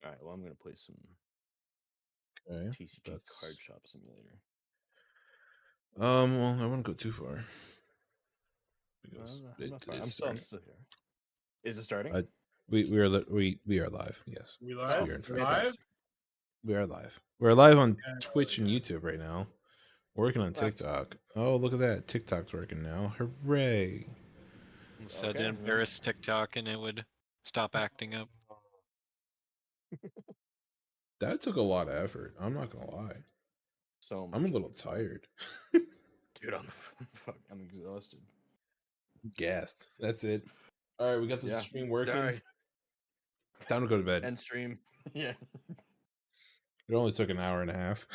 All right. Well, I'm gonna play some Okay, TCG Card that's Shop Simulator. well, I wouldn't go too far because I'm not it far. is I'm starting. still here. Is it starting? I we are live. Yes, We yes, live? we are in We're fact live? Fantastic. we are live. We're live on Hell Twitch and yeah. YouTube right now. We're working on That's TikTok. Oh, look at that! TikTok's working now. Hooray! Said okay. embarrass TikTok and it would stop acting up. That took a lot of effort. I'm not gonna lie. So I'm a much, little tired. dude. I'm exhausted. Gassed. That's it. All right, we got this Yeah. stream All working. right. Time to go to bed. End stream. Yeah. It only took an hour and a half.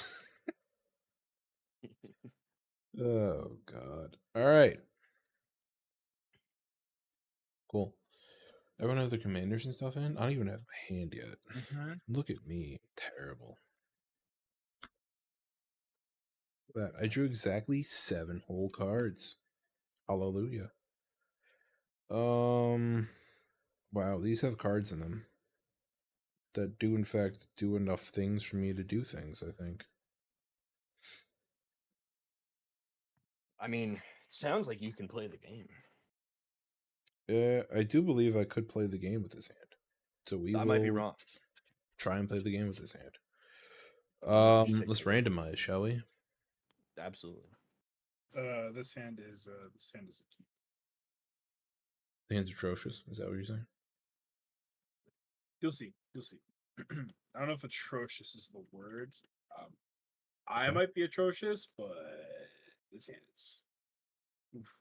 Oh God. All right. Cool. Everyone have their commanders and stuff in? I don't even have my hand yet. Look at me. Terrible. That I drew exactly 7 whole cards. Hallelujah. Wow, these have cards in them that do in fact do enough things for me to do things, I think. I mean, sounds like you can play the game. I do believe I could play the game with this hand. So we I will might be wrong. try and play the game with this hand. We should take Let's a look. randomize, shall we? Absolutely. This hand is a keep. The hand's atrocious. Is that what you're saying? You'll see. You'll see. I don't know if atrocious is the word. I Okay. might be atrocious, but this hand is. Oof.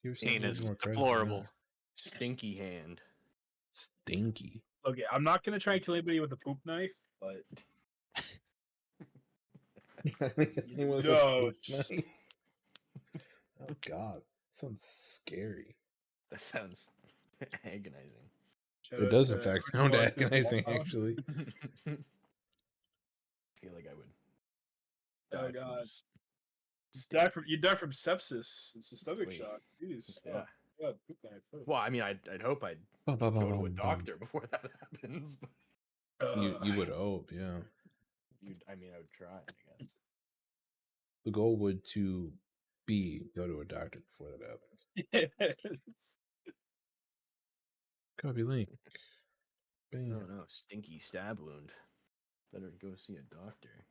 Give yourself a little Heinous, more credit. deplorable. Stinky hand. Stinky. Okay, I'm not gonna try and kill anybody with a poop knife, but With a no, poop knife? Oh God, sounds scary. That sounds agonizing. shout It out does, in to fact, everyone sound who's agonizing. welcome. Actually, I feel like I would. Oh die from God, just you die from sepsis. It's a stomach Wait. shock. Jeez. Yeah. Oh, God, poop knife. Oh. Well, I mean, I'd hope I'd Bum, bum, bum, go to a bum, bum. doctor before that happens. But You would hope, yeah. I mean, I would try, I guess. The goal would to be go to a doctor before that happens. Yes. Copy link. Oh Bam. no, stinky stab wound. Better go see a doctor.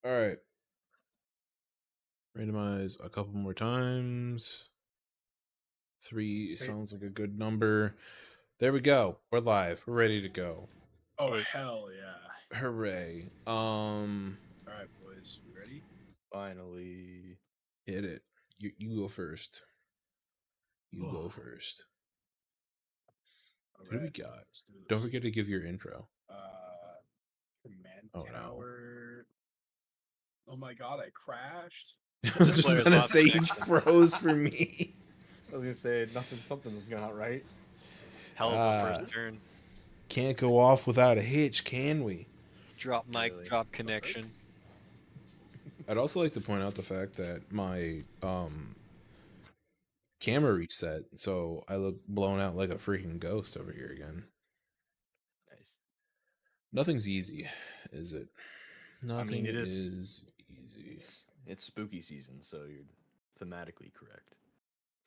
All right. Randomize a couple more times. 3 sounds like a good number. There we go. We're live. We're ready to go. Oh hell yeah! Hooray. All right, boys, you ready? Finally. Hit it. You go first. You go first. All Who do we right, got? let's do this. Don't forget to give your intro. Command Oh, no. tower. Oh my god, I crashed. I was just Players gonna lost say you connection. froze for me. I was gonna say something's not right. Hell of a first turn. Can't go off without a hitch, can we? Drop mic, Really? drop connection. I'd also like to point out the fact that my camera reset, so I look blown out like a freaking ghost over here again. Nice. Nothing's easy, is it? Nothing it is- is easy. It's spooky season, so you're thematically correct.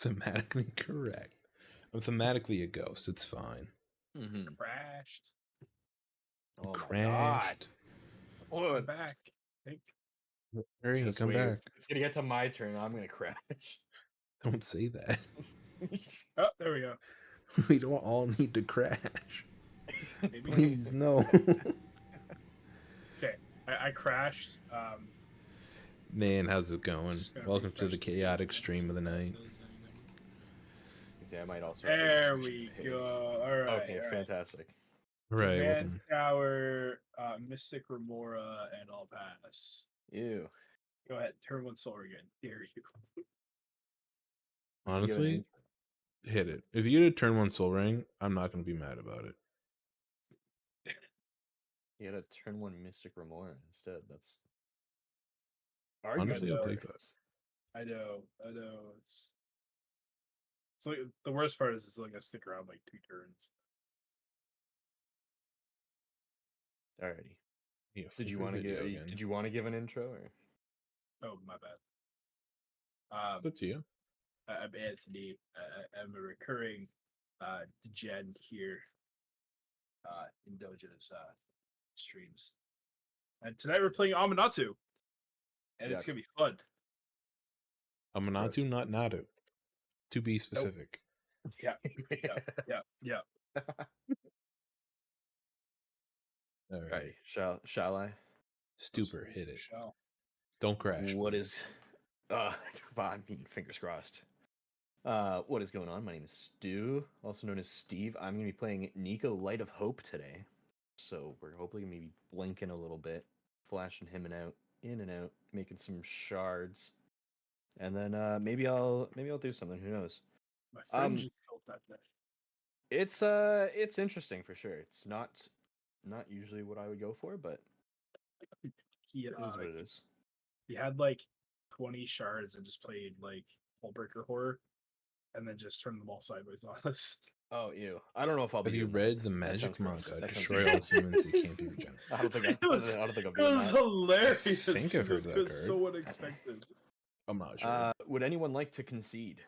Thematically correct. I'm thematically a ghost. It's fine. Mm-hmm. Crashed. Oh my god. Crashed. Oh, I'm back. I think. Hurry, just come wait. back. It's gonna get to my turn. I'm gonna crash. Don't say that. Oh, there we go. We don't all need to crash. Maybe. Please, no. Okay, I crashed. Man, how's it going? Just gonna Welcome to refresh the the chaotic page, stream of the night. See, I might also. There we go. All right. Okay, all right. fantastic. Right. Command Welcome. tower, Mystic Remora, and I'll pass. Ew. Go ahead. Turn one solar again. Dare you? Honestly, hit it. If you get a turn 1 soul ring, I'm not going to be mad about it. You gotta turn one Mystic Remora instead. That's Honestly, I'll know. take that. I know. It's like the worst part is it's like I stick around like 2 turns. Alrighty. Yeah, Did you flip want to your give? video again. Did you want to give an intro or? Oh, my bad. It's up to you. I'm Anthony. I'm a recurring degen here in Dojo's streams. And tonight we're playing Amanatu. And it's Yuck. going to be fun. Amanatu, not Nadu. To be specific. Yeah. All right. Alright. Shall I? Stuper, hit it. Shall. Don't crash. What please. is? I mean, fingers crossed. What is going on? My name is Stu, also known as Steve. I'm gonna be playing Nico Light of Hope today, so we're hopefully gonna be blinking a little bit, flashing him in and out, making some shards, and then maybe I'll do something. Who knows? My friend just killed that day. It's interesting for sure. It's not usually what I would go for, but He, it is what it is. he had like 20 shards and just played like Hullbreaker Horror and then just turned them all sideways on us. Oh, ew! I don't know if I'll be. Have you doing that. read the That magic sounds gross. manga? That sounds Destroy all humans that can't be regenerated. I don't think It was- I don't think I'm It doing was that. hilarious. I think I've 'cause heard it that was card. so unexpected. I'm not sure. Would anyone like to concede?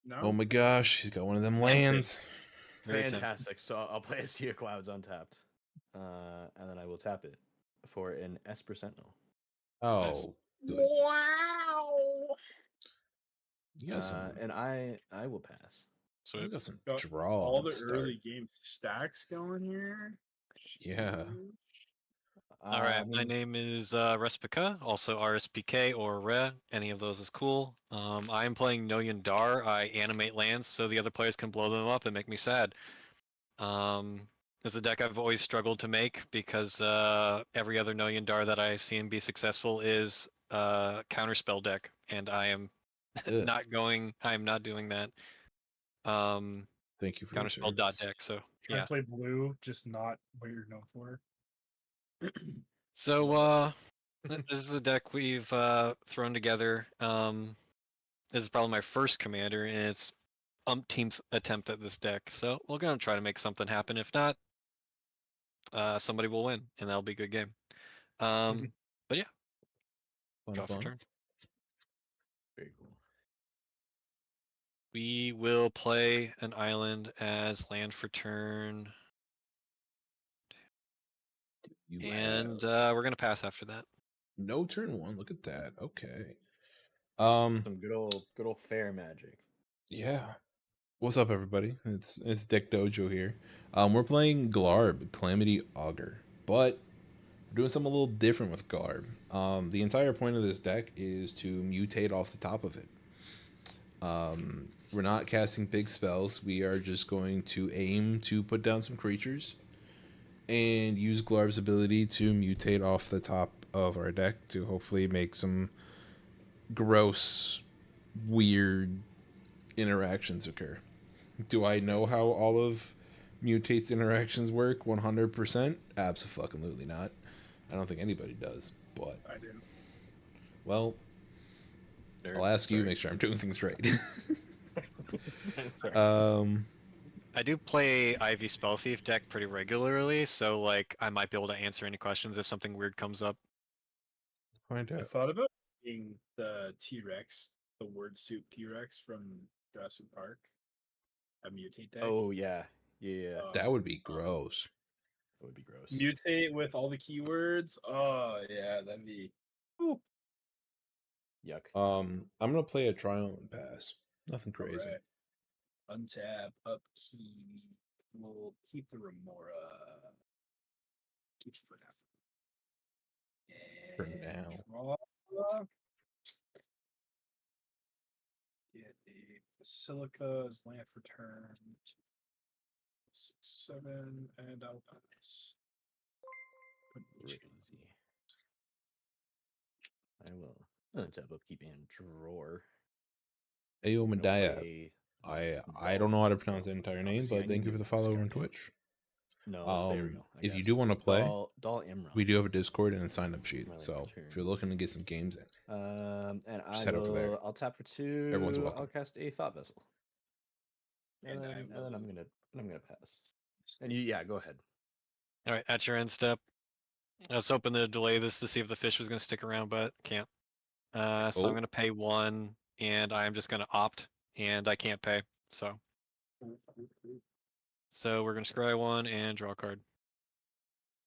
No? Oh my gosh, he's got one of them Okay. lands. Very tempting. Fantastic. So I'll play a Sea of Clouds untapped, and then I will tap it for an Esper Sentinel. Oh, good. Wow. You got some. And I will pass. So You got some Got draw. All on the start. early game stacks going here. Yeah. all right, I my mean, name is Respica, also RSPK or Re. Any of those is cool. I am playing Noyan Dar. I animate lands so the other players can blow them up and make me sad. It's a deck I've always struggled to make because every other Noyan Dar that I've seen be successful is counterspell deck, and I am Ugh. I am not doing that. Thank you for your Counterspell dot service. deck. So Try yeah. to play blue, just not what you're known for. So this is a deck we've thrown together. This is probably my first commander, and it's umpteenth attempt at this deck. So we're gonna try to make something happen. If not, somebody will win, and that'll be a good game. But yeah, Fun, draw for fun. turn. very cool. We will play an island as land for turn, You and have we're gonna pass after that. no turn one. Look at that. Okay. Some good old fair magic. Yeah. What's up, everybody? It's Deck Dojo here. We're playing Glarb, Calamity Augur, but we're doing something a little different with Glarb. The entire point of this deck is to mutate off the top of it. We're not casting big spells. We are just going to aim to put down some creatures and use Glarb's ability to mutate off the top of our deck to hopefully make some gross, weird interactions occur. Do I know how all of Mutate's interactions work 100%? Absolutely not. I don't think anybody does, but I do. well, I'll ask you to make sure I'm doing things right. Sorry. I do play Ivy Spell Thief deck pretty regularly, so like I might be able to answer any questions if something weird comes up. Find I out. thought about being the T-Rex, the word soup T-Rex from Jurassic Park. A mutate deck. Oh yeah. That would be gross. That would be gross. Mutate with all the keywords. Oh yeah, that'd be. Ooh. Yuck. I'm gonna play a trial and pass. Nothing crazy. Alright. Untap, upkeep. We'll keep the Remora. Keep for now. For And now. draw. Get a Basilica as land for turn. 6, 7, and I'll pass. Crazy. I will untap upkeep and drawer. Ayo I'll Medaya. play- I don't know how to pronounce that entire name, Obviously, I but thank need you for the to follow discard on it. Twitch. No, there we go. I If you guess. do want to play, Dal Imran. we do have a Discord and a sign up sheet. Really So return. if you're looking to get some games in, And Just I head over there. will. I'll tap for 2. Everyone's welcome. I'll cast a Thought Vessel. And I And then I'm will- gonna pass. And you, yeah, go ahead. All right, at your end step. I was hoping to delay this to see if the fish was going to stick around, but can't. So I'm Oh. going to pay 1, and I'm just going to opt, and I can't pay. So we're going to scry 1 and draw a card.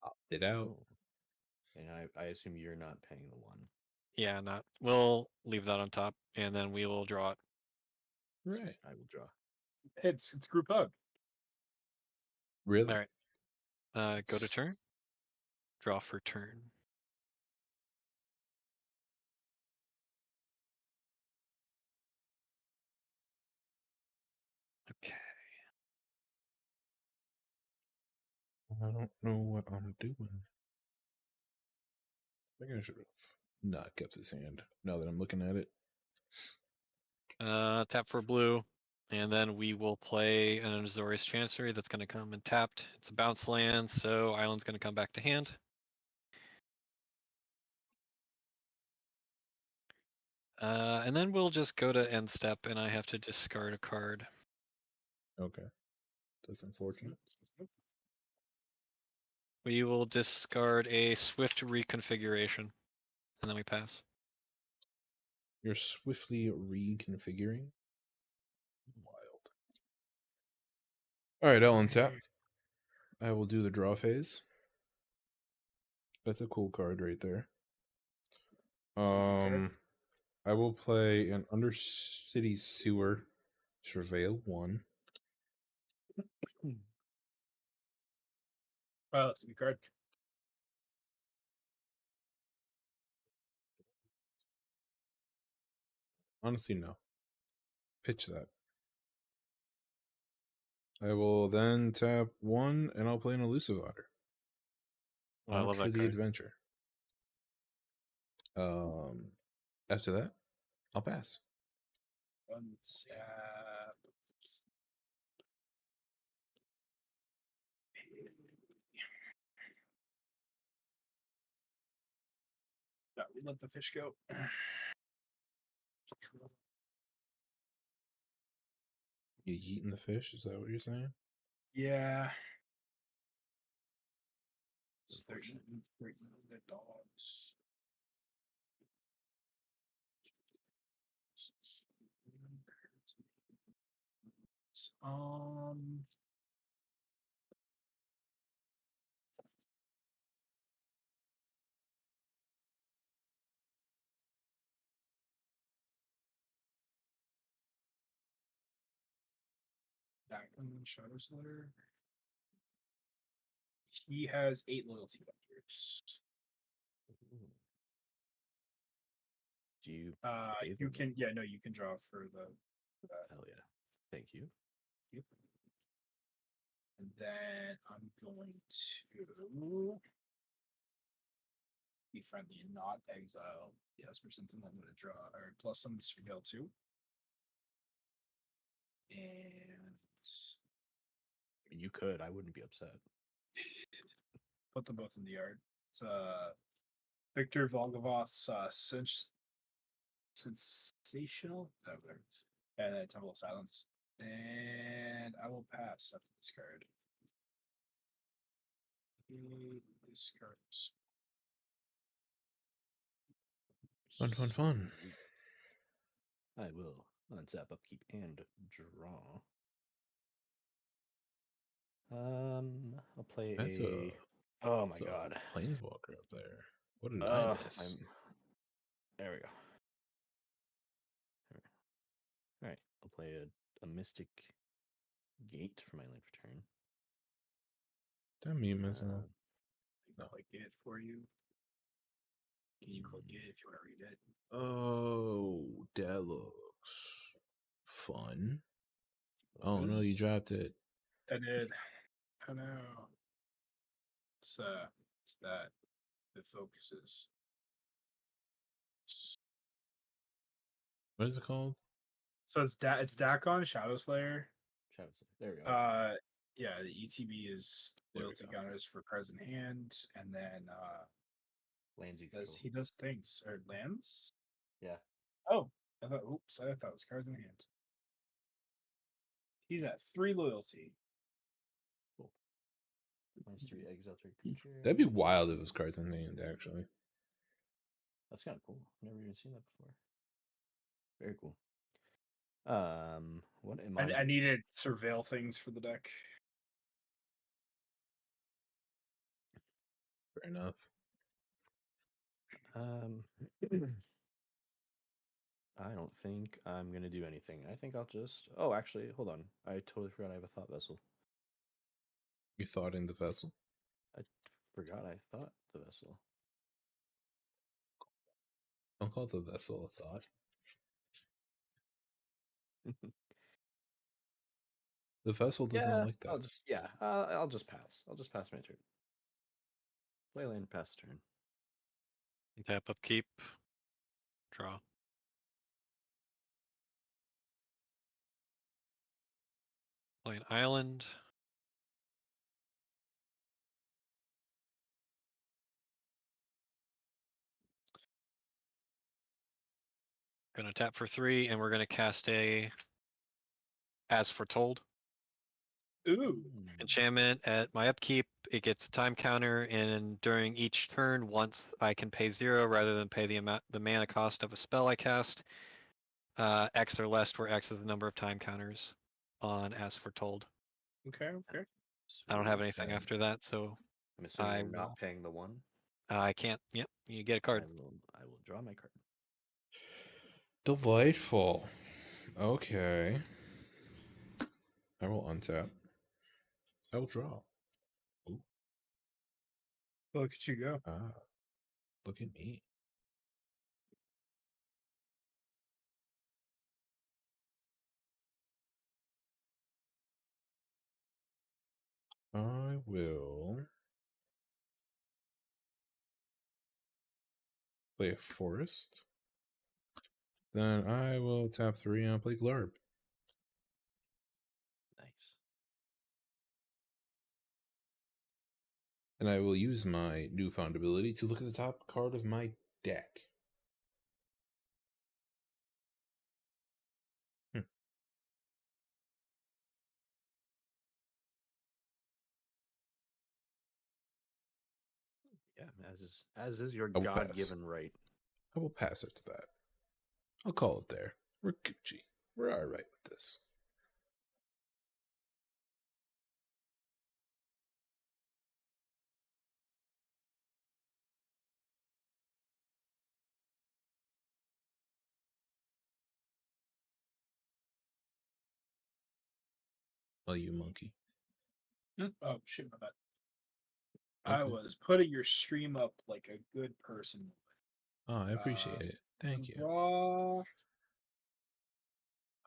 Opted out. Oh. And I assume you're not paying the 1. Yeah, not. We'll leave that on top, and then we will draw it. Right. I will draw. It's group hug. Really? All right. Go to turn. Draw for turn. Okay. I don't know what I'm doing. I think I should have not kept this hand now that I'm looking at it. Tap for blue, and then we will play an Azorius Chancery that's going to come and tapped. It's a bounce land, so island's going to come back to hand. And then we'll just go to end step, and I have to discard a card. Okay. That's unfortunate. We will discard a swift reconfiguration, and then we pass. You're swiftly reconfiguring. Wild. All right, I'll untap. I will do the draw phase. That's a cool card right there. I will play an Undercity Sewer, Surveil 1. Well, that's a good card. Honestly, no. Pitch that. I will then tap 1, and I'll play an Elusive Otter. Oh, I love for that the card. adventure. After that, I'll pass. Untap. No, we let the fish go. You eating the fish? Is that what you're saying? Yeah. It's 13 the dogs. Um. Back on Shadow Slayer. He has 8 loyalty vectors. Do you? You can. Yeah, no, you can draw for the. For that. Hell yeah! Thank you. Yep. And then I'm going to be friendly and not exile. Yes, for something I'm going to draw. Or plus some Sphegal too. And You could. I wouldn't be upset. put them both in the yard. It's Victor Volgovoth's sensational. Oh, there it is. And then Temple of Silence. And I will pass after this card. This card. Fun. I will untap, upkeep, and draw. I'll play That's Oh my god! Planeswalker up there. What did I miss? There we go. All right, I'll play a Mystic Gate for my land for turn. Damn me missing it. No, I get it for you. Can you click it if you want to read it? Oh, that looks fun. Oh no, you dropped it. I did. I know. It's that. It focuses. What is it called? So it's Dakon Shadow Slayer. There we go. Yeah, the ETB is loyalty counters for cards in hand, and then lands you he does things or lands. Yeah. Oh, I thought it was cards in hand. He's at 3 loyalty. Cool. -3 exile target creature. That'd be wild if those cards unnamed, actually. That's kind of cool. Never even seen that before. Very cool. What am I? I needed surveil things for the deck. Fair enough. I don't think I'm gonna do anything. I think I'll just. Oh, actually, hold on. I totally forgot I have a thought vessel. You thought in the vessel? I forgot I thought the vessel. Don't call the vessel a thought. The vessel does not like that. I'll just pass. I'll just pass my turn. Play land, pass turn. Tap upkeep. Draw. Play an island. Gonna tap for 3, and we're gonna cast a As Foretold Ooh. enchantment. At my upkeep, it gets a time counter, and during each turn, once I can pay 0 rather than pay the mana cost of a spell I cast. X or less, where X is the number of time counters on As Foretold. Okay. I don't have anything Okay. after that, so I'm assuming I you're not will. paying the 1. I can't. Yep, you get a card. I will draw my card. Delightful. Okay. I will untap. I will draw. Ooh. Look at you go. Look at me. I will play a forest. Then I will tap 3 and I'll play Glarb. Nice. And I will use my newfound ability to look at the top card of my deck. Yeah, as is your I will God-given right. I will pass after that. I'll call it there. We're Gucci. We're all right with this. Well, you monkey. Oh shit, my bad. Okay. I was putting your stream up like a good person. Oh, I appreciate it. Thank you. Raw.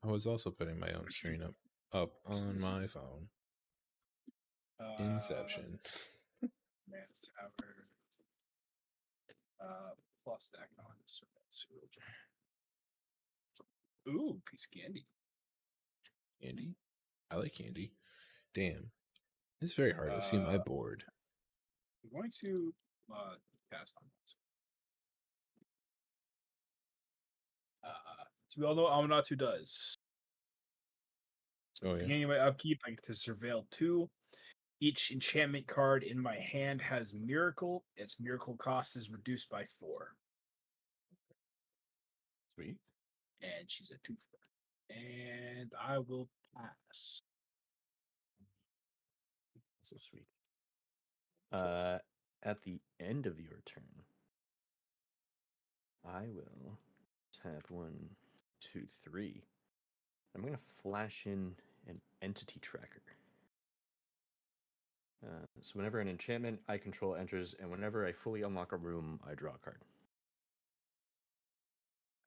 I was also putting my own stream up on my phone. Inception. Man Tower. Plus that on Ooh, piece of candy. Candy? I like candy. Damn. It's very hard to see my board. I'm going to cast on that. So we all know Amanatu does. So beginning of my upkeep, I get to surveil 2. Each enchantment card in my hand has miracle. Its miracle cost is reduced by 4. Sweet. And she's a 2/4. And I will pass. So sweet. At the end of your turn, I will tap 1, 2, 3. I'm gonna flash in an entity tracker. So whenever an enchantment I control enters, and whenever I fully unlock a room, I draw a card.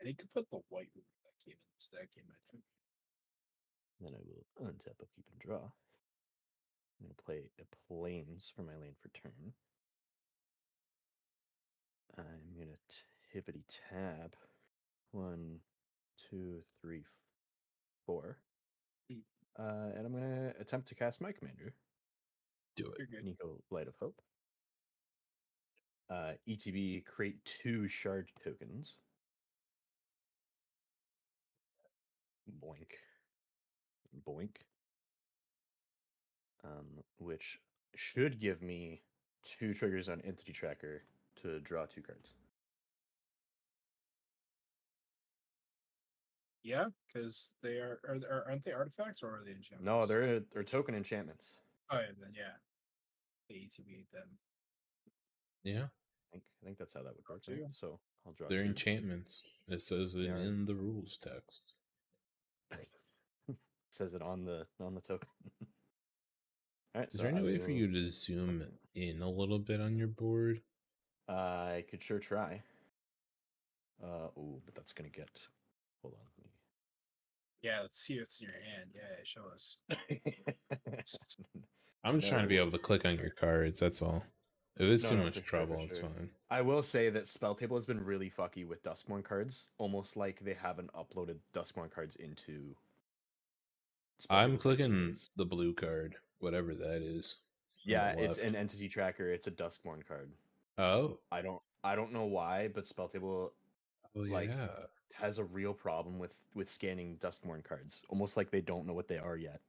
I need to put the white room that came in this deck in my turn. Then I will untap, upkeep, and draw. I'm gonna play a plains for my lane for turn. I'm gonna tippity tab 1, 2, 3, 4. And I'm gonna attempt to cast my commander. Do it. Nico, Light of Hope. ETB, create 2 shard tokens. Boink. Boink. Which should give me 2 triggers on Entity Tracker to draw 2 cards. Yeah, because they aren't they artifacts or are they enchantments? No, they're token enchantments. Oh yeah, then yeah, they ETB them. Yeah, I think that's how that would work. So, Right? yeah. So I'll draw they're 2. enchantments. It says it They are. in the rules text. Says it on the token. All right. Is So there any I way for will. you to zoom in a little bit on your board? I could sure try. But that's gonna get. Hold on. Yeah, let's see what's in your hand. Yeah, show us. I'm just trying to be able to click on your cards. That's all. If it's too much for trouble, it's fine. I will say that Spell Table has been really fucky with Duskmourn cards, almost like they haven't uploaded Duskmourn cards into. Spell I'm Table for clicking years. the blue card, whatever that is. On Yeah, the it's left. an Entity Tracker. It's a Duskmourn card. Oh. I don't know why, but Spell Table Oh like yeah. has a real problem with scanning Duskmourn cards, almost like they don't know what they are yet.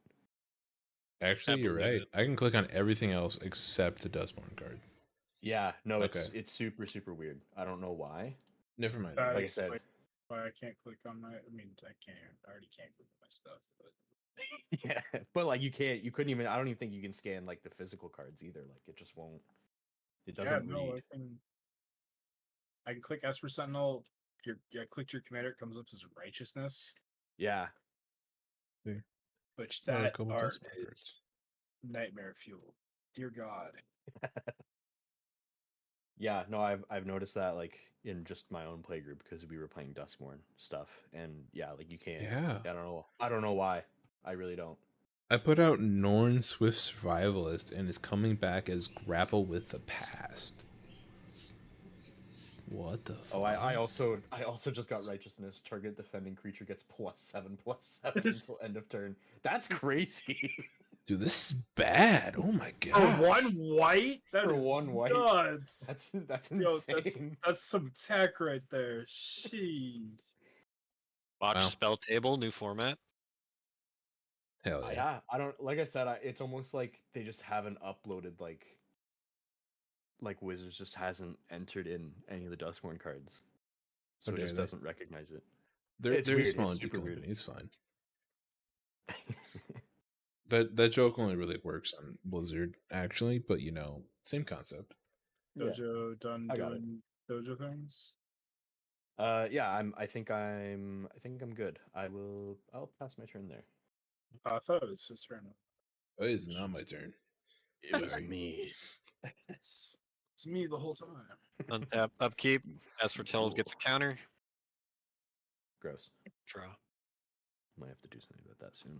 Actually, you're believe right. it. I can click on everything else except the Dustborn card. Yeah, no, Okay. it's super weird. I don't know why. Never mind. That Like I said, explains why I can't click on my. I mean, I can't. I already can't click on my stuff. But yeah, but like you couldn't even. I don't even think you can scan like the physical cards either. Like it just won't. It doesn't read. I can. I can click Esper Sentinel. I clicked your commander. It comes up as righteousness, Yeah, which Oh, a that couple art Dustborn is cards. nightmare fuel. Dear God. yeah. No, I've noticed that like in just my own play group because we were playing Duskmourn stuff, and yeah, like you can't. Yeah. I don't know. I don't know why. I really don't. I put out Norn Swift Survivalist and is coming back as Grapple with the Past. What the fuck? Oh, I also just got righteousness. Target defending creature gets +7/+7 until end of turn. That's crazy. Dude, this is bad. Oh my For god. one white, that For is one white? nuts. That's Yo, insane. that's some tech right there. Sheesh. Watch Wow. Spell Table, new format. Hell yeah. Yeah, I don't like I said. It's almost like they just haven't uploaded like Wizards just hasn't entered in any of the Duskmourn cards, so How it dare just they? doesn't recognize it. They're It's a weird. small It's indie super weird. company. It's fine. That joke only really works on Blizzard, actually, but you know, same concept. Dojo done I got it. doing dojo things. Yeah, I think I'm good. I'll pass my turn there. I thought it was his turn. It is not my turn. It was Sorry. me. It's me the whole time. Untap, upkeep. You As for Tell gets a fool. counter. Gross. Draw. Might have to do something about that soon.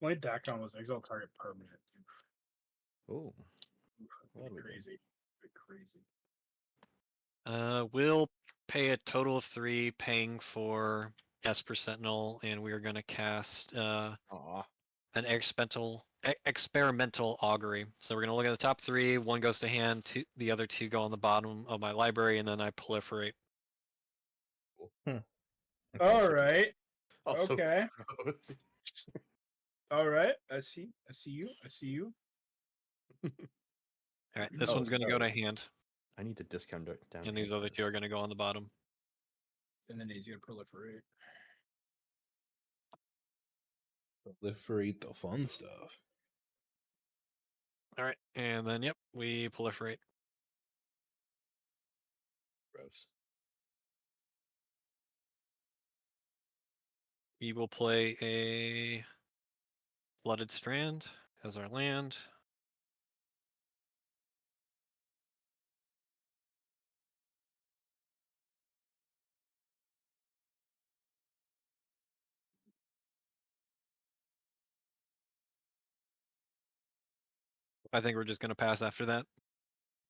My Dakon was exile target permanent. Oh, Pretty crazy. Pretty crazy. We'll pay a total of 3, paying for Esper Sentinel, and we are going to cast aw. an experimental augury. So we're going to look at the top 3. 1 goes to hand. The other 2 go on the bottom of my library, and then I proliferate. All right. Also Okay. gross. All right. I see you. I see you. All right, this Oh, one's going to go to sorry. hand, I need to discount down. and these other 2 are going to go on the bottom. And then he's gonna proliferate. Proliferate the fun stuff. All right, and then yep, we proliferate. Gross. We will play a Blooded Strand as our land. I think we're just going to pass after that.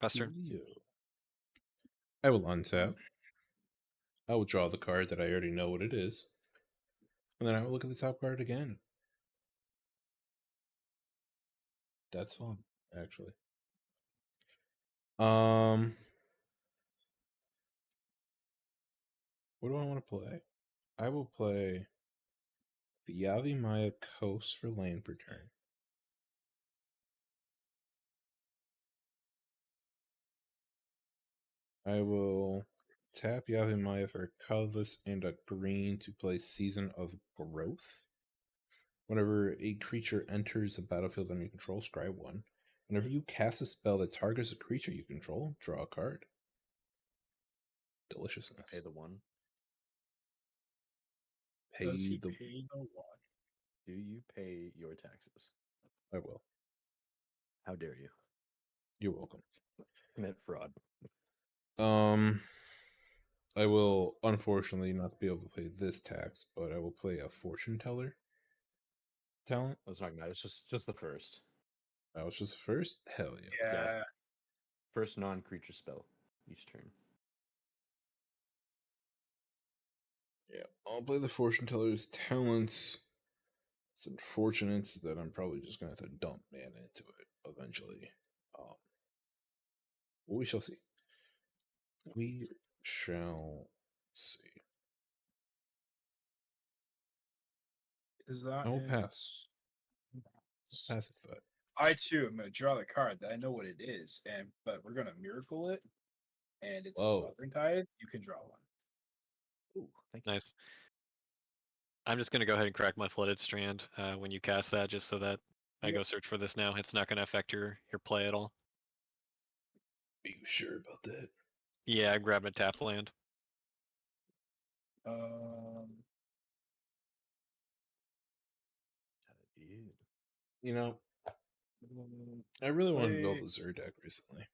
Pester. I will untap. I will draw the card that I already know what it is. And then I will look at the top card again. That's fun, actually. What do I want to play? I will play the Yavimaya Coast for land per turn. I will tap Yavimaya for a colorless and a green to play Season of Growth. Whenever a creature enters the battlefield under your control, scry 1. Whenever you cast a spell that targets a creature you control, draw a card. Deliciousness. Pay the 1. Does he the pay the 1? Do you pay your taxes? I will. How dare you? You're welcome. Commit fraud. I will unfortunately not be able to play this tax, but I will play a Fortune Teller talent. I was talking about it's just the first. That was just the first? Hell yeah. Yeah. First non-creature spell each turn. Yeah, I'll play the Fortune Teller's talents. It's unfortunate that I'm probably just going to have to dump mana into it eventually. We shall see. We shall see. Is that I will it? pass. Passive thought. I too am gonna draw the card that I know what it is, but we're gonna miracle it, and it's a Whoa. Smothering Tide. You can draw one. Ooh, thank you. Nice. I'm just gonna go ahead and crack my Flooded Strand when you cast that, just so that I go search for this now. It's not gonna affect your play at all. Are you sure about that? Yeah, I grabbed a tap land. You know, I really wanted to build a Zer deck recently.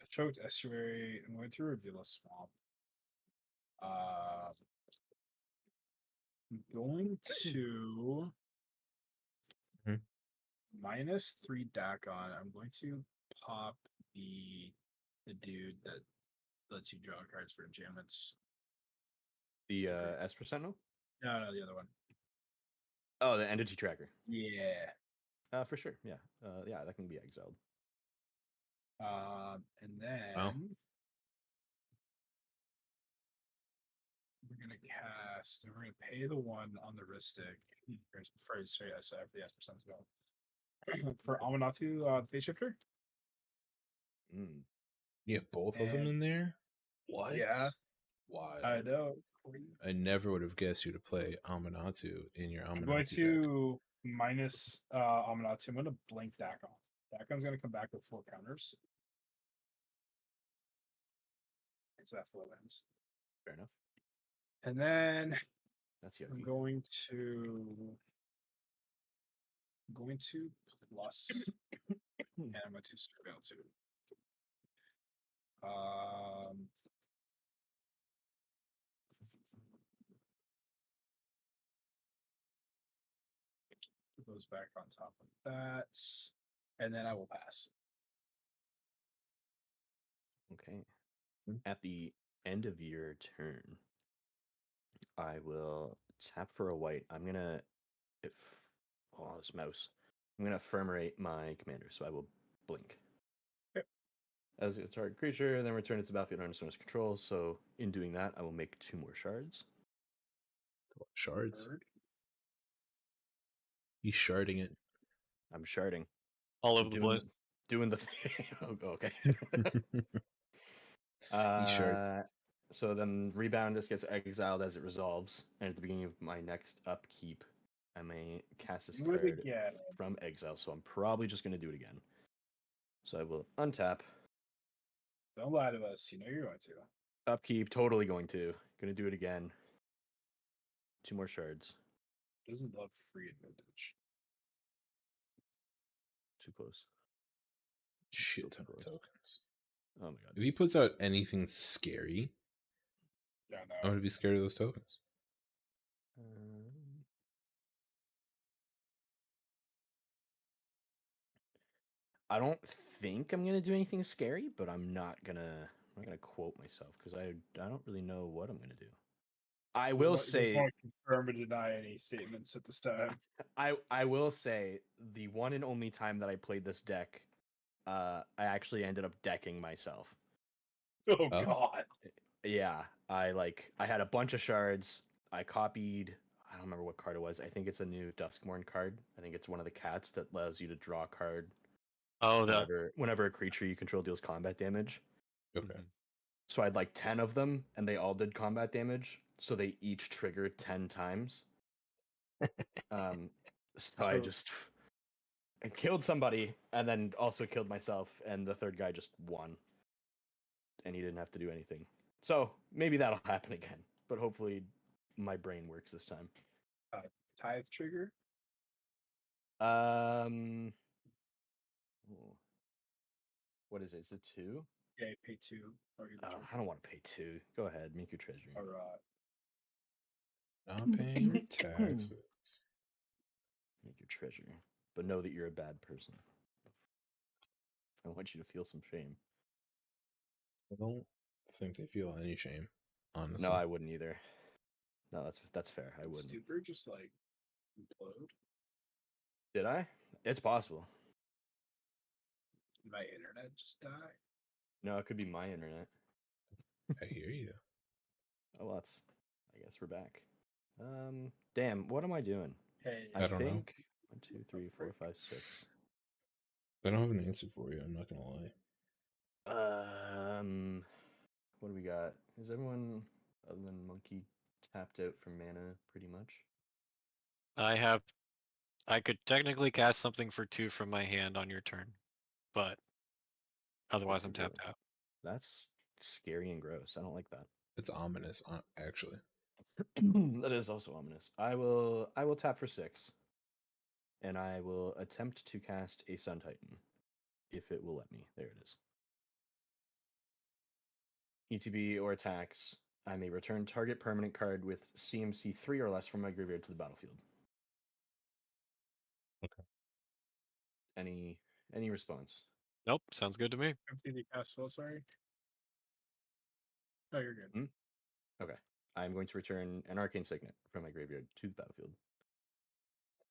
A choked estuary. I'm going to reveal a swamp. I'm going to Mhm. -3 Dakon. I'm going to pop the dude that lets you draw cards for enchantments. The Esper Sentinel? No, the other one. Oh, the Entity Tracker. Yeah. For sure. Yeah. Yeah, that can be exiled. And then we're gonna cast. We're gonna pay the 1 on the Ristic. Sorry, I said for the Esper Sentinel. For Amanatu, Phase Shifter. You have both of them in there? What? Yeah. Why? I know. I never would have guessed you to play Amanatu in your Amanatu I'm going deck. to minus Amanatu. I'm going to blink Dakon. Dakon's going to come back with 4 counters. It's that flow ends. Fair enough. And then That's yucky. I'm going to plus, and I'm going to surveil too. Put those back on top of that, and then I will pass. Okay. At the end of your turn, I will tap for a white. I'm gonna this mouse. I'm gonna ephemerate my commander, so I will blink. Yep. As a target creature, then return it to battlefield under someone's control. So in doing that, I will make 2 more shards. Shards? He's sharding it. I'm sharding. All over the place. Doing the thing. Okay. He's shard. So then rebound, this gets exiled as it resolves. And at the beginning of my next upkeep, I may cast this card from exile. So I'm probably just going to do it again. So I will untap. Don't lie to us. You know you're going to. Upkeep, totally going to. Going to do it again. 2 more shards. Doesn't love free advantage. Too close. Shit ton of tokens. Oh my god. If he puts out anything scary, Yeah, no. I'm going to be scared of those tokens. I don't think I'm gonna do anything scary, but I'm not gonna quote myself because I don't really know what I'm gonna do. I will say, want to confirm or deny any statements at this time. I will say the one and only time that I played this deck, I actually ended up decking myself. Oh god. Yeah, I had a bunch of shards. I copied. I don't remember what card it was. I think it's a new Duskmourn card. I think it's one of the cats that allows you to draw a card. Oh, whenever a creature you control deals combat damage. Okay. So I had like 10 of them, and they all did combat damage. So they each triggered 10 times. So I just I killed somebody, and then also killed myself, and the third guy just won. And he didn't have to do anything. So maybe that'll happen again. But hopefully my brain works this time. Tithe trigger? What is it? Is it 2? Yeah, you pay 2. I don't want to pay 2. Go ahead, make your treasury. All right. Not paying your taxes. Make your treasury. But know that you're a bad person. I want you to feel some shame. I don't think they feel any shame, honestly. No, I wouldn't either. No, that's fair. I wouldn't. Super just like implode. Did I? It's possible. My internet just died. No, it could be my internet. I hear you. Oh, well, I guess we're back. Damn, what am I doing? Hey, I don't know. 1, 2, 3, 4, 5, 6. I don't have an answer for you. I'm not gonna lie. What do we got? Is everyone other than Monkey tapped out for mana pretty much? I could technically cast something for 2 from my hand on your turn, but otherwise I'm tapped out. That's scary and gross. I don't like that. It's ominous, actually. That is also ominous. I will tap for 6. And I will attempt to cast a Sun Titan. If it will let me. There it is. ETB or attacks. I may return target permanent card with CMC 3 or less from my graveyard to the battlefield. Okay. Any response? Nope, sounds good to me. empty cast spell, sorry. Oh, you're good. Okay. I'm going to return an Arcane Signet from my graveyard to the battlefield.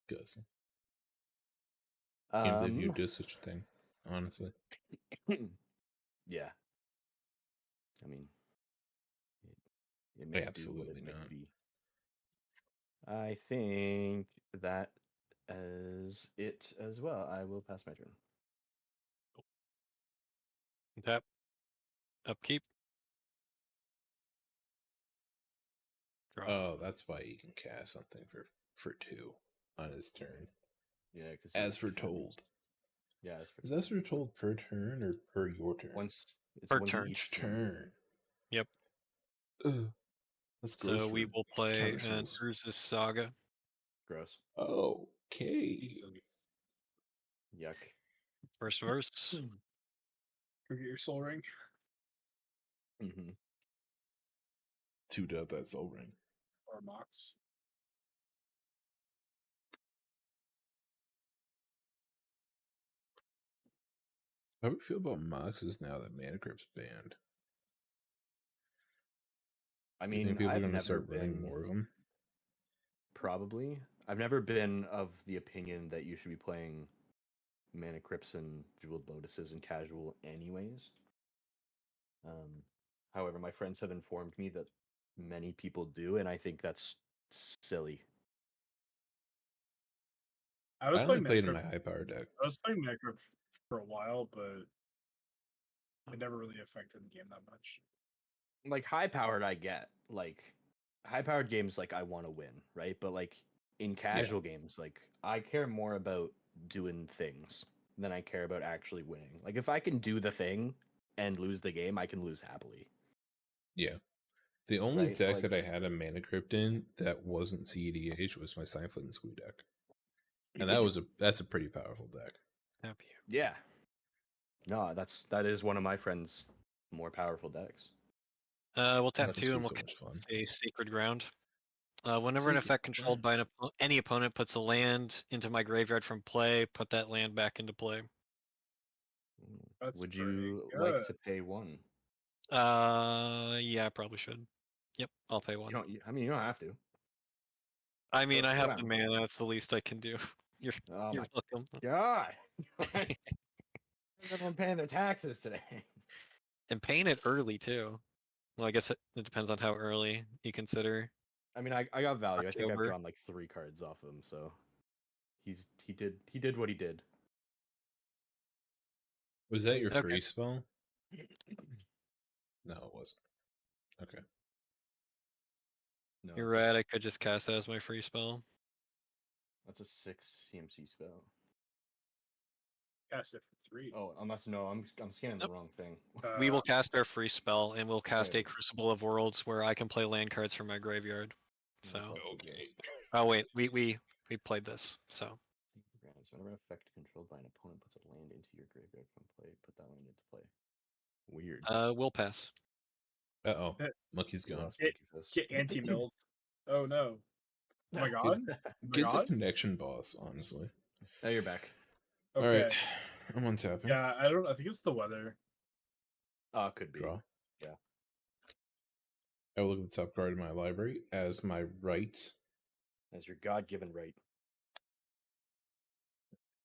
Good. Can't believe you do such a thing, honestly. Yeah. I mean, it may Absolutely do what it not. may be. I think that is it as well. I will pass my turn. Tap. Upkeep. Draw. Oh, that's why you can cast something for 2 on his turn. Yeah, because as foretold. Yeah, is as foretold per turn or per your turn? Once per turn. Each turn. Yep. Ugh. That's gross. So we will play an rules. Urza's Saga. Gross. Okay. Yuck. First verse. Go get your soul ring. Mm-hmm. 2 that soul ring. Or Mox. How do we feel about Moxes now that Mana Crypt's banned? I Do you mean, think people are I've going to never start running been more of them? Probably. I've never been of the opinion that you should be playing Mana Crypts and Jeweled Lotuses in casual anyways. However, my friends have informed me that many people do, and I think that's silly. I was only playing played in my high power deck. I was playing Necro for a while, but it never really affected the game that much. Like high powered, I get. Like high powered games, like I want to win, right? But like in casual games, like I care more about doing things than I care about actually winning. Like if I can do the thing and lose the game, I can lose happily. Yeah. The only deck that I had a Mana Crypt in that wasn't CEDH was my Signfoot and Squee deck. And that's a pretty powerful deck. Happy. Yeah. No, that is one of my friends' more powerful decks. We'll tap That's 2 and we'll so much fun. a Sacred Ground. Whenever an effect controlled by any opponent puts a land into my graveyard from play, put that land back into play. Would you like to pay 1? Yeah, I probably should. Yep, I'll pay 1. You don't have to. I mean, I have the mana. That's the least I can do. You're welcome. God. Is everyone paying their taxes today? And paying it early too. Well, I guess it depends on how early you consider. I mean, I got value. October. I think I've drawn like 3 cards off him, so he did what he did. Was that your free spell? No, it wasn't. Okay. No, You're right. I could just cast that as my free spell. That's a 6 CMC spell. Cast it for 3. Oh, unless no, I'm scanning the Nope. wrong thing. We will cast our free spell, and we'll cast There a it is. Crucible of Worlds where I can play land cards from my graveyard. That's So, also Okay. good. oh wait, we played this. So, Whenever an effect controlled by an opponent puts a land into your graveyard from play, put that land into play. Weird. we'll pass. Uh-oh. Eh, Monkey's You gone. lost Monkey Fist. Get anti-milled. Oh no. Oh my god. Oh my Get the god. connection, boss, honestly. Oh, you're back. Okay. Alright. I'm untapping. Yeah, I think it's the weather. Could be. Draw. Yeah. I will look at the top card of my library as my right. As your God-given right.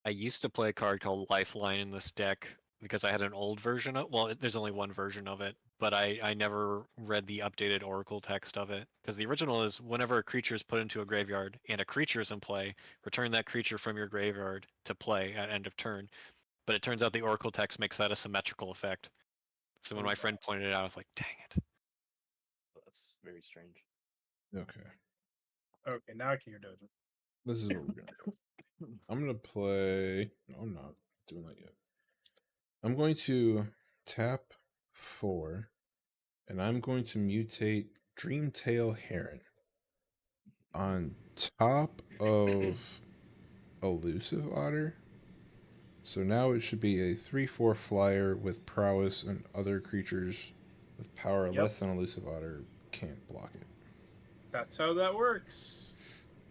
I used to play a card called Lifeline in this deck because I had an old version of. Well, there's only one version of it, but I never read the updated Oracle text of it because the original is whenever a creature is put into a graveyard and a creature is in play, return that creature from your graveyard to play at end of turn. But it turns out the Oracle text makes that a symmetrical effect. So when my friend pointed it out, I was like, "Dang it!" That's very strange. Okay. Okay, now I can hear Doja. This is what we're gonna do. I'm gonna play. No, I'm not doing that yet. I'm going to tap 4, and I'm going to mutate Dreamtail Heron on top of Elusive Otter. So now it should be a 3/4 flyer with prowess, and other creatures with power less than Elusive Otter can't block it. That's how that works.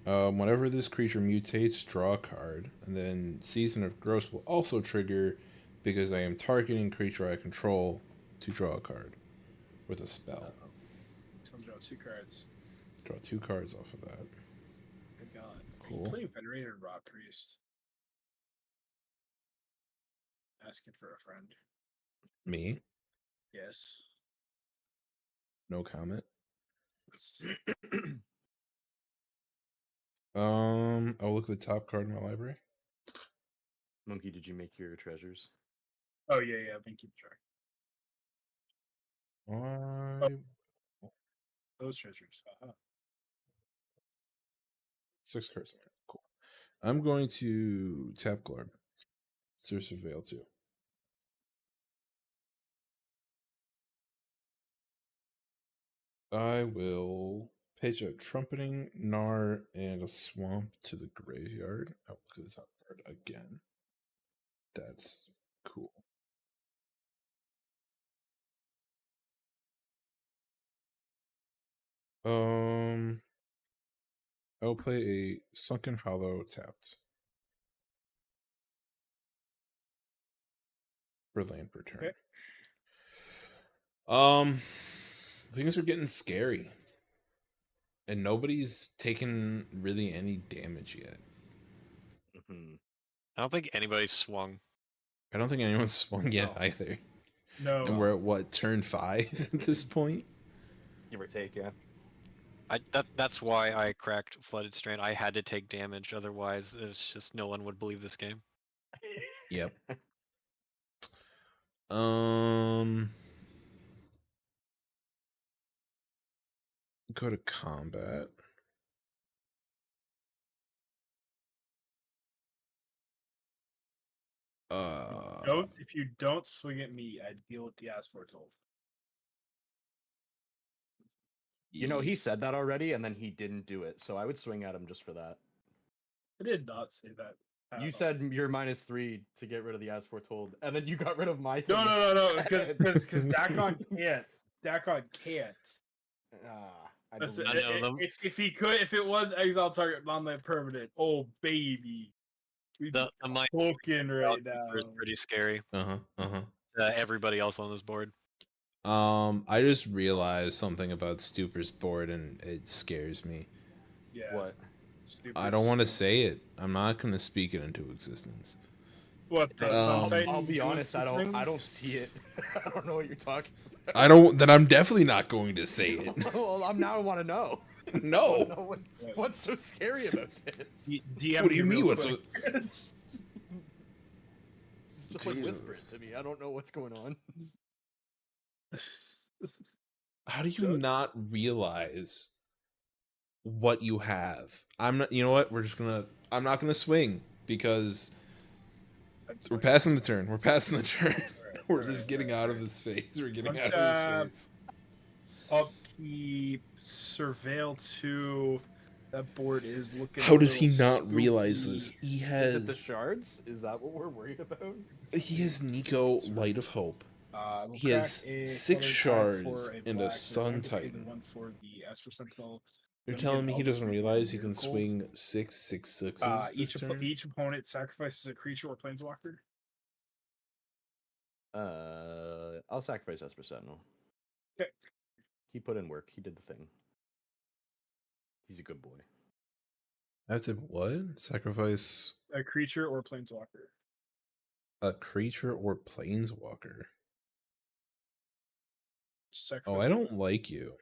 Whenever this creature mutates, draw a card, and then Season of Growth will also trigger because I am targeting creature I control to draw a card with a spell. So I'll draw 2 cards. Draw 2 cards off of that. Good god. Cool. Are you playing Venerated Raw Priest? Asking for a friend. Me? Yes. No comment. Monkey, I'll look at the top card in my library. did you make your treasures? Oh yeah, I've been keeping track. Those treasures. 6 cards. Cool. I'm going to tap Glarb. There's a Veil too. I will pitch a Trumpeting Gnar and a Swamp to the graveyard. I'll look at the top card again. That's cool. I will play a Sunken Hollow tapped for land per turn. Okay. Things are getting scary, and nobody's taken really any damage yet. Mm-hmm. I don't think anybody's swung. I don't think anyone's swung yet either. No. And we're at what, turn 5 at this point? Give or take, yeah. That's why I cracked Flooded Strand. I had to take damage, otherwise it's just no one would believe this game. Yep. Go to combat. If you don't swing at me, I deal with the Ass Foretold. You know, he said that already, and then he didn't do it. So I would swing at him just for that. I did not say that. You said you're -3 to get rid of the As Foretold, and then you got rid of my thing. No, because Dakon can't. Dakon can't. Listen, if he could, if it was exile target non-land permanent, oh baby, we'd be cooking right now. Is pretty scary. Everybody else on this board. I just realized something about Stuper's board, and it scares me. Yeah. What? I don't want to say it. I'm not going to speak it into existence. What? I'll be honest. I don't see it. I don't know what you're talking about. Then I'm definitely not going to say it. Well, I want to know. No. What's so scary about this? What do you mean? What's so... It's just like whisper it to me. I don't know what's going on. How do you Joke? not realize what you have? I'm not. You know what? I'm not gonna swing because That's we're fine. passing the turn. We're passing the turn. We're Alright, just getting out of this phase. We're getting out of Untap, this phase. upkeep, surveil 2. That board is looking How a does he little not realize this? spooky. He Is it the has shards? Is that what we're worried about? Nico Light of Hope. We'll He crack has a 6 colored tag shards for a and a black. So Sun one to pay the Titan. one for the Esper Sentinel. You're Gonna get telling an me he Eldritch doesn't Reborn realize he can Miracle. swing 6/6/6s this turn? Each opponent sacrifices a creature or planeswalker. I'll sacrifice Esper Sentinel. Okay. He put in work. He did the thing. He's a good boy. I have to what? Sacrifice A creature or planeswalker. a creature or planeswalker. Sacrifice Oh, I don't like you.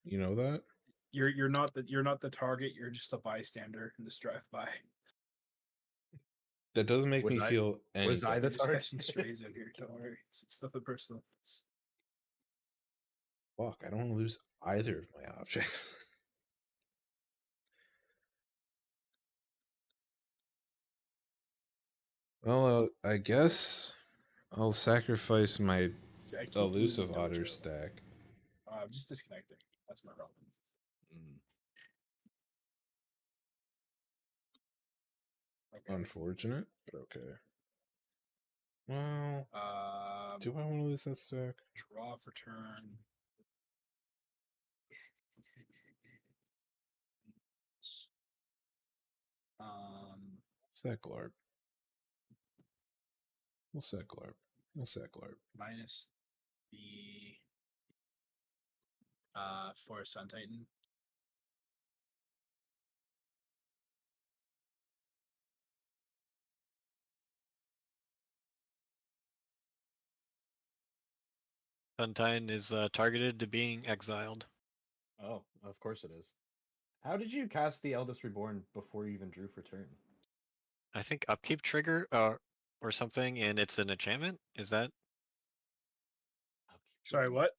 You know that? You're not the target. You're just a bystander in this drive by. That doesn't make Was me I- feel any was I better. the Just target? catching strays out here. Don't worry. It's nothing personal. Fuck, I don't want to lose either of my objects. Well, I guess I'll sacrifice my See, I keep elusive losing otter Dojo. stack. I'm just disconnecting. That's my problem. Mm. Okay. Unfortunate, but okay. Well, do I want to lose that stack? Draw for turn. Sack Glarb. We'll sack Glarb. We'll sack Glarb. Minus the for Sun Titan. Suntine is targeted to being exiled. Oh, of course it is. How did you cast the Eldest Reborn before you even drew for turn? I think upkeep trigger or something, and it's an enchantment. Is that? Sorry, what?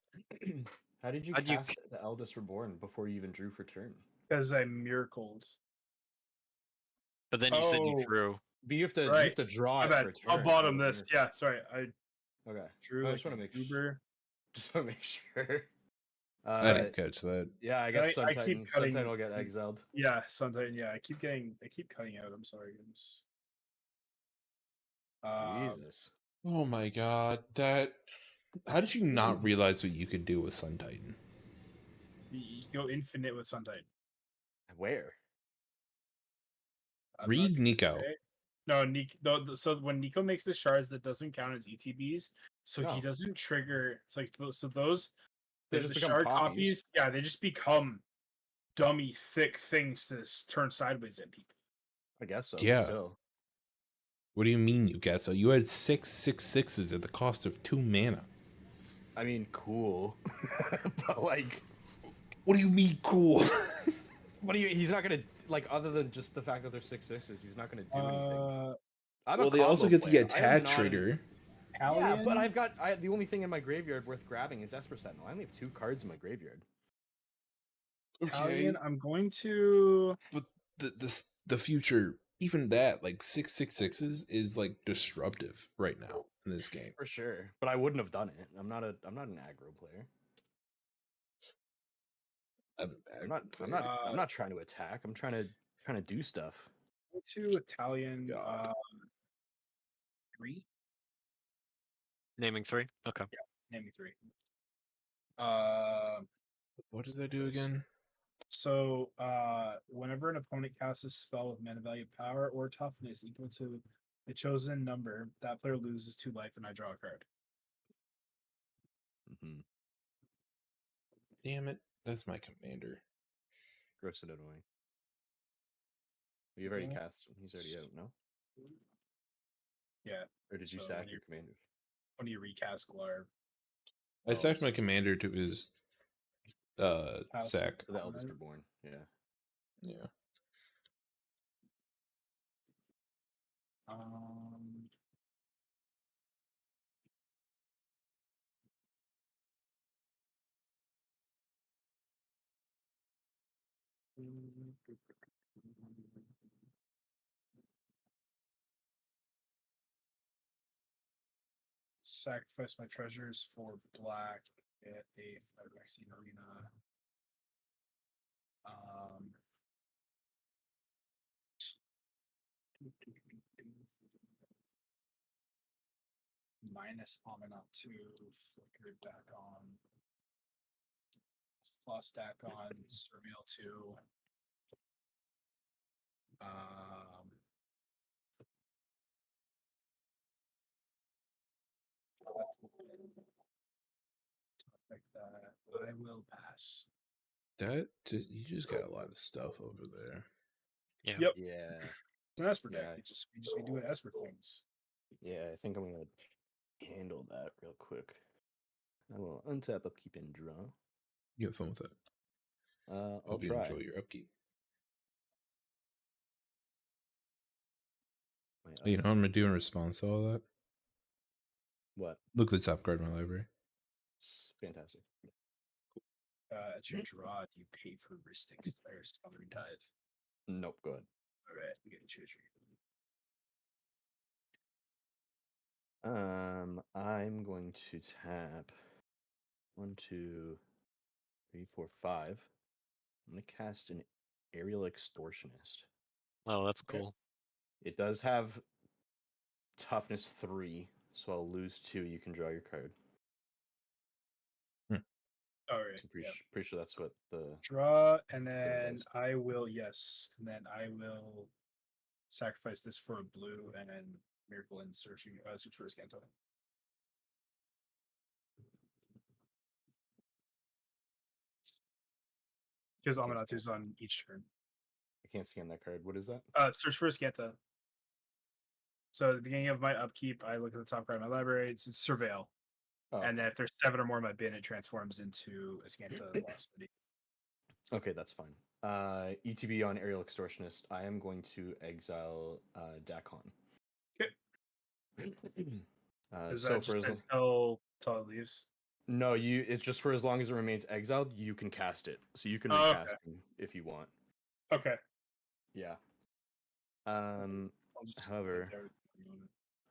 How did you How'd you cast the Eldest Reborn before you even drew for turn? Because I miracled. But then you said you Oh, drew. But you have to right. Oh, draw My it bad. for turn. I'll bottom to this. miracle. Yeah, sorry. I Okay. drew I like just want to make Uber. Just want to make sure. I didn't catch that. Yeah, I guess I keep Sun cutting. Titan will get exiled. Yeah, Sun Titan. Yeah, I keep cutting out. I'm sorry, guys. Jesus. Oh my god, that. How did you not realize what you could do with Sun Titan? You go infinite with Sun Titan. Where? I'm not Read gonna Nico. say. No, Nico. So when Nico makes the shards, that doesn't count as ETBs. So he No. doesn't trigger. It's like so those They the just become shard copies. copies. Yeah, they just become dummy thick things to turn sideways at people. I guess so. Yeah. Still. What do you mean, you guess so? You had 6/6/6s at the cost of 2 mana. I mean, cool. But like, What do you mean, cool? what do you? He's not gonna like, other than just the fact that they're 6/6s. He's not gonna do anything. I'm Well, a they also combo get the player. I am attack not trigger. Yeah, but I've got the only thing in my graveyard worth grabbing is Esper Sentinel. I only have 2 cards in my graveyard. Italian. I'm going to. But the future, even that, like 6/6/6s is like disruptive right now in this game. For sure, but I wouldn't have done it. I'm not an aggro player. I'm not trying to attack. I'm trying to do stuff. To Italian. God. 3. Naming 3. Okay. Yeah, naming 3. What did I do again? So, whenever an opponent casts a spell with mana value, power, or toughness equal to the chosen number, that player loses 2 life, and I draw a card. Mm-hmm. Damn it! That's my commander. Gross and annoying. You've already cast him. He's already out, no? Yeah. Or did you So sack when your commanders? When you recast Glarb. I sacked my commander to his sack. To the Eldest Reborn. Yeah. Yeah. Sacrifice my treasures for black at a vaccine arena. Minus Amina 2, flicker back on. Plus stack on, Surveil 2. Like that, I will pass. You just got a lot of stuff over there. Yeah. Yep. Yeah. It's an Esper deck. Yeah. We just be doing Esper things. Yeah, I think I'm gonna handle that real quick. I will untap, upkeep, and draw. You have fun with that. I'll Hope you try. enjoy your upkeep. My You know what I'm gonna do in response to all that? What? Look at the top card in my library. It's fantastic. At your draw, do you pay for Ristix or Smothering Tithe? Nope, go ahead. All right, we get to choose your. I'm going to tap 1, 2, 3, 4, 5. I'm gonna cast an Aerial Extortionist. Oh, that's Okay. cool. It does have toughness 3, so I'll lose 2. You can draw your card. All right. So pretty sure that's what the Draw, and thing then does. I will and then I will sacrifice this for a blue, and then Miracle and search for a Scanto. Because Amanatu's on each turn. I can't scan that card. What is that? Search for a Scanta. So at the beginning of my upkeep, I look at the top card of my library. It's Surveil. Oh, And then if there's 7 or more in my bin, it transforms into a Scanta Velocity. okay, that's fine. ETB on Aerial Extortionist. I am going to exile Dakon. Okay. Is So that just until it leaves? No, it's just for as long as it remains exiled, you can cast it. So you can Oh, recast okay. him if you want. Okay. Yeah. I'll just However, put it there.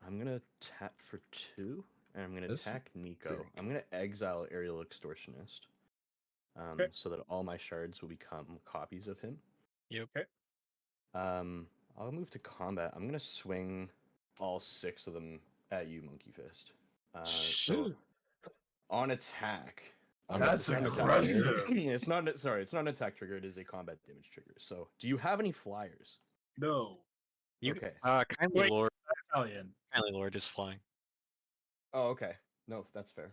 I'm gonna tap for 2, and I'm gonna That's attack Nico. very I'm gonna exile Aerial Extortionist, Okay. so that all my shards will become copies of him. Yep. Okay. I'll move to combat. I'm gonna swing all 6 of them at you, Monkey Fist. So on attack. That's it's not an attack aggressive. trigger. It's not an attack trigger. It is a combat damage trigger. So, do you have any flyers? No. Okay. Kindly Wait. Lord. Italian. Kindly Lord is flying. Oh, okay. No, that's fair.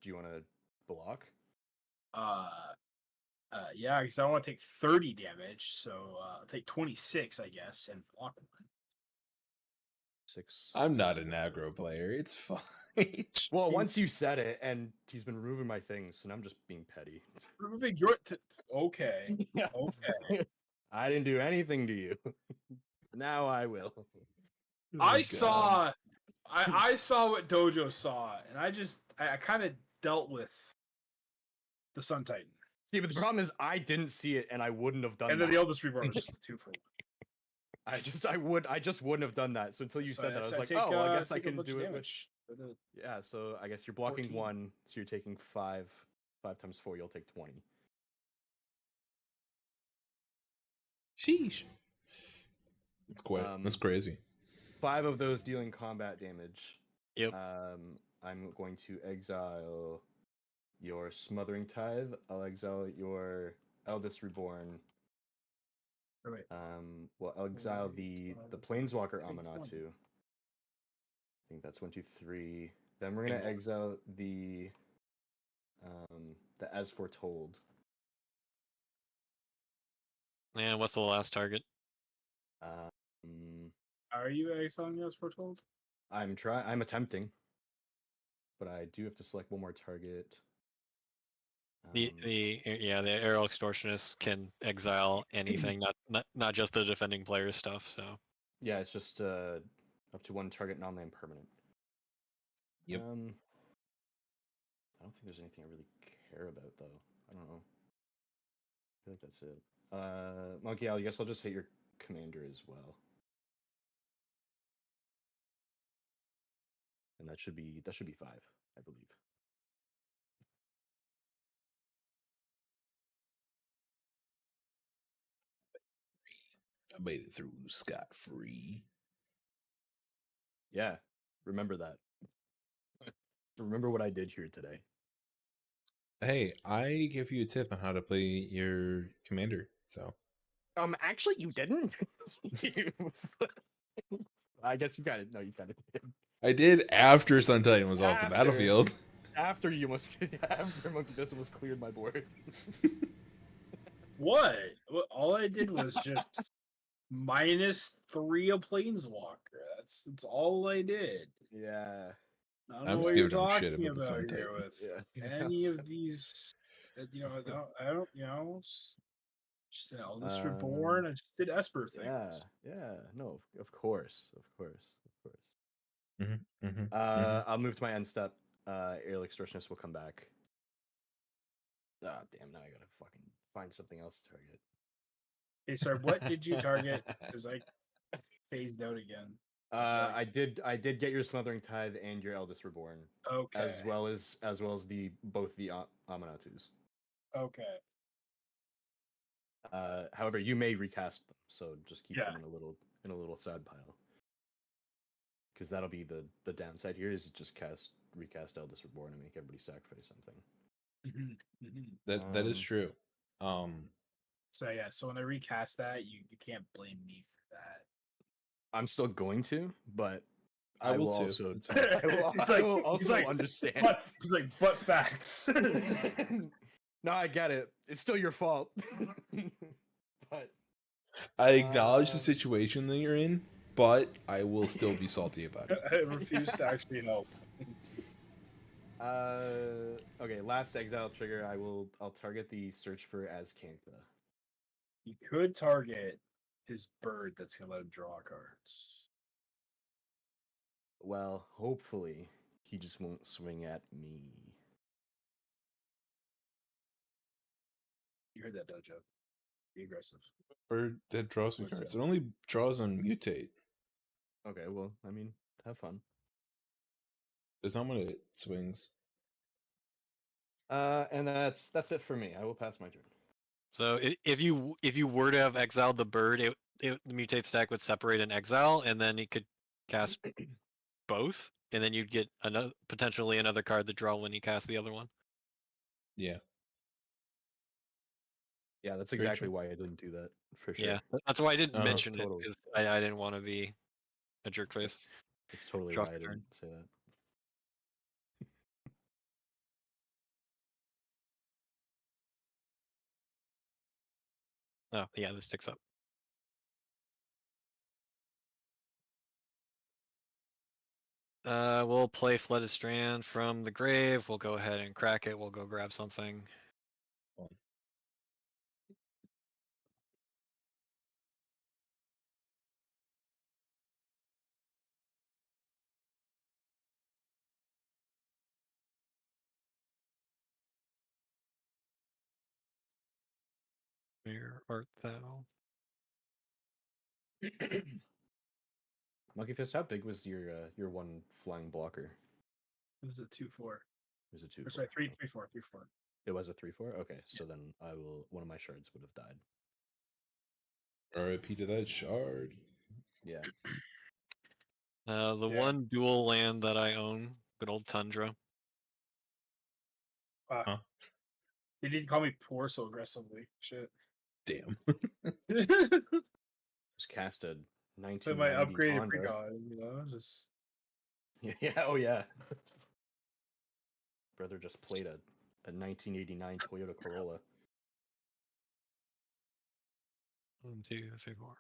Do you want to block? Yeah, because I want to take 30 damage, so I'll take 26, I guess, and block 1. 6. I'm not an aggro player. It's fine. Well, once you said it, and he's been removing my things, and I'm just being petty. Removing your okay. Okay. I didn't do anything to you. Now I will. I saw what Dojo saw, and I kind of dealt with the Sun Titan. See, but the problem is I didn't see it, and I wouldn't have done And that. then the Eldest Reborn was just 2 for 1. I just wouldn't have done that. So until you said that, I was like, take, oh, I guess I take a can bunch do of it with. damage. Yeah, so I guess you're blocking 14. 1, so you're taking 5. 5 times 4, you'll take 20. Sheesh. That's crazy. 5 of those dealing combat damage. Yep. I'm going to exile your Smothering Tithe. I'll exile your Eldest Reborn. Oh, wait. Well, I'll exile the Planeswalker Amanatu. I think that's 1, 2, 3. Then we're gonna exile the As Foretold. And what's the last target? Are you exiling As Foretold? I'm attempting, but I do have to select one more target. The Aerial Extortionist can exile anything, not just the defending player stuff. So yeah, it's just up to 1 target non-land permanent. Yep. I don't think there's anything I really care about though. I don't know. I feel like that's it. Monkey Owl, I guess I'll just hit your commander as well. And that should be 5, I believe. I made it through scot-free. Yeah, remember that. Remember what I did here today. Hey, I give you a tip on how to play your commander. So, Actually, you didn't. I guess you got it. No, you got it. I did after Sun Titan was off the After. battlefield. After you must, after Monkey Distant was cleared my board. What? All I did was just -3 a planeswalker. That's all I did. Yeah. I don't I'm know just what you're giving him shit talking about the Sun about here Titan. with Yeah. any of these. I don't, just an Eldest Reborn. I just did Esper things. Yeah. No, of course. Mm-hmm. I'll move to my end step. Aerial Extortionist will come back. Ah, damn! Now I gotta fucking find something else to target. Hey, sorry, what did you target? Because I phased out again. I did get your Smothering Tithe and your Eldest Reborn, Okay. as well as the both the Aminatus. Okay. However, you may recast them, so just keep Yeah. them in a little side pile. Because that'll be the downside here is just recast Eldest Reborn and make everybody sacrifice something. That is true. So yeah, so when I recast that, you can't blame me for that. I'm still going to, but I will too. also It's fine. I will also understand. He's like, but facts. No, I get it. It's still your fault. But I acknowledge the situation that you're in, but I will still be salty about it. I refuse to actually help. Okay, last exile trigger. I'll target the search for Azcantha. You could target his bird that's gonna let him draw cards. Well, hopefully he just won't swing at me. You heard that, Dojo. Be aggressive. Bird that draws me What's cards. that? It only draws on mutate. Okay, well, I mean, have fun. It's not when it swings. And that's it for me. I will pass my turn. So if you were to have exiled the bird, the mutate stack would separate and exile, and then he could cast both, and then you'd get potentially another card to draw when you cast the other one. Yeah. Yeah, that's Very exactly true. why I didn't do that, for sure. Yeah, that's why I didn't mention totally. it, because I didn't want to be a jerk face. It's totally Draw why I turn. didn't say that. Oh yeah, this sticks up. We'll play Flooded Strand from the grave. We'll go ahead and crack it. We'll go grab something. Where art thou? Monkey Fist, how big was your one flying blocker? It was a 2/4. It was a 2. Or sorry, 3/4. It was a 3/4. Okay, so then one of my shards would have died. RIP to that shard. Yeah. The one dual land that I own, good old Tundra. Huh? You didn't call me poor so aggressively. Shit. Damn. Just casted So my 1990 upgraded Honda. precon, just Yeah, oh yeah. Brother just played a 1989 Toyota Corolla. 1, 2, 3, 4,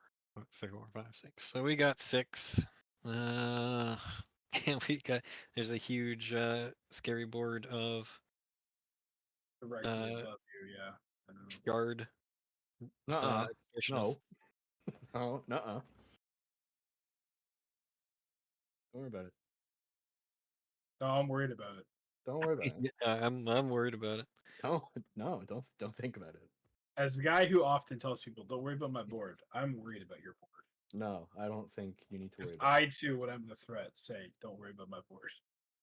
3, 4, 5, 6. So we got 6. And there's a huge scary board of directly above you, yeah. I know. shard. No. Extortionists. Oh, nuh-uh. Don't worry about it. No, I'm worried about it. Don't worry about it. Yeah, I'm worried about it. No, don't think about it. As the guy who often tells people, "Don't worry about my board," I'm worried about your board. No, I don't think you need to worry Because about it. I too, when I'm the threat, say, "Don't worry about my board."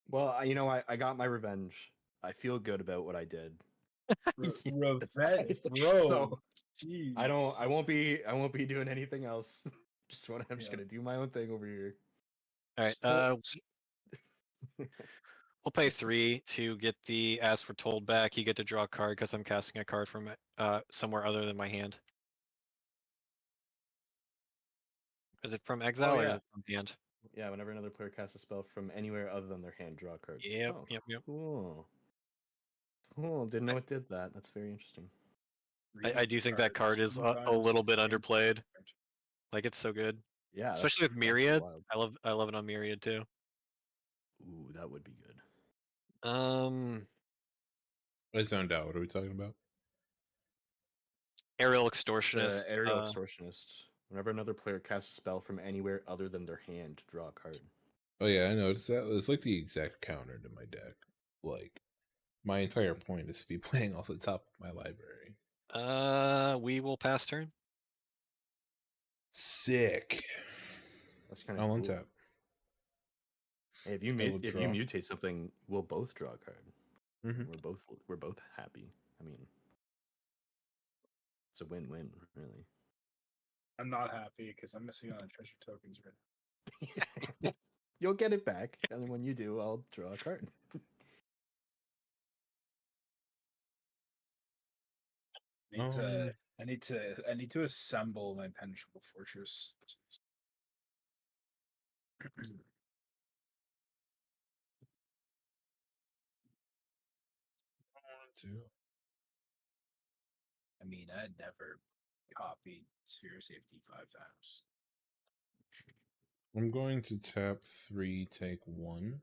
Well, I got my revenge. I feel good about what I did. Revenge, fine. bro. So Jeez. I won't be doing anything else. I'm just Yeah. gonna do my own thing over here. All right. We'll pay 3 to get the As We're Told back. You get to draw a card because I'm casting a card from somewhere other than my hand. Is it from exile or is yeah. it from hand? Yeah, whenever another player casts a spell from anywhere other than their hand, draw a card. Yep, Oh, yep. cool. Cool. Didn't know it did that. That's very interesting. I do think that card is a little bit underplayed. Like, it's so good. Yeah, especially with that's Myriad. wild. I love it on Myriad too. Ooh, that would be good. I zoned out. What are we talking about? Aerial Extortionist. Aerial Extortionist. Whenever another player casts a spell from anywhere other than their hand, draw a card. Oh yeah, I noticed that. It's like the exact counter to my deck. Like, my entire point is to be playing off the top of my library. We will pass turn. Sick. That's kind I'll of cool. untap. Hey, if you mutate something, we'll both draw a card. Mm-hmm. We're both happy. I mean, it's a win-win, really. I'm not happy because I'm missing on treasure tokens right now. You'll get it back, and then when you do, I'll draw a card. I need to assemble my Penetrable Fortress. I mean, I'd never copied Sphere of Safety 5 times. I'm going to tap 3, take 1.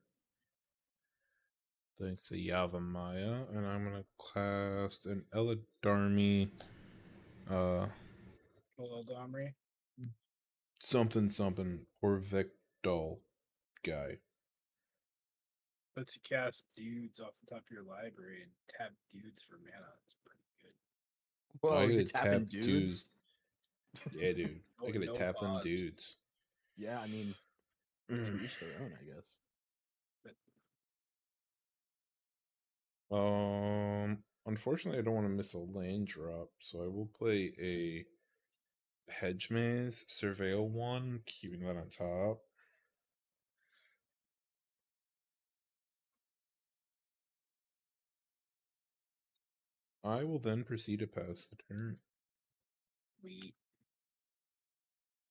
Thanks to Yavimaya, and I'm gonna cast an Eladarmi. Eladamri? Something or Vectol guy. Let's cast dudes off the top of your library and tap dudes for mana. That's pretty good. Whoa, I you're gotta tapping tap dudes? Yeah, dude. I gotta tap them dudes. Yeah, I mean, to each their own, I guess. Unfortunately, I don't want to miss a land drop, so I will play a Hedge Maze Surveil one, keeping that on top. I will then proceed to pass the turn. We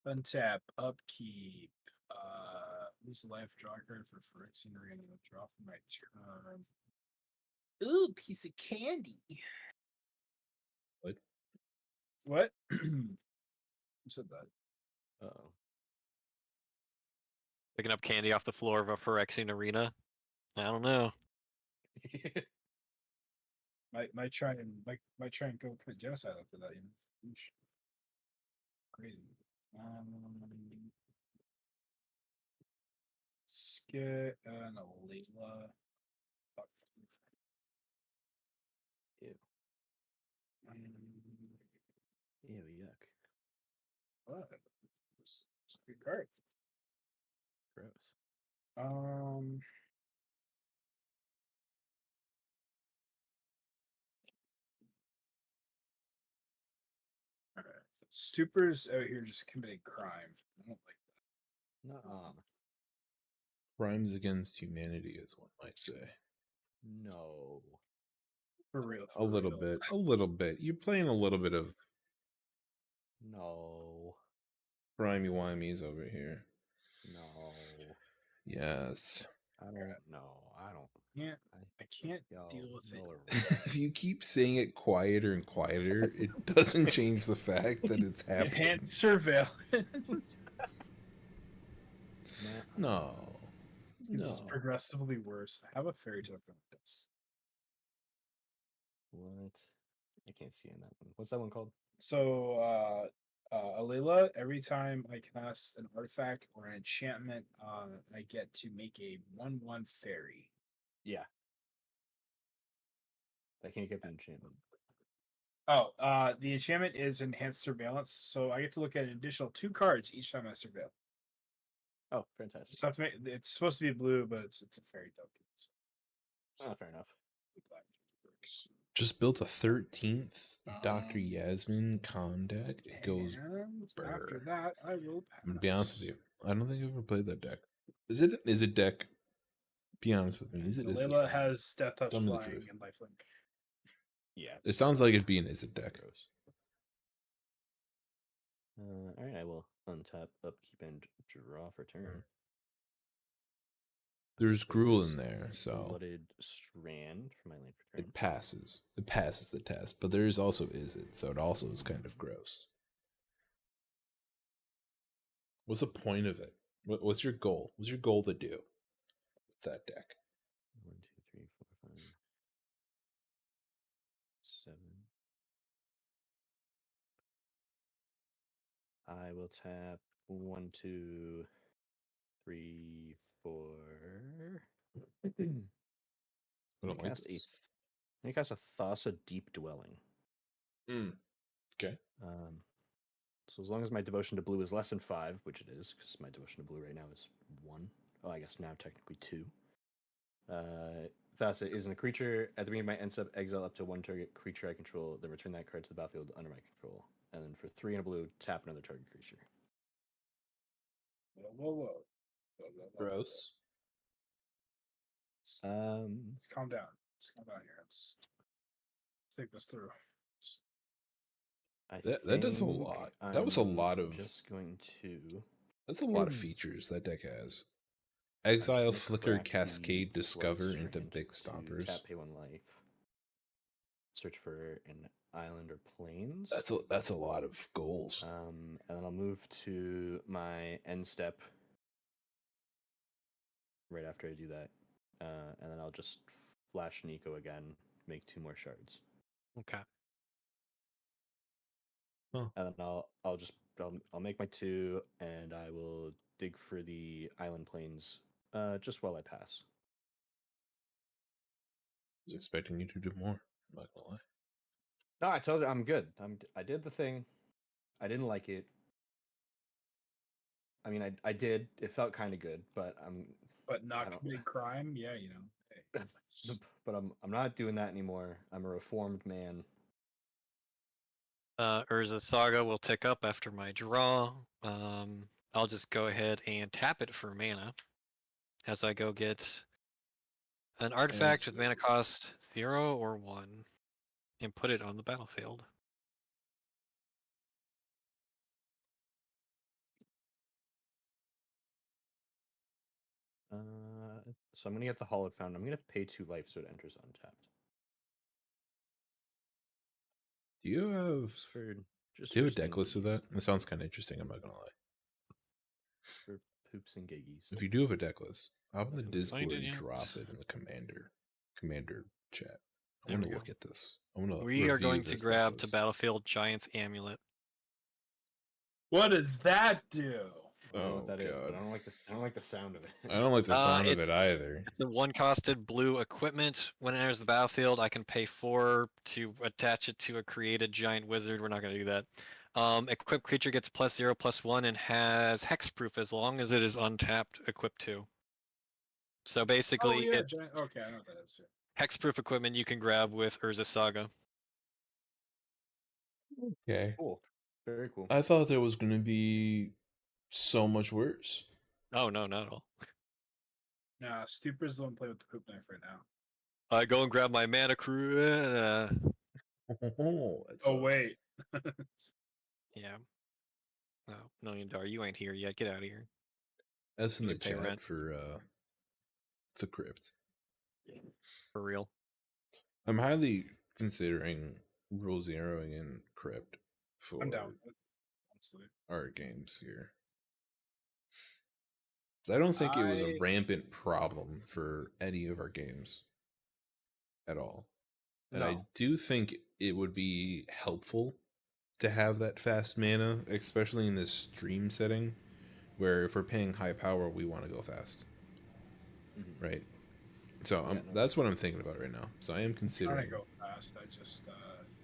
untap, upkeep, lose a life, draw a card for Phyrexian Arena, draw for my turn. Ooh, piece of candy. What? What? Who said that? Uh-oh. Picking up candy off the floor of a Phyrexian Arena. I don't know. might try and go commit genocide after that, you know. Crazy. Skit and Layla. Fuck. Ew. Ew, yuck. What? It's a good card. Gross. All right. Stupors out here just committing crime. I don't like that. Nuh-uh. Crimes against humanity, as one might say. No. For real. A little bit. You're playing a little bit of No. crimey-wimeys over here. No. Yes. I don't know. I don't. Yeah. I can't deal with it. If you keep saying it quieter and quieter, it doesn't change the fact that it's happening. Enhanced surveillance. No. It's progressively worse. I have a fairy token on this. What? I can't see in that one. What's that one called? So, Alayla, every time I cast an artifact or an enchantment, I get to make a 1/1 fairy. Yeah. I can't get the enchantment. The enchantment is enhanced surveillance, so I get to look at an additional 2 cards each time I surveil. Oh, fantastic. So it's supposed to be blue, but it's a fairy token. So. Fair enough. Just built a 13th Dr. Yasmin con deck. It goes after that, I will pass. I'm gonna be honest with you. I don't think I've ever played that deck. Is it deck? Be honest with me. Is it? Layla has Death Touch Tell me the flying truth. and lifelink. Yeah. It sounds like it'd be an Is it deck. Gross. All right, I will untap, upkeep, and draw for turn. There's Gruul in there, so Blooded Strand for my land for turn. it passes. It passes the test, but there is also Is it, so it also is kind of gross. What's the point of it? What's your goal? What's your goal to do with that deck? 1, 2, 3, 4, 5, 7. I will tap 1, 2, 3, 4. I don't like this. Let me cast a Thassa Deep Dwelling. Okay. So as long as my devotion to blue is less than 5, which it is, because my devotion to blue right now is 1. Oh, I guess now technically 2. Thassa isn't a creature. At the beginning of my end step, exile up to 1 target creature I control, then return that card to the battlefield under my control. And then for 3 in a blue, tap another target creature. Whoa. Gross. Let's calm down. Let's calm down here. Let's take this through. That does a lot. That was a lot of. Just going to. That's a lot of features that deck has. Exile, Flicker, Cascade, Discover into Big Stompers. Tap, pay 1 life. Search for an island or plains. That's a lot of goals. And then I'll move to my end step right after I do that. And then I'll just flash Nico again, make 2 more shards. Okay. Huh. And then I'll make my 2, and I will dig for the island plains just while I pass. I was expecting you to do more. I'm not gonna lie. No, I told you I'm good. I did the thing. I didn't like it. I mean, I did. It felt kind of good, but But not committing crime, yeah, you know. Hey. But I'm not doing that anymore. I'm a reformed man. Urza Saga will tick up after my draw. I'll just go ahead and tap it for mana as I go get an artifact with mana cost 0 or 1 and put it on the battlefield. So I'm gonna get the Hallowed Fountain. I'm gonna pay 2 life so it enters untapped. Do you have a deck list of that? That sounds kind of interesting. I'm not gonna lie. For poops and giggies. If you do have a deck list, how about the Discord it, drop it in the commander chat? I There want we to go. look at this. I want to. We are going to grab to battlefield Giant's Amulet. What does that do? I don't know what that is, but I don't like the sound of it. I don't like the sound of it either. It's a 1-costed blue equipment. When it enters the battlefield, I can pay 4 to attach it to a created giant wizard. We're not going to do that. Equipped creature gets +0/+1 and has hexproof as long as it is untapped, equipped to. So basically, it's okay, I know what that is. hexproof equipment you can grab with Urza Saga. Okay. Cool. Very cool. I thought there was going to be so much worse. Oh, no, not at all. Nah, Stuper's the one playing with the poop knife right now. I go and grab my mana crew. Oh, wait. Yeah. Oh, Million Dar, you ain't here yet. Get out of here. That's in the pay chat rent. for the crypt. For real. I'm highly considering rule zeroing in crypt for I'm down with it, honestly. our games here. I don't think it was a rampant problem for any of our games at all. And I do think it would be helpful to have that fast mana, especially in this stream setting, where if we're paying high power, we want to go fast. Mm-hmm. Right? So that's what I'm thinking about right now. So I am considering. I'm trying to go fast. I just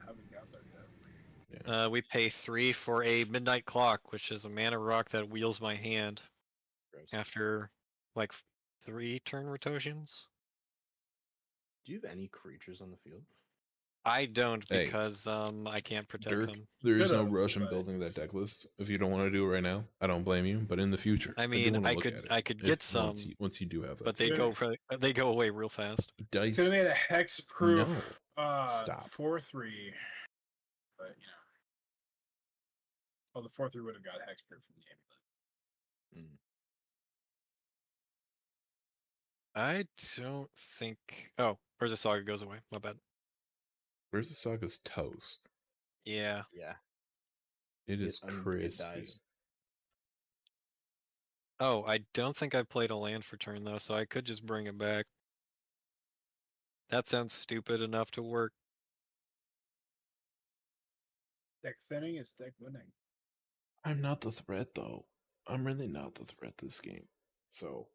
haven't got there yet. We pay 3 for a Midnight Clock, which is a mana rock that wheels my hand Gross. after like 3 turn rotations. Do you have any creatures on the field? I don't Hey, because I can't protect Dirk, them. there is no Could've, rush in but- building that deck list. If you don't want to do it right now, I don't blame you. But in the future, I do mean, want to I look could at it. I could get some, once you do have that. but they together. together. go away real fast. Could have Dice. made a hex-proof Stop. 4/3, but you know. Well, the 4/3 would have got hex-proof from the amulet. I don't think. Oh, where's the saga goes away? My bad. Where's the Saga's toast? Yeah. Yeah. It is It crispy. dies. Oh, I don't think I played a land for turn though, so I could just bring it back. That sounds stupid enough to work. Deck thinning is deck winning. I'm not the threat though. I'm really not the threat this game. So.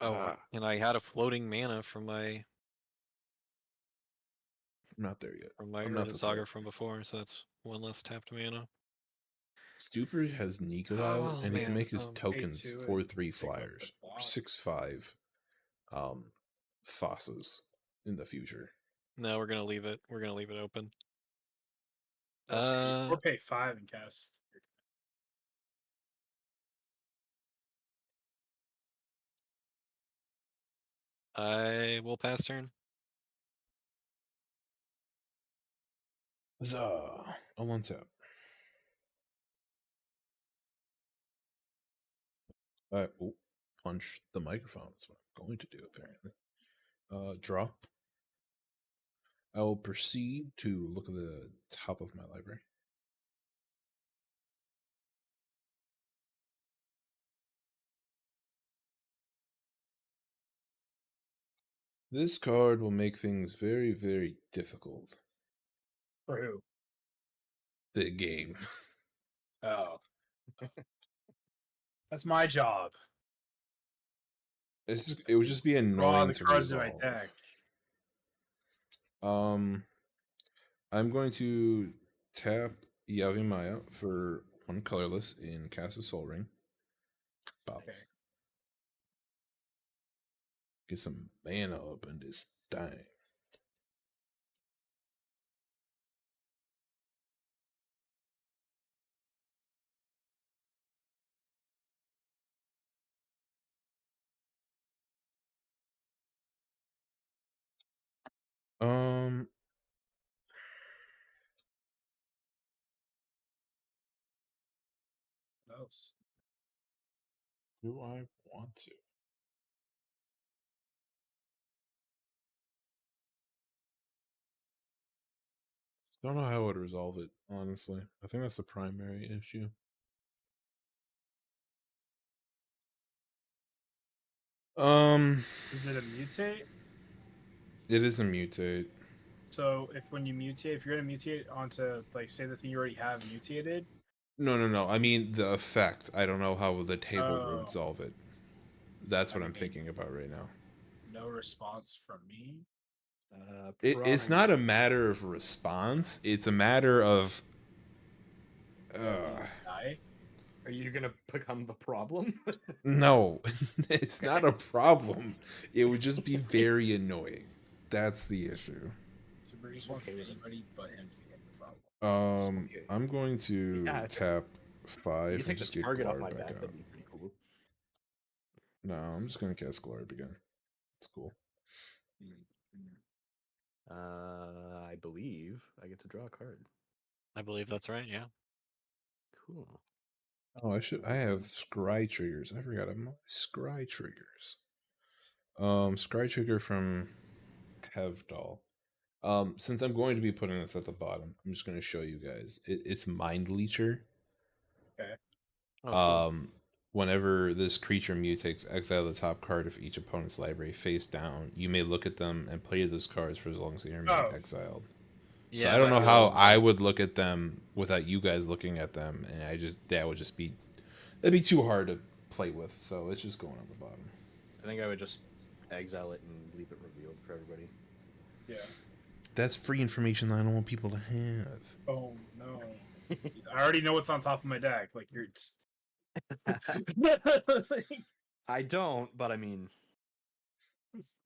Oh, and I had a floating mana from my I'm not there yet. from my I'm not Urza the Saga threat. from before, so that's one less tapped mana. Stufer has Nico Oh, out, and he can man. make his tokens 8/2 and 4/3 take up the flyers, block. 6/5 Fosses in the future. No, we're gonna leave it. We're gonna leave it open. Or pay 5 and cast. I will pass turn. Zah! I'll untap. Punch the microphone. That's what I'm going to do, apparently. Draw. I will proceed to look at the top of my library. This card will make things very, very difficult. For who? The game. Oh. That's my job. It would just be Draw annoying the to cards in resolve. my deck. I'm going to tap Yavimaya for 1 colorless in Cast a Soul Ring. Bops. Okay. Get some mana up in this thing. What else? Do I want to? Don't know how I would resolve it, honestly. I think that's the primary issue. Is it a mutate? It is a mutate. So if you're gonna mutate onto like say the thing you already have mutated. No. I mean the effect. I don't know how the table would Oh. resolve it. That's what I I'm mean, thinking about right now. No response from me. It's not a matter of response. It's a matter of. Die. Are you gonna become the problem? No, it's not a problem. It would just be very annoying. That's the issue. Super just wants anybody but him to get the problem. Okay. I'm going to Yeah, tap You 5 can and take just the get target off Glarb my back back. out. That'd be pretty cool. No, I'm just gonna cast Glarb again. It's cool. I believe I get to draw a card. I believe that's right. Yeah. Cool. Oh, I have scry triggers. I forgot about my scry triggers. Scry trigger from Kevdal. Since I'm going to be putting this at the bottom, I'm just going to show you guys. It's Mind Leecher. Okay. Oh, cool. Whenever this creature mutates, exile the top card of each opponent's library face down. You may look at them and play those cards for as long as they remain exiled. So I don't know how I would look at them without you guys looking at them, and that'd be too hard to play with. So it's just going on the bottom. I think I would just exile it and leave it revealed for everybody. Yeah. That's free information that I don't want people to have. Oh no! I already know what's on top of my deck. Like you're. I don't, but I mean,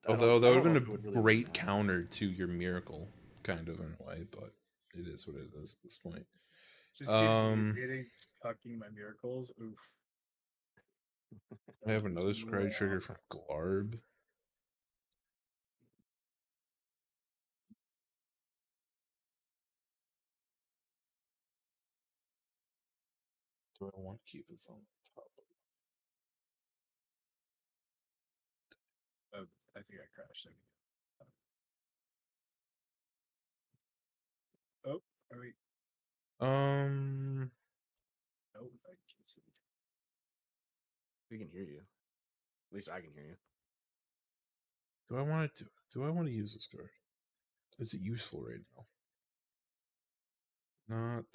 Although that I would don't have know been if it would a really great matter. counter to your miracle, kind of in a way, but it is what it is at this point. Just keeps mutating, cucking my miracles. Oof. I have another scry trigger from Glarb. Do I want to keep this on top of I think I crashed. Oh, are we? it? No, I can't see. We can hear you. At least I can hear you. Do I want to use this card? Is it useful right now? Not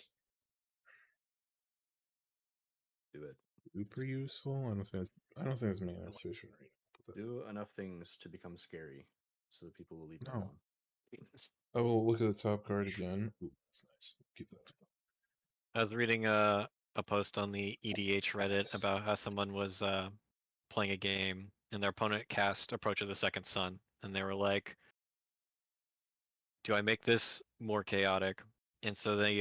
Do it. super useful. I don't think it's mana efficient right now. Do enough things to become scary, so that people will leave it No. alone. I will look at the top card again. Ooh, that's nice. Keep that. I was reading a post on the EDH Reddit Nice. about how someone was playing a game and their opponent cast Approach of the Second Sun, and they were like, "Do I make this more chaotic?" And so they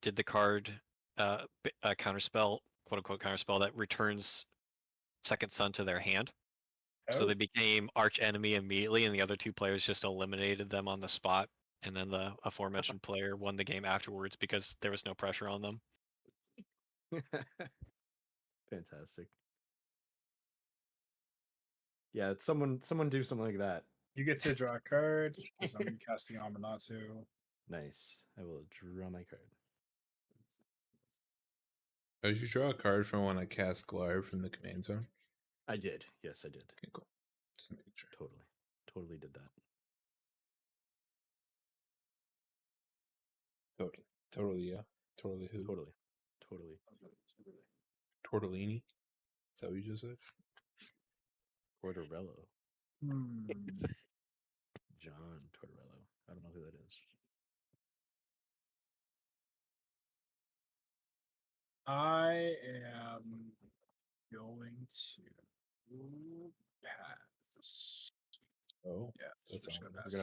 did the card counterspell, quote unquote counterspell, that returns Second Sun to their hand. So Oh. they became arch enemy immediately, and the other two players just eliminated them on the spot. And then the aforementioned player won the game afterwards because there was no pressure on them. Fantastic. Yeah, it's someone do something like that. You get to draw a card because I'm casting Amanatu. Nice. I will draw my card. Oh, did you draw a card from when I cast Glarb from the command zone? I did. Yes, I did. Okay, cool. Just making sure. Totally did that. Totally, yeah. Totally who? Totally. Tortellini? Is that what you just said? Tortorello. John Tortorello. I don't know who that is. I am going to pass. Oh, Yeah, so we're just gonna pass.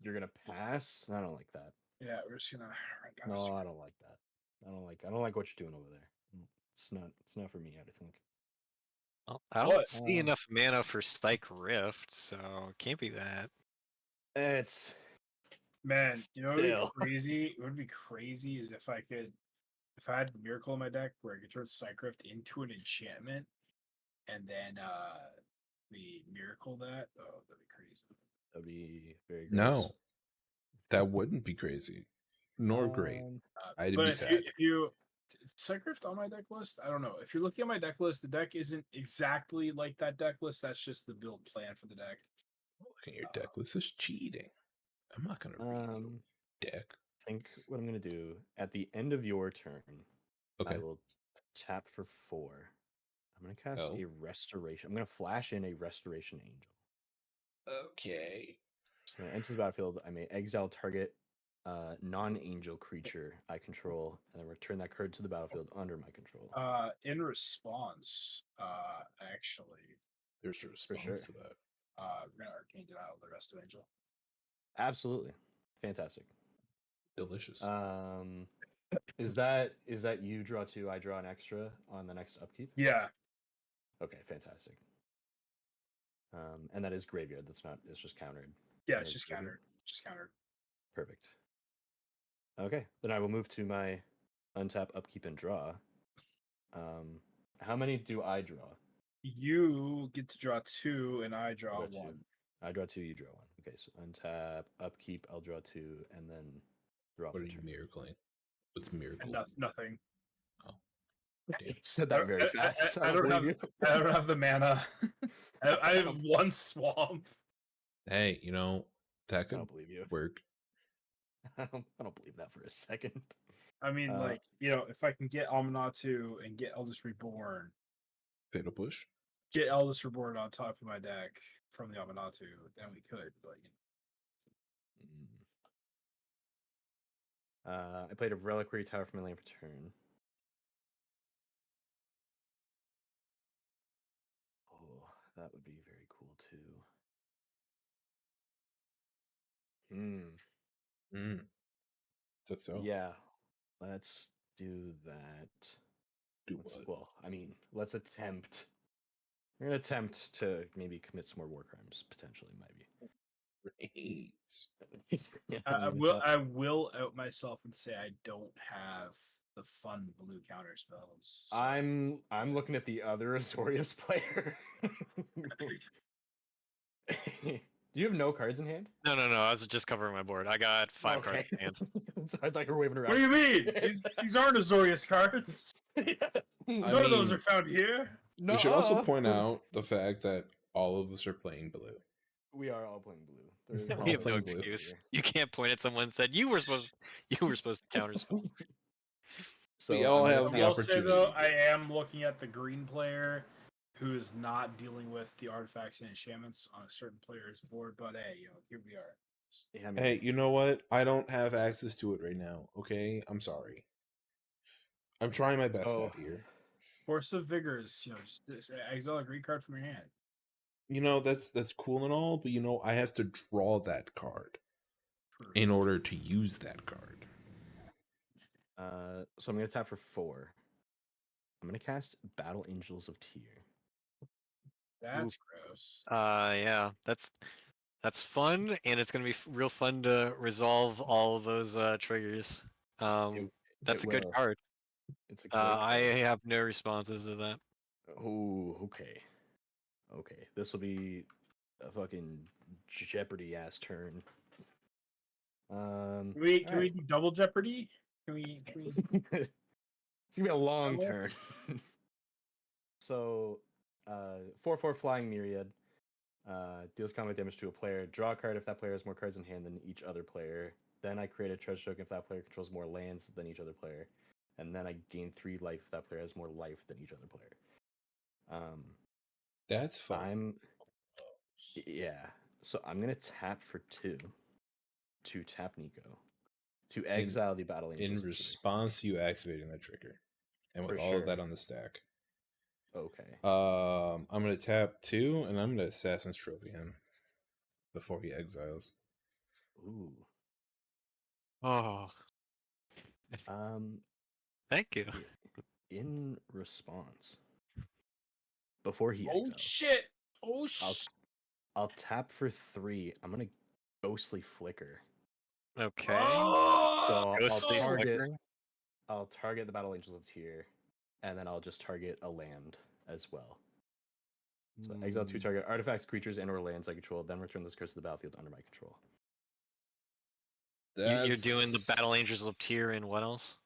You're gonna pass? I don't like that. Yeah, we're just gonna run past. No, I don't like that. I don't like what you're doing over there. It's not for me, I think. Well, I don't see enough mana for Psych Rift, so it can't be that. It's man, you know what would be crazy? What would be crazy is if I had the Miracle in my deck where I could turn Psych Rift into an enchantment and then we miracle that. Oh, that'd be crazy. That'd be very gross. No, that wouldn't be crazy, nor great. I'd be sad. If you Psych Rift on my deck list, I don't know. If you're looking at my deck list, the deck isn't exactly like that deck list. That's just the build plan for the deck. Looking at your deck list is cheating. I'm not gonna read your deck. I think what I'm gonna do at the end of your turn, okay. I will tap for 4. I'm gonna cast a restoration. I'm gonna flash in a restoration angel. Okay. So when it enters the battlefield, I may exile target non-angel creature I control, and then return that card to the battlefield under my control. In response, actually, there's a response to that. We're gonna Arcane Denial the rest of Angel. Absolutely, fantastic, delicious. Is that you draw 2, I draw an extra on the next upkeep? Yeah. Okay, fantastic. And that is graveyard. It's just countered. Yeah, it's just countered. Just countered. Perfect. Okay, then I will move to my untap, upkeep, and draw. How many do I draw? You get to draw 2, and I draw 1. 2. I draw 2, you draw 1. Okay, so untap, upkeep, I'll draw 2, and then draw. What are you miracling? What's miracle? Nothing. Oh, damn. You said that very fast. I don't have the mana. I have 1 swamp. Hey, that could believe you. work. I don't believe that for a second. I mean, if I can get Amanatu and get Eldest Reborn, Fatal Push, get Eldest Reborn on top of my deck from the Amanatu, then we could. But I played a Reliquary Tower for my lane for turn. Oh, that would be very cool too. That's so. Yeah, let's do that. Do what? Well, I mean, let's attempt. We're gonna attempt to maybe commit some more war crimes potentially, maybe. Great. Yeah, I mean, will. I will out myself and say I don't have the fun blue counter spells. So. I'm looking at the other Azorius player. Do you have no cards in hand? No. I was just covering my board. I got 5 cards in hand. So I thought you were waving around. What do you mean? These aren't Azorius cards. None of those are found here. No, we should also point out the fact that all of us are playing blue. we are all playing blue. We're We all have no playing blue. excuse. You can't point at someone and said you were supposed to counterspell. So We all I'm have gonna the I will say opportunity. though, I am looking at the green player who is not dealing with the artifacts and enchantments on a certain player's board. But hey, here we are. Yeah, I mean, Hey, you know what? I don't have access to it right now. Okay, I'm sorry. I'm trying my best So- out here. Force of Vigors, just exile a green card from your hand. That's cool and all, but I have to draw that card True. in order to use that card. So I'm gonna tap for 4. I'm gonna cast Battle Angels of Tyr. That's gross. Yeah, that's fun, and it's gonna be real fun to resolve all of those triggers. That's a good will. card. It's a great I card. have no responses to that. Oh, okay. Okay, this will be a fucking Jeopardy ass turn. Can we do double Jeopardy? Can we... It's gonna be a long Double? turn. So, 4/4 Flying Myriad deals combat damage to a player. Draw a card if that player has more cards in hand than each other player. Then I create a treasure token if that player controls more lands than each other player. And then I gain 3 life if that player has more life than each other player. That's fun. Yeah. So I'm gonna tap for 2 to tap Nico to exile the Battle Angels. In of Tyr. response to you activating that trigger, and with For all of that sure. on the stack. Okay. I'm gonna tap 2, and I'm gonna Assassin's Trophy him before he exiles. Ooh. Oh, thank you. In response, before he Oh exiles, shit! Oh shit! I'll tap for 3. I'm gonna Ghostly Flicker. Okay. Oh! So Ghostly Flicker. I'll target the Battle Angels of Tyr, and then I'll just target a land as well. So exile 2 target artifacts, creatures, and/or lands I control. Then return those cards to the battlefield under my control. You're doing the Battle Angels of Tyr and what else?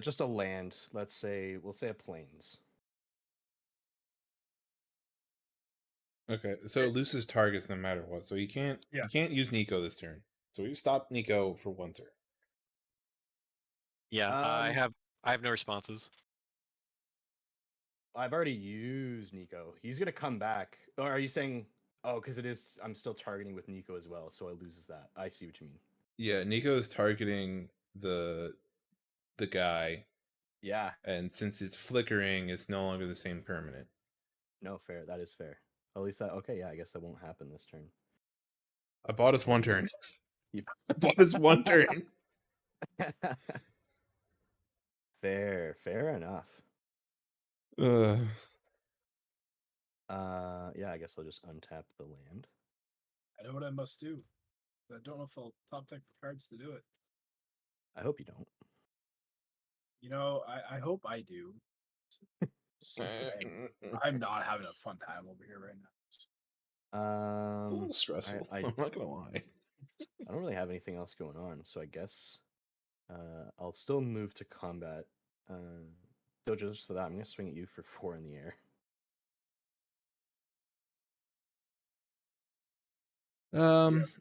Just a land. We'll say a plains. Okay, so it loses targets no matter what. So you can't use Nico this turn. So we stop Nico for 1 turn. Yeah, I have no responses. I've already used Nico. He's gonna come back. Or are you saying? Oh, because I'm still targeting with Nico as well, so it loses that. I see what you mean. Yeah, Nico is targeting the guy. Yeah. And since it's flickering, it's no longer the same permanent. No, fair. That is fair. At least that. Okay, yeah. I guess that won't happen this turn. I bought us 1 turn. I bought us 1 turn. Fair enough. Yeah, I guess I'll just untap the land. I know what I must do. But I don't know if I'll top deck the cards to do it. I hope you don't. I hope I do. I'm not having a fun time over here right now. A little stressful. I'm not gonna lie. I don't really have anything else going on, so I guess I'll still move to combat. Dojo, just for that, I'm gonna swing at you for 4 in the air.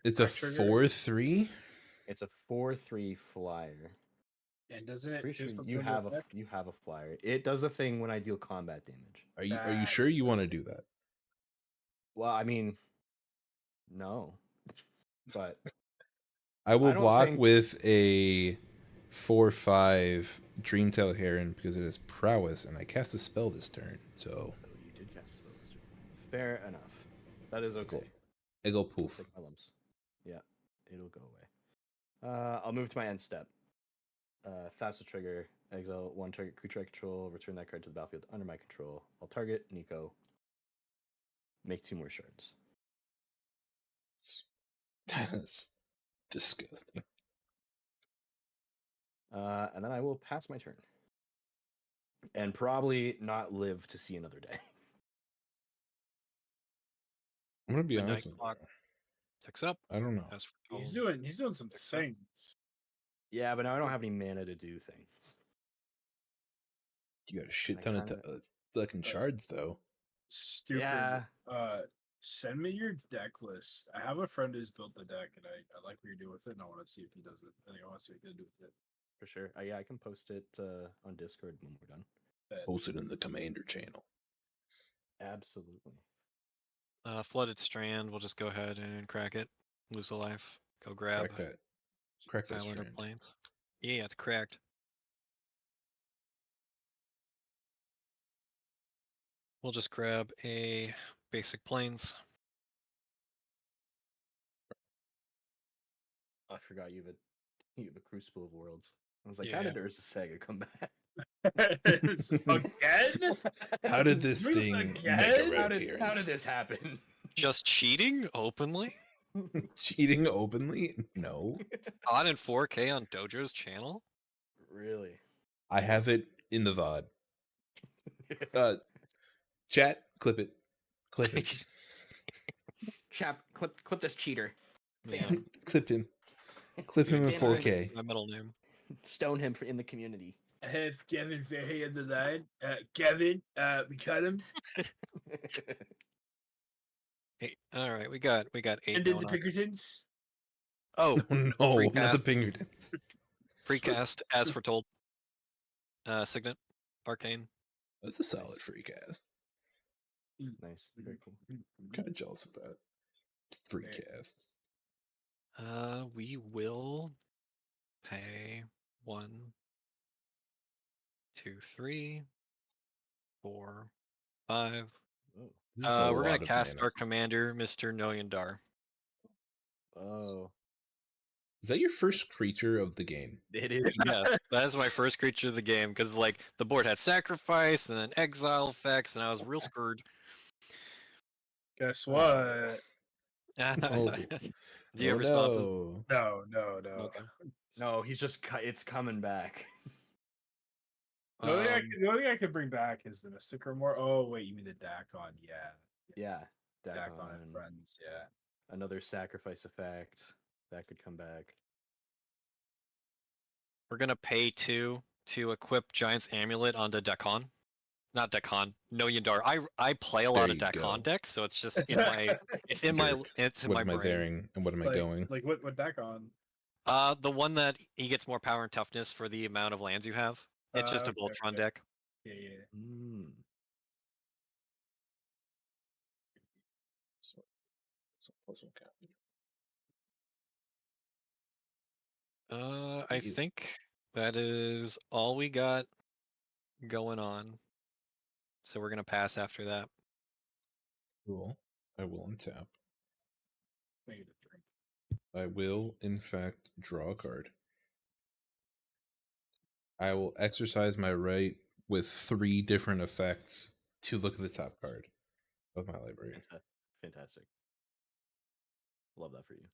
It's a 4/3. It's a 4/3 flyer. And doesn't it? Pretty sure you have a flyer. It does a thing when I deal combat damage. Are you sure you want to do that? Well, I mean, no, but I will block with a 4/5 Dreamtail Heron because it has prowess, and I cast a spell this turn. So Oh, you did cast spell this turn. Fair enough. That is okay. I go poof. Take my lumps. Yeah, it'll go away. I'll move to my end step. Fast trigger. Exile one target creature I control. Return that card to the battlefield under my control. I'll target Nico. Make 2 more shards. That's disgusting. And then I will pass my turn. And probably not live to see another day. I'm gonna be Midnight honest with clock you. ticks up. I don't know. As He's foretold. doing some things. Yeah, but now I don't have any mana to do things. You got a shit I ton of kinda- fucking shards though. Stupid. Yeah. Send me your deck list. I have a friend who's built the deck, and I like what you're doing with it, and I want to see if he does it. I think I want to see what he's gonna do with it. For sure. Yeah, I can post it on Discord when we're done. Post it in the Commander channel. Absolutely. Flooded Strand. We'll just go ahead and crack it. Lose a life. Go grab Crack that. Crack that Islander strand. Plains. Yeah, it's cracked. We'll just grab a basic Plains. I forgot you have a Crucible of Worlds. I was like, Yeah. how did Urza Saga come back? Again? How did this Bruce thing make again? a red How did appearance? this happen? Just cheating openly? Cheating openly? No. On in 4K on Dojo's channel? Really? I have it in the VOD. Chat, clip it. Clip it. Chap, clip this cheater. Yeah, Clip him. Clip him in Damn right. 4K. my middle name. Stone him in the community. I have Kevin Fairhay on the line. Kevin, we cut him. Hey, all right, we got 8 And did going the on. Pinkertons? Oh, No, Free not the cast. Pinkertons. precast as foretold. Signet, Arcane. That's a solid free cast. Nice. Very cool. I'm kind of jealous of that. Free cast. We will pay 1, 2, 3, 4, 5. This is a We're gonna lot of cast mana. our commander, Mr. Noyandar. Oh. Is that your first creature of the game? It is. Yeah, that is my first creature of the game because like the board had sacrifice and then exile effects, and I was real screwed. Guess what? Oh. Do you have responses? No. No. Okay. No, he's just it's coming back. The only thing I could bring back is the Mystic Grimoire. Oh wait, you mean the Dakon? Yeah. Yeah. Dakon Dakon. and friends. Yeah. Another sacrifice effect that could come back. We're gonna pay 2 to equip Giant's Amulet onto Dakon. Not Dakon, Noyandar. I play a lot of There you Dakon go. decks, so it's just in my Jerk. What my am I brain. daring and what am I going? Like what Dakon? The one that he gets more power and toughness for the amount of lands you have. It's just a Okay, Voltron okay. deck. Yeah. Mm. I think that is all we got going on. So we're gonna pass after that. Cool. I will untap. Make it a drink. I will, in fact, draw a card. I will exercise my right with 3 different effects to look at the top card of my library. Fantastic. Love that for you.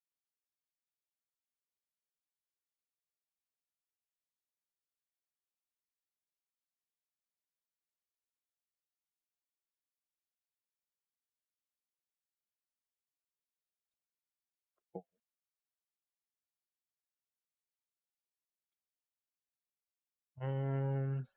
Um.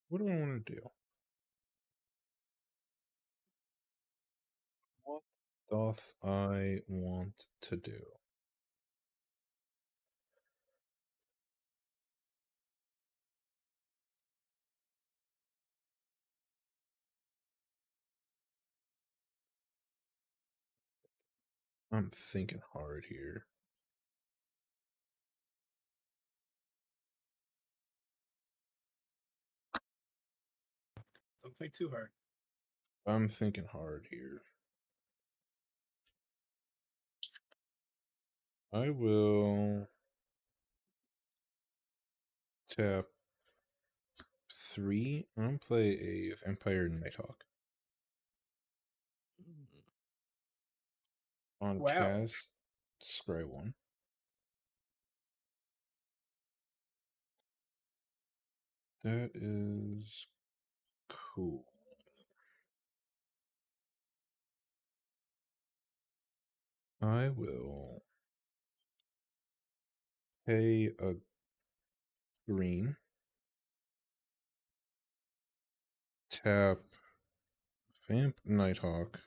What do I want to do? What doth I want to do? I'm thinking hard here. Don't think too hard. I'm thinking hard here. I will tap 3 and play a Vampire Nighthawk. On Wow. cast, scry 1. That is cool. I will pay a green, tap Vamp Nighthawk,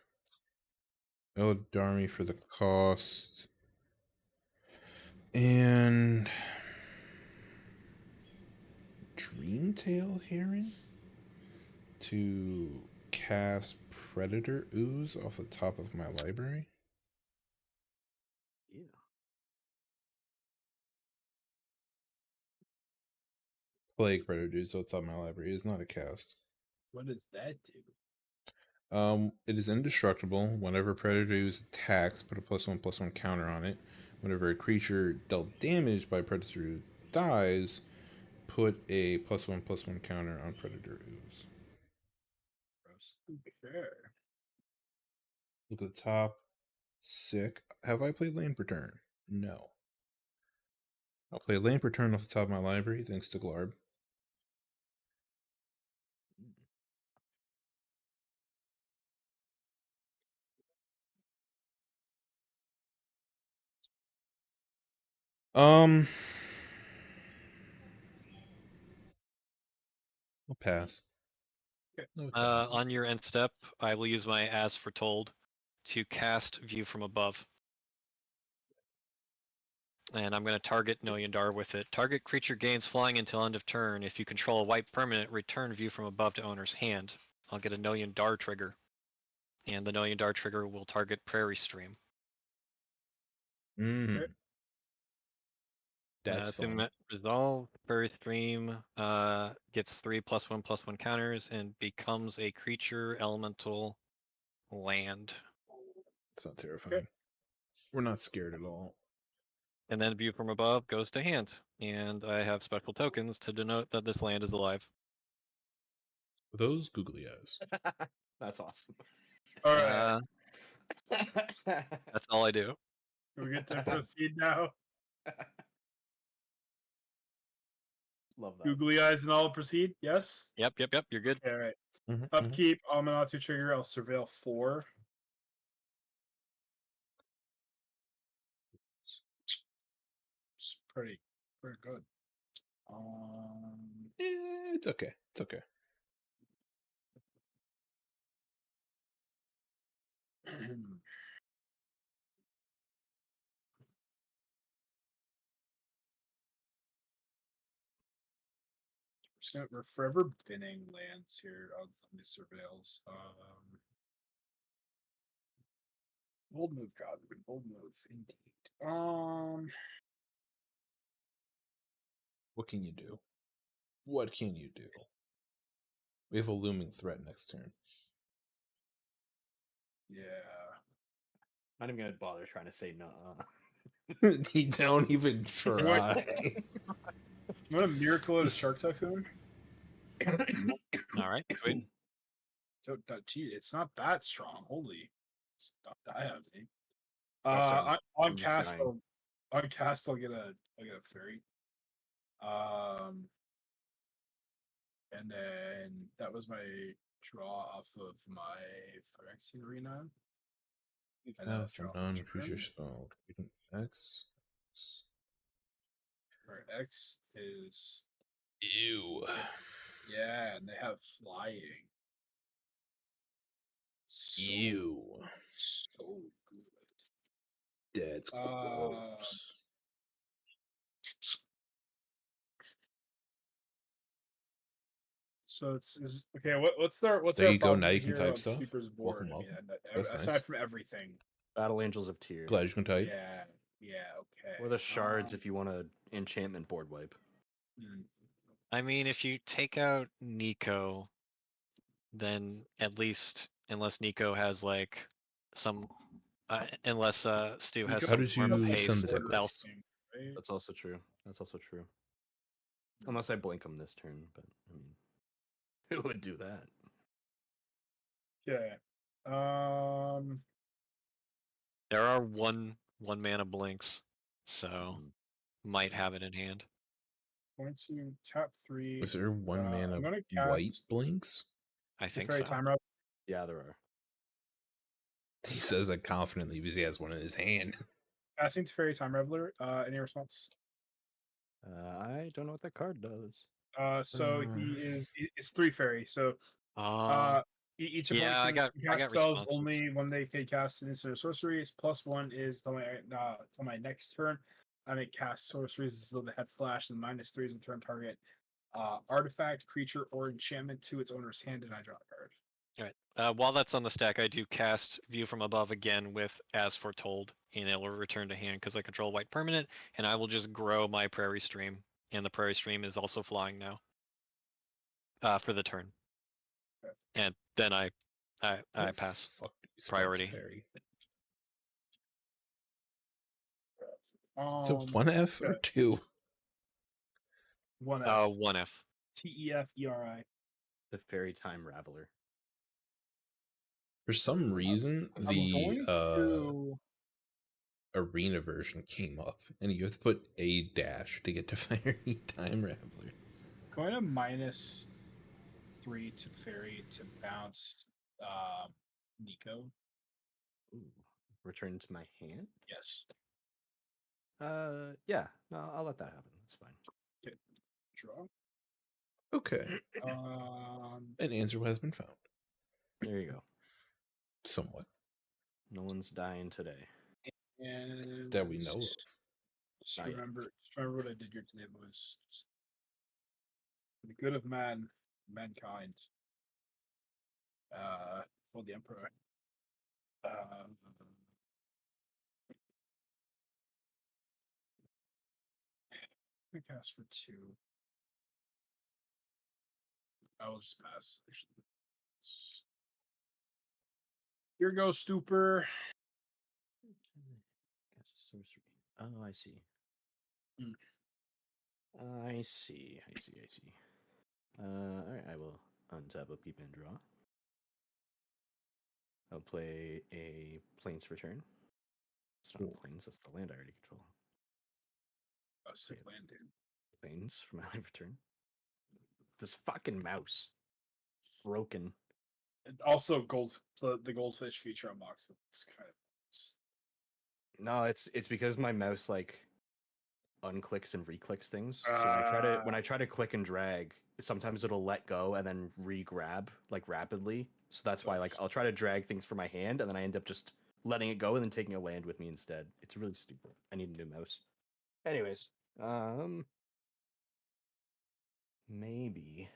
Eldarmy for the cost, and Dreamtail Heron to cast Predator Ooze off the top of my library. Yeah. Plague Predator Ooze off the top of my library is not a cast. What does that do? It is indestructible. Whenever Predator Ooze attacks, put a +1/+1 counter on it. Whenever a creature dealt damage by Predator Ooze dies, put a +1/+1 counter on Predator Ooze. Gross. Okay. Look at the top. Sick. Have I played Land per turn? No. I'll play Land per turn off the top of my library, thanks to Glarb. I'll pass. Okay. No attacks. On your end step, I will use my As Foretold to cast View from Above. And I'm going to target Noyandar with it. Target creature gains flying until end of turn. If you control a white permanent, return View from Above to owner's hand. I'll get a Noyandar trigger. And the Noyandar trigger will target Prairie Stream. That's fun. Resolve, Prairie Stream gets 3 +1/+1 counters and becomes a creature elemental land. It's not terrifying. We're not scared at all. And then View from Above goes to hand. And I have special tokens to denote that this land is alive. Those googly eyes. That's awesome. All right. That's all I do. We get to proceed now. Love that. Googly eyes and all proceed. Yes. Yep. You're good. Okay, all right. Mm-hmm, Upkeep. To trigger. I'll surveil 4. It's pretty good. It's okay. It's okay. We're forever binning lands here on these surveils. Bold move, Godwin. Bold move, indeed. What can you do? What can you do? We have a looming threat next turn. Yeah. Not even gonna bother trying to say no. He don't even try. What a miracle at a Shark Typhoon. All right. Sweet. Don't cheat. It's not that strong. Holy. Stop that heavy. sorry. On cast, I'll get a fairy. And then that was my draw off of my Phyrexian Arena. Cast a non-creature spell. X. Or X is. Ew. Yeah, and they have flying. Ew. So good. That's gross. So it's okay. What's There our you go. problem Now you can here type on stuff. Sleeper's board? Welcome. I mean, That's aside nice. from everything, Battle Angels of Tyr. Gladius Tide. Yeah, okay. Or the Shards if you want to enchantment board wipe. I mean, if you take out Nico, then at least, unless Nico has like some, unless Stu has Nico- How some did form of you haste, send the deck that'll list? Right? That's also true. That's also true. Unless I blink them this turn, but I mean, who would do that? Okay. there are one mana blinks, so might have it in hand. Going to tap 3. Was there one mana I'm gonna white cast blinks? I think Fairy so. Time Raveler. Yeah, there are. He says that confidently because he has one in his hand. Casting to Fairy Time Reveler. Any response? I don't know what that card does. So it's 3 fairy. So each opponent yeah, I can got cast spells responses. only when they can cast instant sorceries. +1 is till my next turn. I may cast sorceries as though they had flash, and -3 is in turn target artifact, creature, or enchantment to its owner's hand, and I draw a card. Alright. While that's on the stack, I do cast View from Above again with As Foretold, and it will return to hand because I control white permanent, and I will just grow my Prairie Stream, and the Prairie Stream is also flying now. For the turn. Okay. And then I pass. Fuck, Priority. Fairy. Um, So 1F or 2? 1F. 1F. TEFERI. The Fairy Time Raveler. For some reason, I'm the going to arena version came up, and you have to put a dash to get to Fairy Time Raveler. going to -3 to fairy to bounce Nico. Ooh. Return to my hand? Yes. Yeah. No, I'll let that happen. That's fine. Okay. Draw. Okay. An answer has been found. There you go. Somewhat. No one's dying today. And That we know of. Just Not yet. remember what I did here today was for the good of mankind. For the Emperor. I cast for 2. I will just pass. Actually, here goes Stupor. Cast a sorcery. Oh, I see. Mm. I see. Alright, I will untap a peep and draw. I'll play a Plains Return. It's not Plains, that's the land I already control. A sick land, dude. Plains for my life return. This fucking mouse. Broken. And also, the goldfish feature unlocks. It's kind of. No, it's because my mouse like unclicks and reclicks things. So when I try to click and drag, sometimes it'll let go and then re-grab like rapidly. So that's why like I'll try to drag things from my hand and then I end up just letting it go and then taking a land with me instead. It's really stupid. I need a new mouse. Anyways, maybe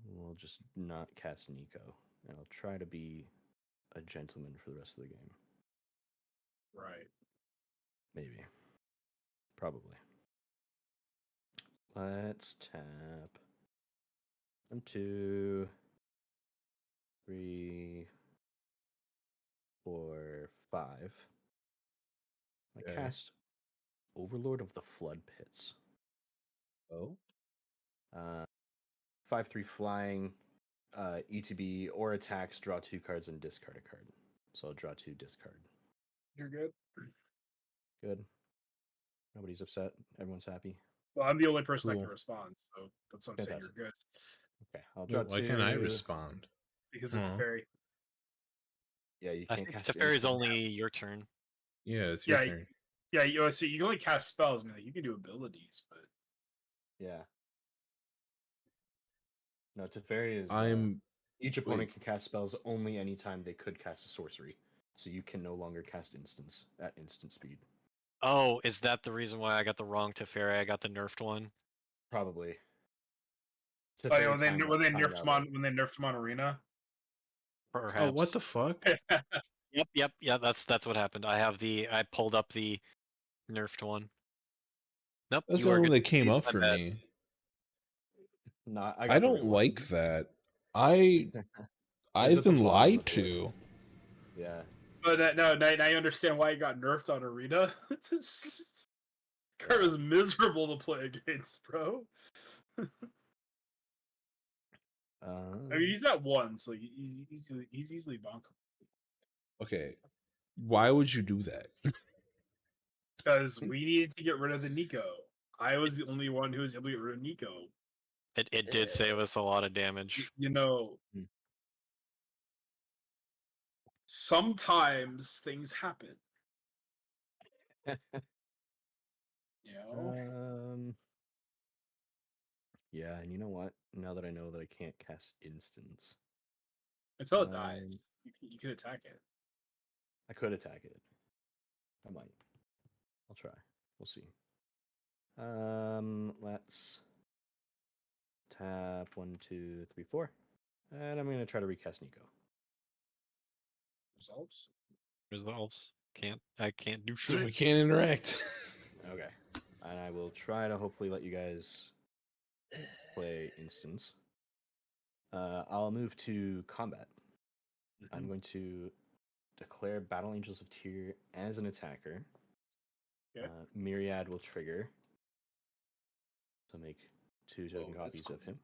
we'll just not cast Nico and I'll try to be a gentleman for the rest of the game. Right. Maybe. Probably. Let's tap 1, 2, 3, 4, 5. I cast Overlord of the Flood Pits. Oh? 5/3 flying, ETB or attacks, draw 2 cards and discard a card. So I'll draw 2, discard. You're good. Good. Nobody's upset. Everyone's happy. Well, I'm the only person that Cool. can respond, so that's what I'm saying. You're good Okay, I'll draw 2. Why can't I respond? because it's a fairy. Yeah, you I can't think cast Teferi's instants. only your turn. Yeah, it's your turn. Yeah, so you can only cast spells. I mean, you can do abilities, but Yeah. No, Teferi is. Each opponent can cast spells only anytime they could cast a sorcery. So you can no longer cast instants at instant speed. Oh, is that the reason why I got the wrong Teferi? I got the nerfed one. Probably. Oh, yeah, when they nerfed him on Arena. Perhaps. Oh, what the fuck? Yep. That's what happened. I pulled up the nerfed one. Nope, That's you the are only one good. that came up My for bad. me. No, I I got the don't real one. like that. It's I've at the been bottom lied of the list. to. Yeah. But now you understand why it got nerfed on Arena. Card was miserable to play against, bro. I mean, he's at one, so he's easily bonkable. Okay, why would you do that? Because we needed to get rid of the Nico. I was the only one who was able to get rid of Nico. It did save us a lot of damage. You know, sometimes things happen. You know? Yeah, and you know what? Now that I know that I can't cast instants, Until it dies, you can attack it. I could attack it. I might. I'll try. We'll see. Let's tap 1, 2, 3, 4, and I'm gonna try to recast Nico. Resolves? I can't do So shit. we can't interact. Okay, and I will try to hopefully let you guys play instants. I'll move to combat. I'm going to declare Battle Angels of Tyr as an attacker. Okay. Myriad will trigger. So make 2 token Oh, that's copies of him.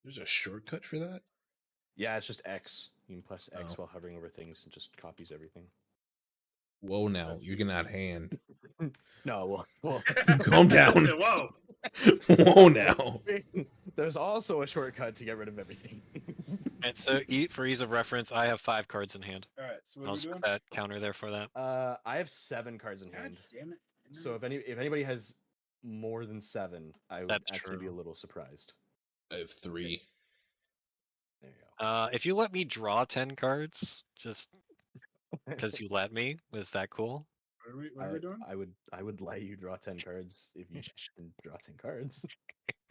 There's a shortcut for that? Yeah, it's just X. You can press X Oh. while hovering over things and just copies everything. Whoa, now you're getting out of hand. No, well, Calm down. Whoa. Whoa, now. there's also a shortcut to get rid of everything. And so, for ease of reference, I have 5 cards in hand. All right, so what I'll are we just doing? put that counter there for that. I have 7 cards in God hand. damn it. So if anybody has more than 7, I would That's actually be a true. little surprised. I have 3. There you go. If you let me draw 10 cards, just because you let me, is that cool? What are we doing? I would let you draw 10 cards if you can draw 10 cards.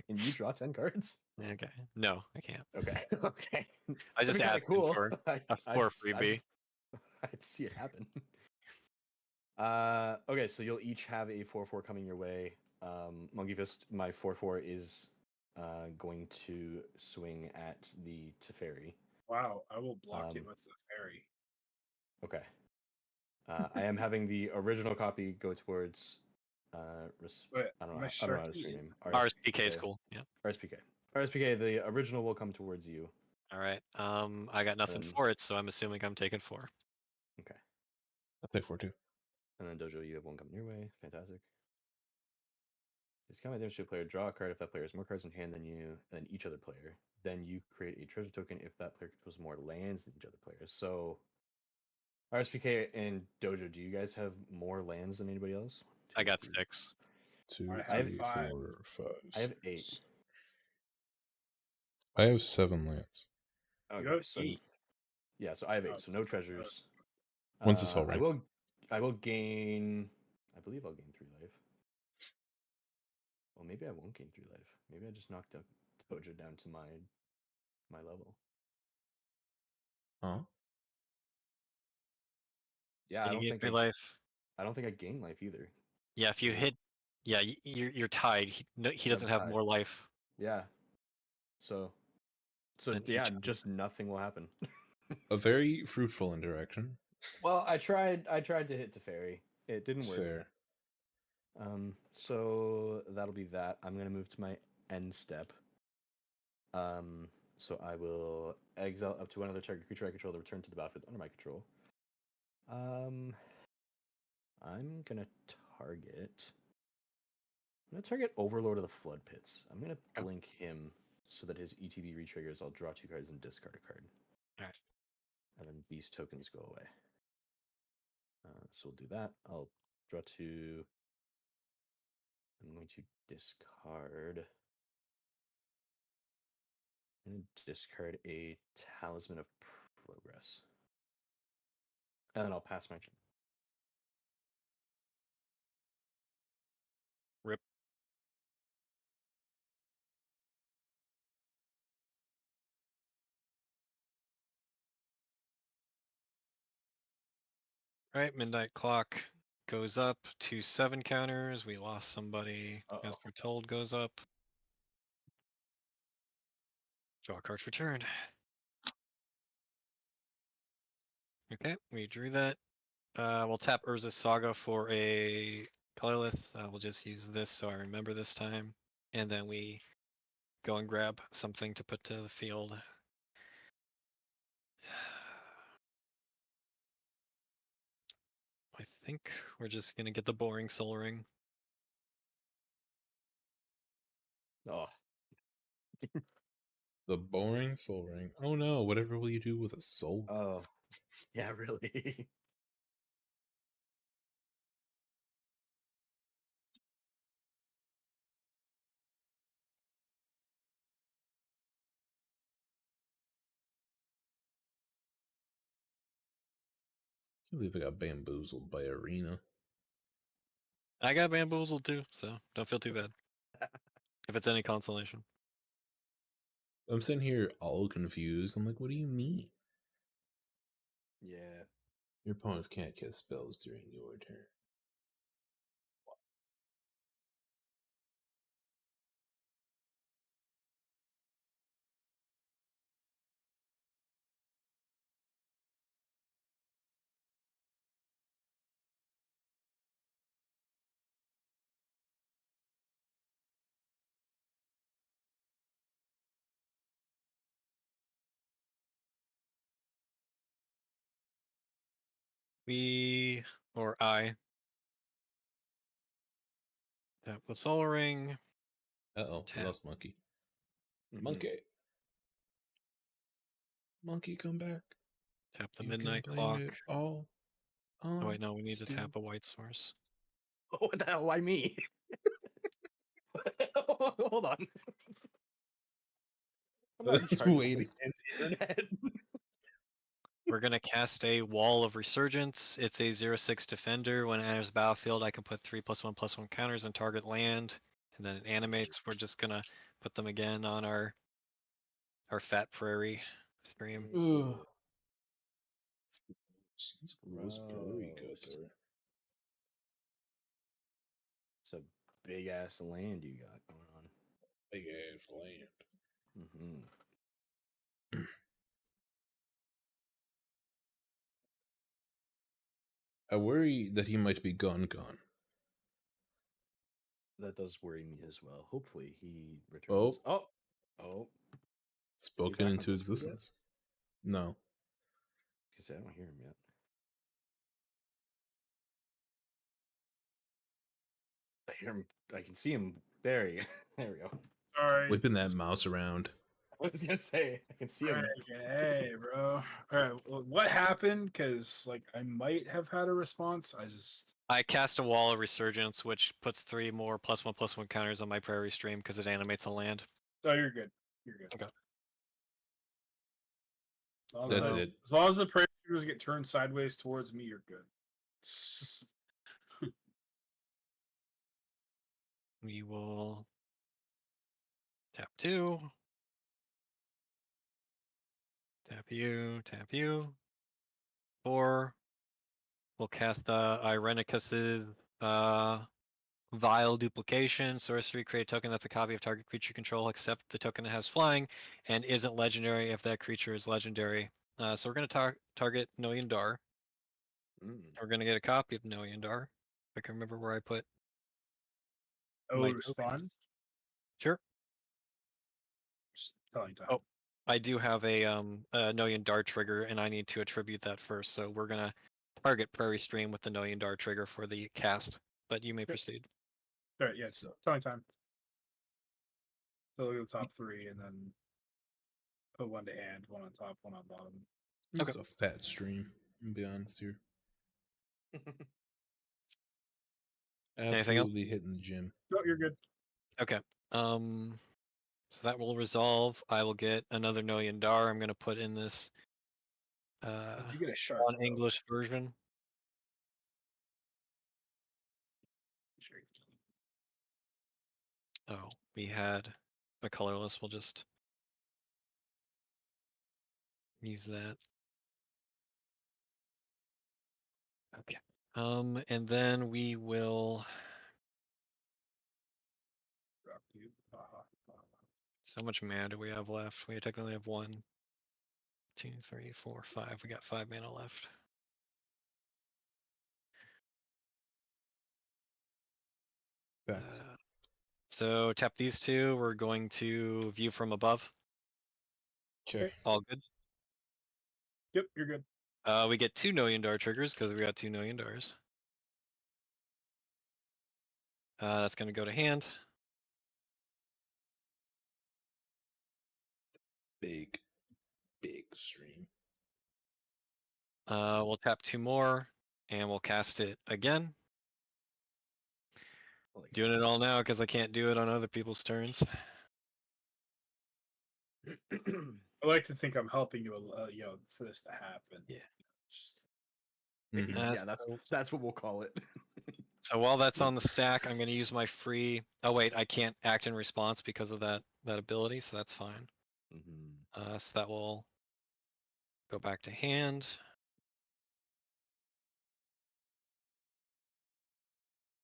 Can you draw 10 cards? Okay. No, I can't. Okay. Okay. I just kind asked of cool. for a I'd 4 freebie. I'd see it happen. Okay, so you'll each have a 4/4 coming your way. Monkey Fist, my 4/4 is going to swing at the Teferi. Wow, I will block it with the fairy. Okay. I am having the original copy go towards Wait, I don't know my how to Sharky screen is- name. RSPK is cool. Yeah. RSPK. RSPK, the original will come towards you. All right. I got nothing then- for it, so I'm assuming I'm taking 4. Okay. I'll take 4 too. And then Dojo, you have 1 coming your way. Fantastic. This combat damage to a player. Draw a card if that player has more cards in hand than each other player. Then you create a treasure token if that player controls more lands than each other player. So RSPK and Dojo, do you guys have more lands than anybody else? I got 3. 6. 2, I have 3, 5. 4, 5. I have 8. 6. I have 7 lands. You have 8. Yeah, so I have 8. Oh, So no treasures. When's this all I right? will gain. I believe I'll gain 3 life. Well, maybe I won't gain 3 life. Maybe I just knocked Dojo down to my level. Huh? Yeah, Can I you don't get think 3 life? I don't think I gain life either. Yeah, if you hit, yeah, you're tied. He Yeah, doesn't I'm have tied. more life. Yeah. So than yeah, each other. just nothing will happen. A very fruitful interaction. Well, I tried to hit Teferi. It didn't It's work. fair. So that'll be that. I'm gonna move to my end step. So I will exile up to another target creature I control to return to the battlefield under my control. I'm gonna target. Overlord of the Flood Pits. I'm gonna blink him so that his ETB retriggers. I'll draw 2 cards and discard a card. Alright. And then these tokens go away. So we'll do that. I'll draw 2. I'm going to discard. I'm going to discard a Talisman of Progress. And then I'll pass my turn. Rip. Alright, midnight clock goes up to 7 counters. We lost somebody. As we're told, goes up. Draw a card for turn. Okay, we drew that. We'll tap Urza's Saga for a colorless. We'll just use this so I remember this time. And then we go and grab something to put to the field. I think we're just gonna get the boring Soul Ring. Oh, The boring soul ring. Oh no, whatever will you do with a soul? oh, yeah, really. I can't believe I got bamboozled by Arena. I got bamboozled too, so don't feel too bad. If it's any consolation. I'm sitting here all confused. I'm like, what do you mean? Yeah. Your opponents can't cast spells during your turn. We, or I, tap the Soul Ring. Uh-oh, we Tap. lost Monkey. Mhm. Monkey. Monkey, come back. Tap the You midnight can blame clock. it all. Oh wait, no, we need Stu. to tap a white source. Oh, what the hell? Why me? Hold on. I'm not in Just charge of waiting. man's internet. We're gonna cast a Wall of Resurgence. It's a 0/6 defender. When it enters battlefield, I can put 3+1/+1 counters on target land, and then it animates. We're just gonna put them again on our Fat Prairie stream. Ugh. Sounds very good. Gross. It's a big ass land you got going on. Big ass land. Mm-hmm. I worry that he might be gone. That does worry me as well. Hopefully he Oh. returns. Oh. Spoken back on into Discord yet? existence? No. Because I don't hear him yet. I hear him. I can see him. There we go. All right. Whipping that mouse around. I was gonna say I can see him. Hey, bro. All right. Well, what happened? Because like I might have had a response. I cast a Wall of Resurgence, which puts 3 more +1/+1 counters on my Prairie stream because it animates a land. Oh, you're good. You're good. Okay. That's it. As long as the pressure doesn't get turned sideways towards me, you're good. We will tap 2. Tap you. 4. We'll cast Irenicus's Vile Duplication. Sorcery, create a token that's a copy of target creature control, except the token that has flying and isn't legendary if that creature is legendary. So we're going to target Noyan Dar. We're going to get a copy of Noyan Dar. If I can remember where I put my respond. tokens. Sure. Just telling time. Oh, I do have a Noyan Dar trigger, and I need to attribute that first. So we're gonna target Prairie Stream with the Noyan Dar trigger for the cast. But you may proceed. All right, yeah, So- telling time. So look at the top 3, and then put one to hand, one on top, one on bottom. This is a fat stream. I'm gonna be honest here. Anything else? Absolutely hitting the gym. No, you're good. Okay. So that will resolve. I will get another Noyan Dar. I'm gonna put in this You get a shark. on English version. Oh, we had a colorless. We'll just use that. Okay. And then we will. So much mana do we have left? We technically have 1, 2, 3, 4, 5. We got 5 mana left. So tap these two. We're going to view from above. Okay. All good. Yep, you're good. We get 2 Million Dar triggers because we got 2 Million Dars. That's going to go to hand. Big stream. We'll tap 2 more, and we'll cast it again. Doing it all now because I can't do it on other people's turns. I like to think I'm helping you, for this to happen. Yeah. Yeah, that's what we'll call it. So while that's on the stack, I'm going to use my free. Oh wait, I can't act in response because of that ability, so that's fine. So that will go back to hand.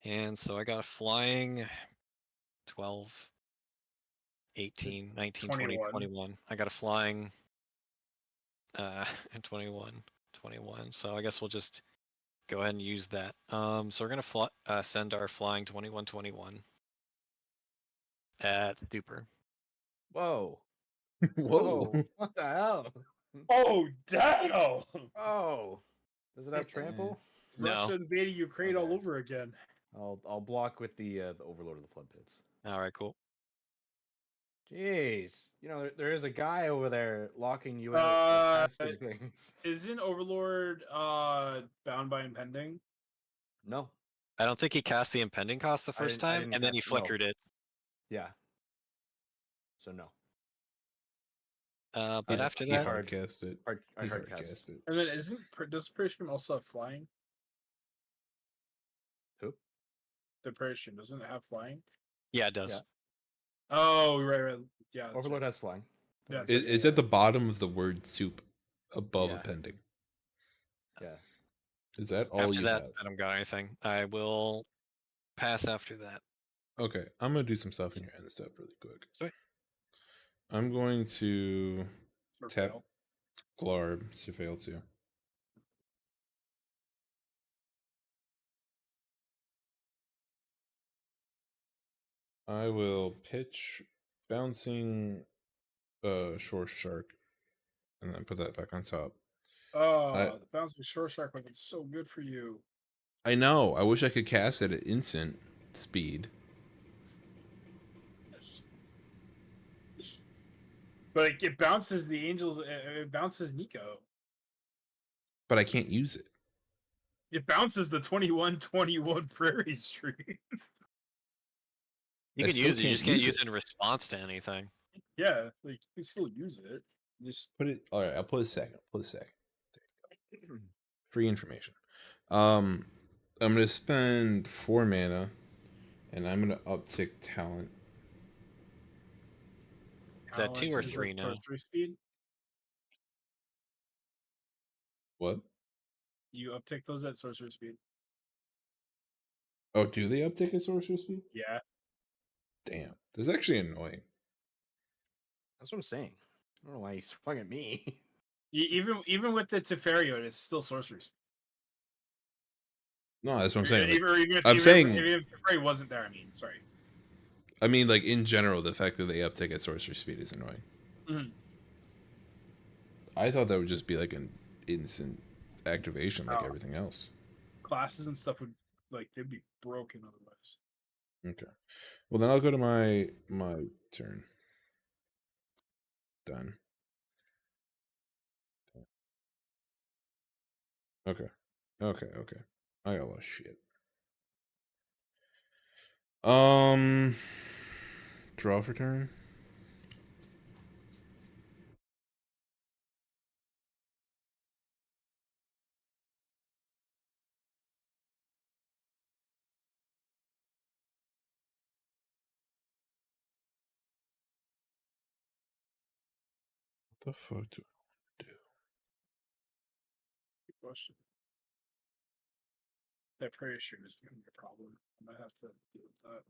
And so I got a flying 12, 18, 19, 20, 21. I got a flying and 21. So I guess we'll just go ahead and use that. So we're gonna send our flying 21 at Duper. Whoa. Whoa. What the hell? Oh, damn! Oh. Does it have trample? Russia No. invading Ukraine all over again. I'll block with the Overlord of the Flood Pits. All right, cool. Jeez, there is a guy over there locking you Uh, casting things. Isn't Overlord bound by impending? No, I don't think he cast the impending cost the first I time, didn't and then he cast- no. flickered it. Yeah. So no. But after he that, hard cast it. I hard cast it. And then does Persian also have flying? Who? The Persian doesn't it have flying? yeah, it does. Yeah. Oh, right. Yeah. Overlord has flying. Yeah, It's at the bottom of the word soup, above Yeah. appending. Yeah. Is that all After you that, have? I don't got anything. I will pass after that. Okay, I'm gonna do some stuff in your end step really quick. Sweet. I'm going to tap Fail. Glarb, Surveil 2. I will pitch bouncing Shore Shark and then put that back on top. Oh, the bouncing short shark would be so good for you. I know. I wish I could cast it at instant speed. But it bounces the angels. It bounces Nico. But I can't use it. It bounces the 21-21 Prairie Street. You I can still use it. You can't just can't use use it. it in response to anything. Yeah, like you can still use it. Just Put it. All right. I'll put a second. Free information. I'm gonna spend 4 mana, and I'm gonna uptick talent. Is that 2 or 3 now? Sorcery speed. What? You uptick those at sorcery speed. Oh, do they uptick at sorcerer speed? Yeah. Damn, this is actually annoying. That's what I'm saying. I don't know why he swung at me. Even with the Teferiot, it's still sorcery speed. No, that's what I'm saying. Even if Teferi wasn't there, sorry. I mean, like in general, the fact that they uptick at sorcerer speed is annoying. Mm-hmm. I thought that would just be like an instant activation, like Oh. everything else. Classes and stuff they'd be broken otherwise. Okay. Well, then I'll go to my turn. Done. Okay. I got a lot of shit. Draw for turn. What the fuck do I do? Good question. That prairie stream is becoming a problem. I might have to deal with that.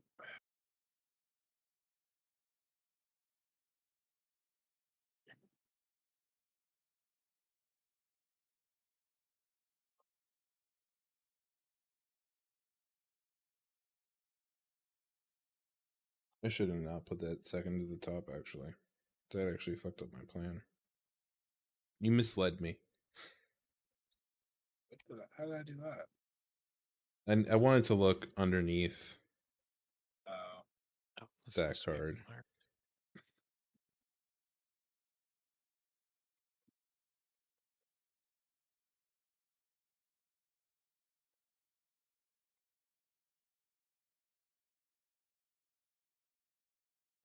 I should have not put that second to the top, actually. That actually fucked up my plan. You misled me. How did I do that? And I wanted to look underneath Oh. Oh, that's that supposed to be card. clear.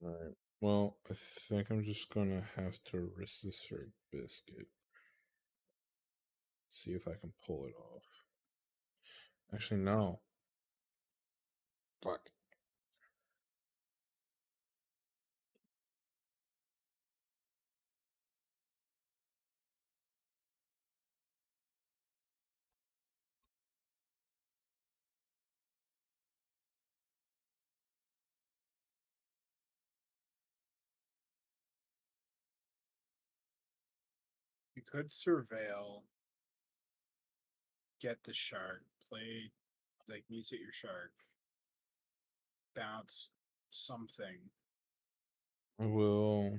Alright. Well, I think I'm just gonna have to risk this for a biscuit. See if I can pull it off. Actually, no. Fuck. You could surveil, get the shark, play, like, mutate your shark, bounce something. I will.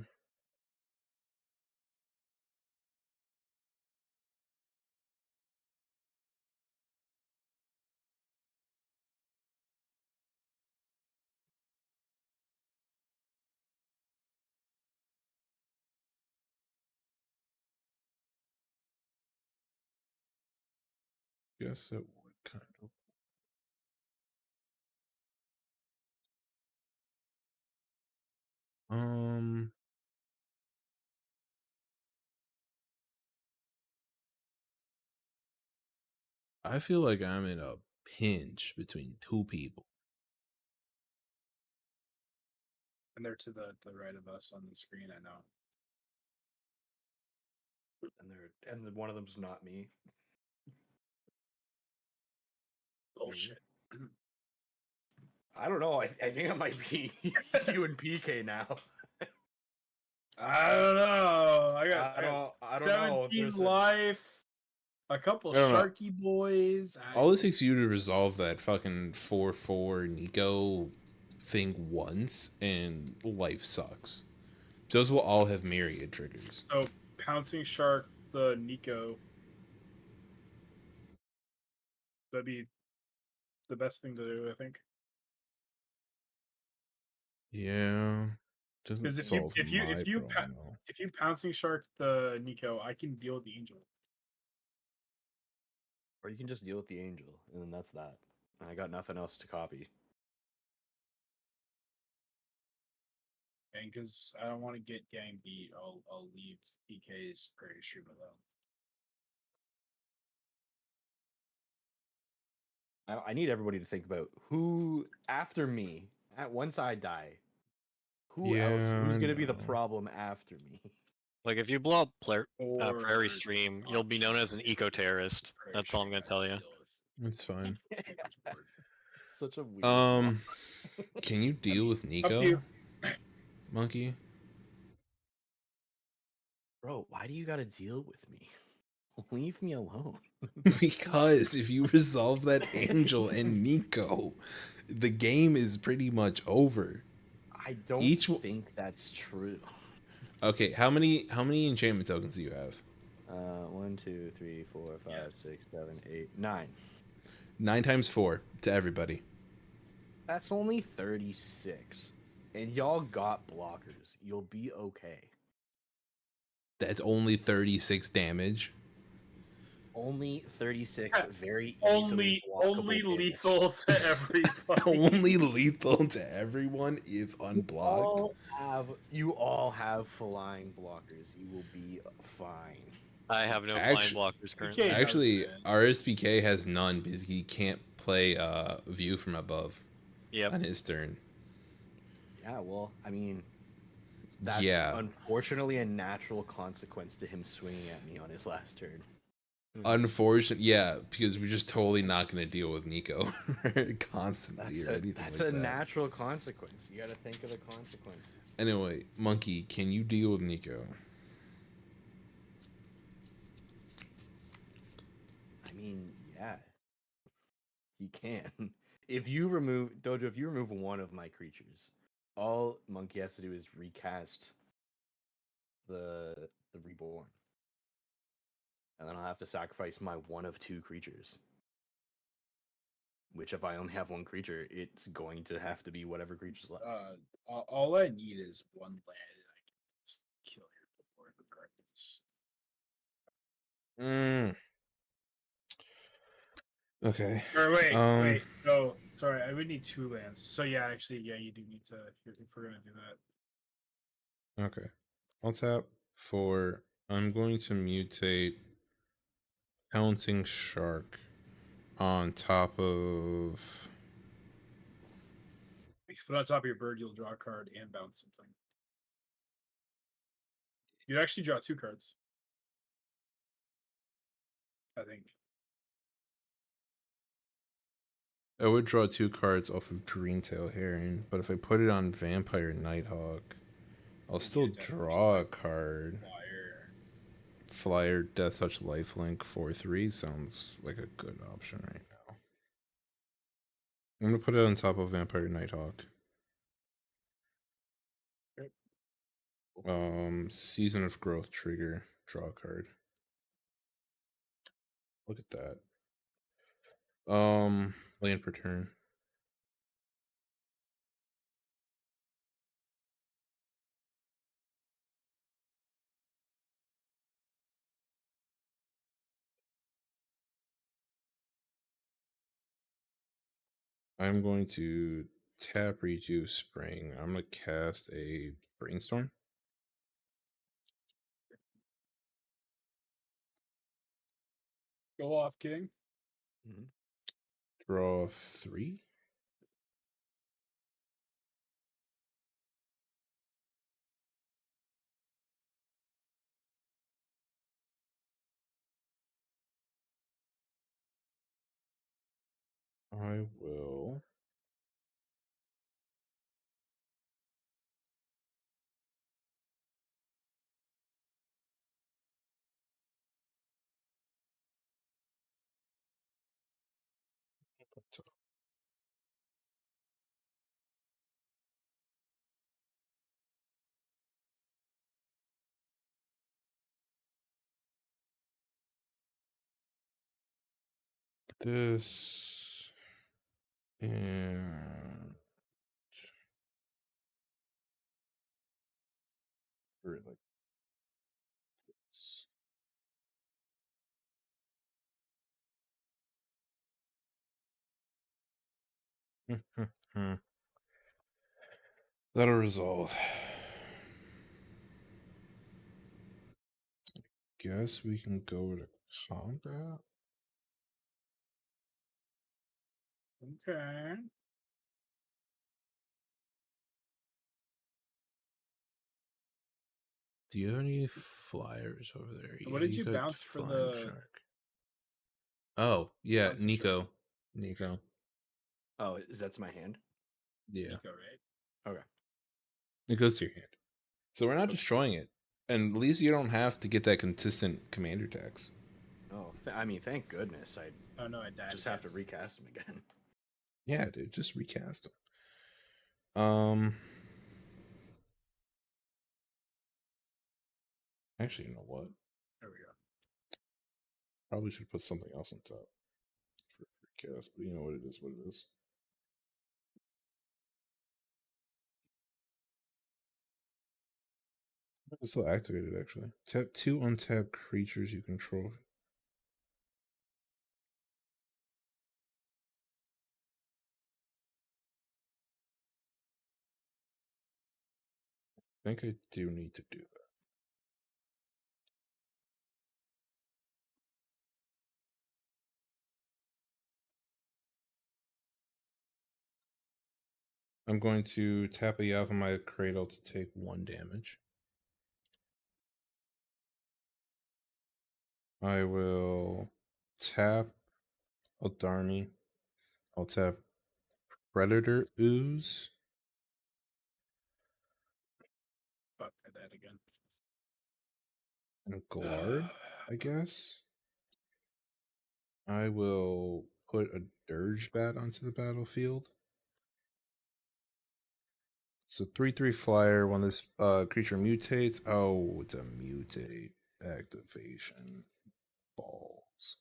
Guess it would kind of. I feel like I'm in a pinch between two people. And they're to the right of us on the screen, I know. And one of them's not me. Bullshit. I don't know. I think it might be you and PK now. I don't know. I got I don't know. 17 life. A couple I don't know. Sharky boys. All it takes you to resolve that fucking 4/4 Nico thing once, and life sucks. Those will all have myriad triggers. So, pouncing shark, the Nico. That'd be the best thing to do, I think. Yeah, doesn't Because solve my problem. if you pouncing shark the Nico, I can deal with the angel. Or you can just deal with the angel, and then that's that. I got nothing else to copy. And because I don't want to get gang beat, I'll leave PK's prairie stream alone. I need everybody to think about who after me. Once I die, who else? Who's gonna be the problem after me? Like, if you blow up Or Prairie Stream, you'll be known as an eco-terrorist. That's all I'm gonna tell you. It's fine. Such a weird. Can you deal with Up to Nico, you. Monkey? Bro, why do you gotta deal with me? Leave me alone. Because if you resolve that angel and Nico, the game is pretty much over. I don't think that's true. Okay, how many enchantment tokens do you have? 1, 2, 3, 4, 5, 6, 7, 8, 9. 9 times 4 to everybody. That's only 36. And y'all got blockers. You'll be okay. That's only 36 damage. Only 36 very easily only lethal to everybody. Only lethal to everyone if unblocked. You all have flying blockers. You will be fine. I have no flying blockers currently. Actually, RSPK has none because he can't play view from above on his turn. Yeah, well, I mean, that's unfortunately a natural consequence to him swinging at me on his last turn. Unfortunately, yeah, because we're just totally not going to deal with Nico constantly or anything That's like a that. natural consequence. You got to think of the consequences. Anyway, Monkey, can you deal with Nico? I mean, yeah, he can. If you remove Dojo, if you remove one of my creatures, all Monkey has to do is recast the reborn, and then I'll have to sacrifice my one of two creatures. Which, if I only have one creature, it's going to have to be whatever creature's left. All I need is one land, and I can just kill your board regardless. Okay. Or wait. No, sorry, I would need 2 lands. So yeah, actually, yeah, you do need to. If we're gonna do that. Okay. I'll tap for. I'm going to mutate Pouncing Shark on top of. If you put it on top of your bird, you'll draw a card and bounce something. You'd actually draw 2 cards. I think. I would draw 2 cards off of Dreamtail Heron, but if I put it on Vampire Nighthawk, I'll still draw a card. Flyer Death Touch Lifelink 4/3 sounds like a good option right now. I'm gonna put it on top of Vampire Nighthawk. Season of Growth trigger, draw a card. Look at that. Land per turn. I'm going to tap redo Spring. I'm gonna cast a Brainstorm. Go off, King. Draw 3. I will. This and or like this. That'll resolve. Guess we can go to combat. Okay. Do you have any flyers over there? What did you bounce for the shark? Oh yeah, Bouncing Nico. shark? Oh, is that's my hand? Yeah, Nico, right? Okay. it goes to your hand. So we're not destroying it, and at least you don't have to get that consistent commander tax. Oh, I mean, thank goodness. I Oh no, I died. just have to recast him again. Yeah, dude, just recast them. Actually, you know what? There we go. Probably should put something else on top for recast, but you know what it is. What it is. It's still activated, actually. Tap 2 untapped creatures you control. I think I do need to do that. I'm going to tap a Yavimaya Cradle to take 1 damage. I will tap Eldarni. I'll tap Predator Ooze. Fuck that again. And Glarb, I guess. I will put a Dirge Bat onto the battlefield. It's a 3/3 flyer. When this creature mutates, oh, it's a mutate activation. Balls.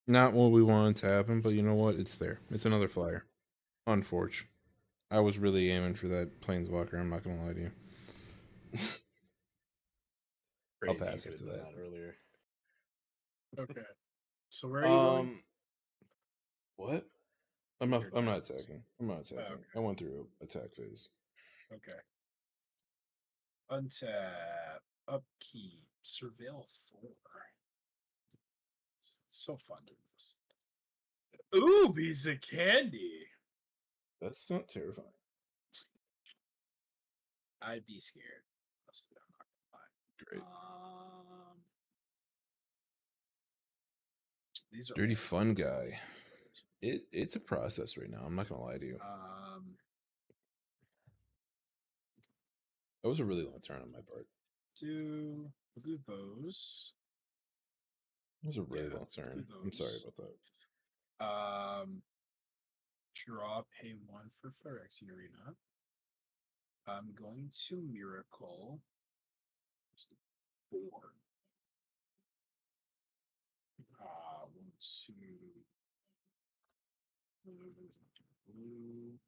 Not what we wanted to happen, but you know what? It's there. It's another flyer. Unfortunate. I was really aiming for that Planeswalker. I'm not gonna lie to you. I'll Crazy pass you after could have done that. that earlier. Okay. So where are you going? What? I'm not Your turns. attacking. I'm not attacking. Okay. I went through attack phase. Okay. Untap. Upkeep. Surveil 4. It's so fun doing this. Ooh, piece of candy. That's not terrifying. I'd be scared. Honestly, I'm not Great. gonna lie. These are Dirty all fun guy. It's a process right now. I'm not gonna lie to you. That was a really long turn on my part. We'll do those. It was a really Yeah, long turn. do I'm sorry those. about that. Draw, pay 1 for Phyrexian Arena. I'm going to Miracle. 4. 1, 2. Blue.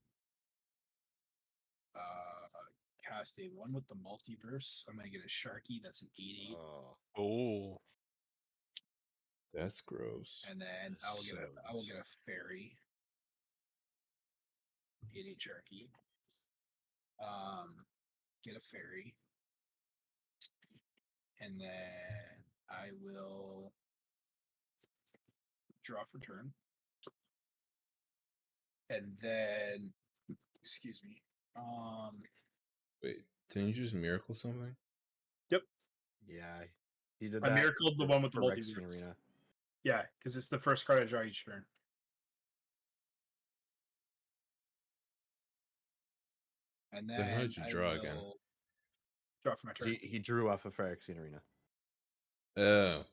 Cast a 1 with the multiverse. I'm gonna get a Sharky. That's an 8/8. Oh. That's gross. And then That's I will get a fairy. 8/8 Sharky. Get a fairy. And then I will draw for turn. And then excuse me. Wait, didn't you just miracle something? Yep. Yeah, he did I that. miracled the one with the for Rexian multiverse. Arena. Yeah, because it's the first card I draw each turn. And then How did you draw again? Draw for my turn. He drew off of Phyrexian Arena. Oh.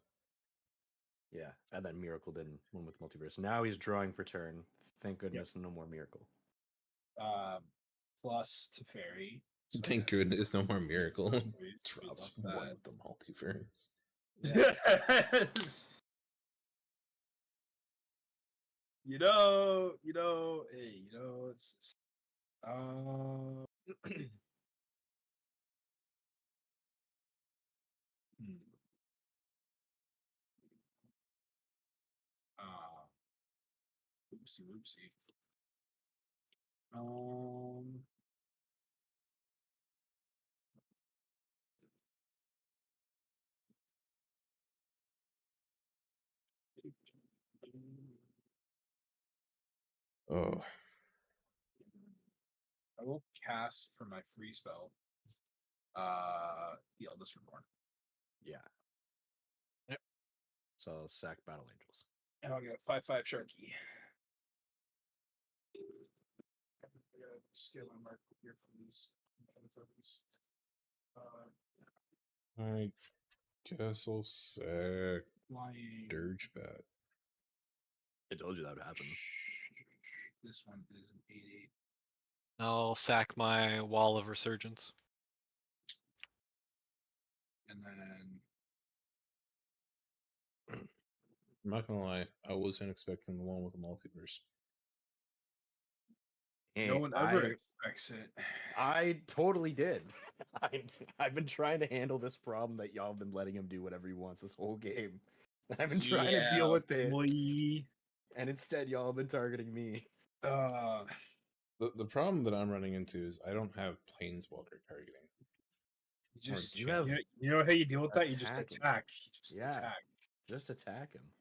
Yeah, and then Miracle did one with Multiverse. Now he's drawing for turn. Thank goodness, no more Miracle. Plus to fairy. So thank goodness, no more miracle. Drops one that. with the multiverse. Yes. It's Oopsie. Oh. I will cast for my free spell. The Eldest Reborn. Yeah. Yep. So I'll sack Battle Angels. And I'll get a 5/5 Sharky. I gotta steal my mark here from these tokens. I guess I'll sack Flying. Dirge Bat. I told you that would happen. This one is an 8/8. I'll sack my Wall of Resurgence. And then I'm not gonna lie, I wasn't expecting the one with the multiverse. no one ever expects it. I totally did. I've been trying to handle this problem that y'all have been letting him do whatever he wants this whole game. I've been trying to deal with it. And instead, y'all have been targeting me. The problem that I'm running into is I don't have Planeswalker targeting. You know how you deal with that? You just attack. Just attack him.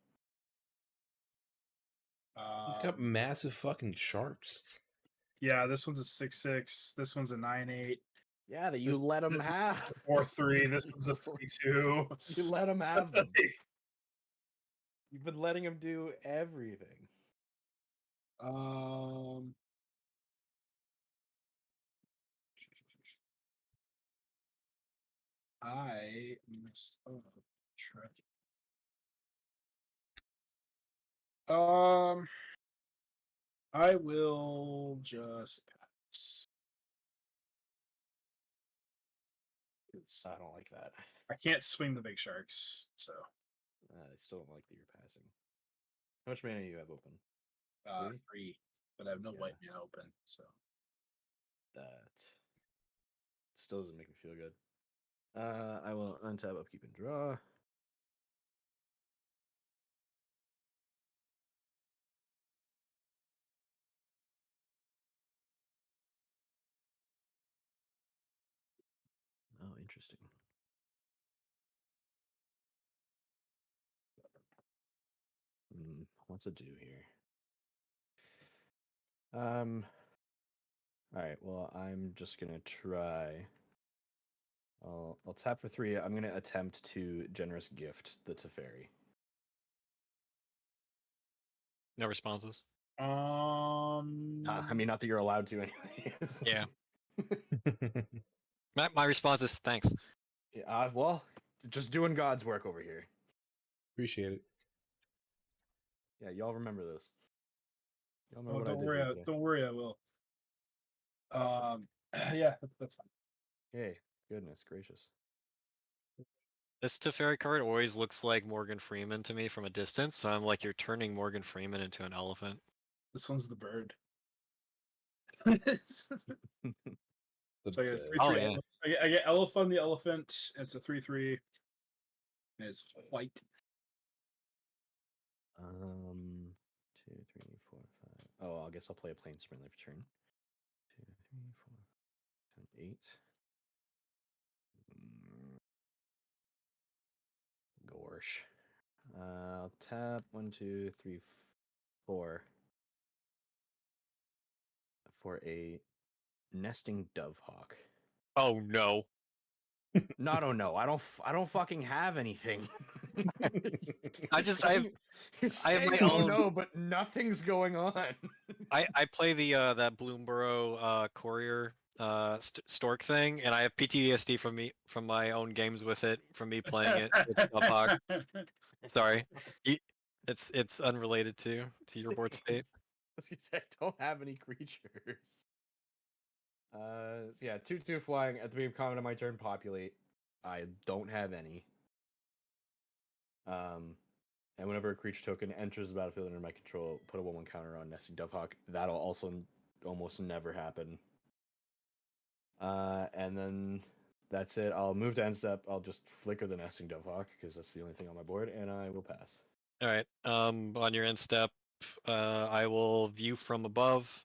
He's got massive fucking sharks. Yeah, this one's a 6/6. This one's a 9/8. Yeah, that you This- let him this- have. 4/3. This one's a 3/2. You let him have them. You've been letting him do everything. I missed. Oh, try. I will just pass. I don't like that. I can't swing the big sharks, so I still don't like that you're passing. How much mana do you have open? 3, but I have no Yeah. white mana open, so That still doesn't make me feel good. I will untap, upkeep, and draw. Oh, interesting. What's it do here? All right. Well, I'm just gonna try. I'll tap for 3. I'm gonna attempt to generous gift the Teferi. No responses. I mean, not that you're allowed to, anyways. Yeah. My response is thanks. Yeah. Well, just doing God's work over here. Appreciate it. Yeah, y'all remember this. Y'all remember oh, what I don't did worry, here today. don't worry, I will. Yeah, that's fine. Hey, goodness gracious. This Teferi card always looks like Morgan Freeman to me from a distance, so I'm like, you're turning Morgan Freeman into an elephant. This one's the bird. So I get a 3/3. Oh, yeah. I get Elephant the elephant. It's a 3/3. And it's white. 2, 3, 4, 5. Oh, I guess I'll play a plain sprint life turn. 2, 3, 4, 7, 8. Gorsh. I'll tap 1, 2, 3, 4 for a nesting dovehawk. Oh no. No, no. I don't fucking have anything. I have my oh own. no, but nothing's going on. I play the that Bloomborough courier stork thing, and I have PTSD from my own games with it, from me playing it with Dovehawk. Sorry, it's unrelated to your board's fate. I don't have any creatures. So yeah, 2/2 flying at the beginning of common on my turn. Populate. I don't have any. And whenever a creature token enters the battlefield under my control, put a 1/1 counter on Nesting Dovehawk. That'll also almost never happen. And then that's it. I'll move to end step. I'll just flicker the Nesting Dovehawk because that's the only thing on my board, and I will pass. All right. On your end step, I will view from above.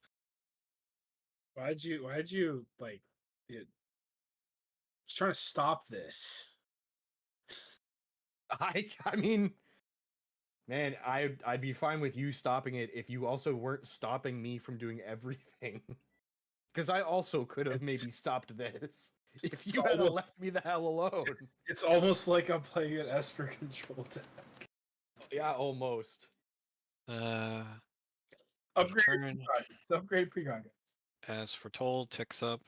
Why'd you like it? I was trying to stop this. I mean, man, I'd be fine with you stopping it if you also weren't stopping me from doing everything. Because I also could have maybe stopped this if you had left me the hell alone. It's almost like I'm playing an Esper control deck. Yeah, almost. Upgrade Turn. precon. Upgrade precon. As foretold, ticks up.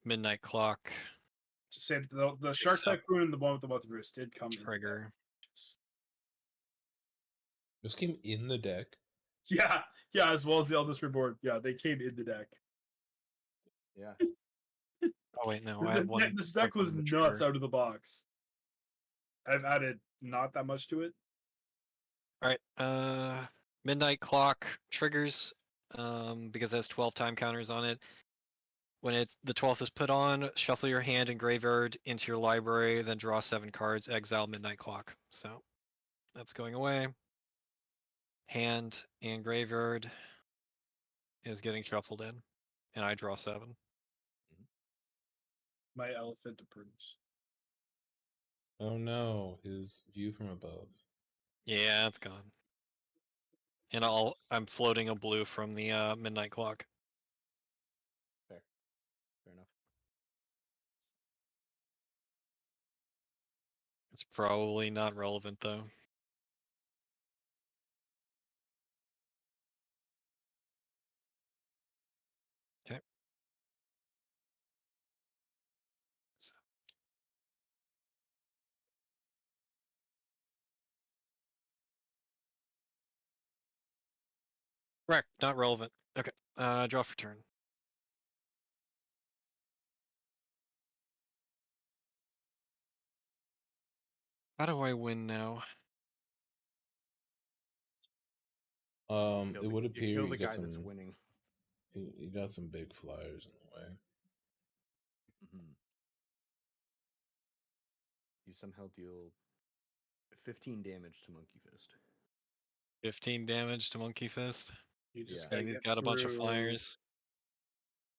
Midnight clock. Just say the Shark Tycoon and the one with the multiverse did come trigger. This came in the deck. Yeah, as well as the Eldest Reborn. Yeah, they came in the deck. Yeah. Oh wait, no. I have one. This deck was nuts out of the box. I've added not that much to it. All right. Midnight clock triggers because it has 12 time counters on it. When the 12th is put on, shuffle your hand and graveyard into your library, then draw 7 cards, exile Midnight Clock. So that's going away. Hand and graveyard is getting shuffled in, and I draw 7. My elephant approves. Oh no, his view from above. Yeah, it's gone. And I'm floating a blue from the midnight clock. Fair enough. It's probably not relevant though. Okay. Correct, not relevant. Okay, draw for turn. How do I win now? It would You appear kill you the got guy that's some. winning. You got some big flyers in the way. Mm-hmm. You somehow deal 15 damage to Monkey Fist. 15 damage to Monkey Fist. You just Yeah. gotta And he's get got a bunch of through- flyers.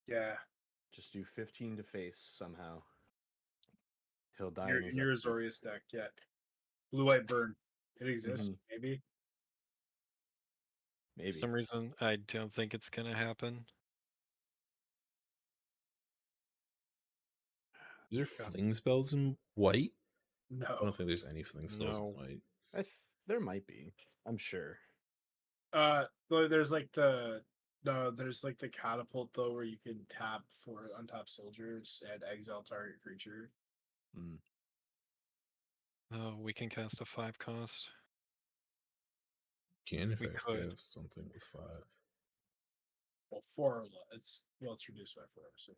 Yeah. Just do 15 to face somehow. He'll die In your Azorius deck, yeah. Blue-white burn. It exists, maybe. Maybe. For some reason, I don't think it's gonna happen. Is there fling spells in white? I No. don't think there's any fling spells No. in white. There might be. I'm sure. There's like the catapult though, where you can tap for untap soldiers and exile target creature. Mm. Oh, we can cast a 5 cost. Can if We I could. cast something with 5. Well, 4. It's reduced by 4. So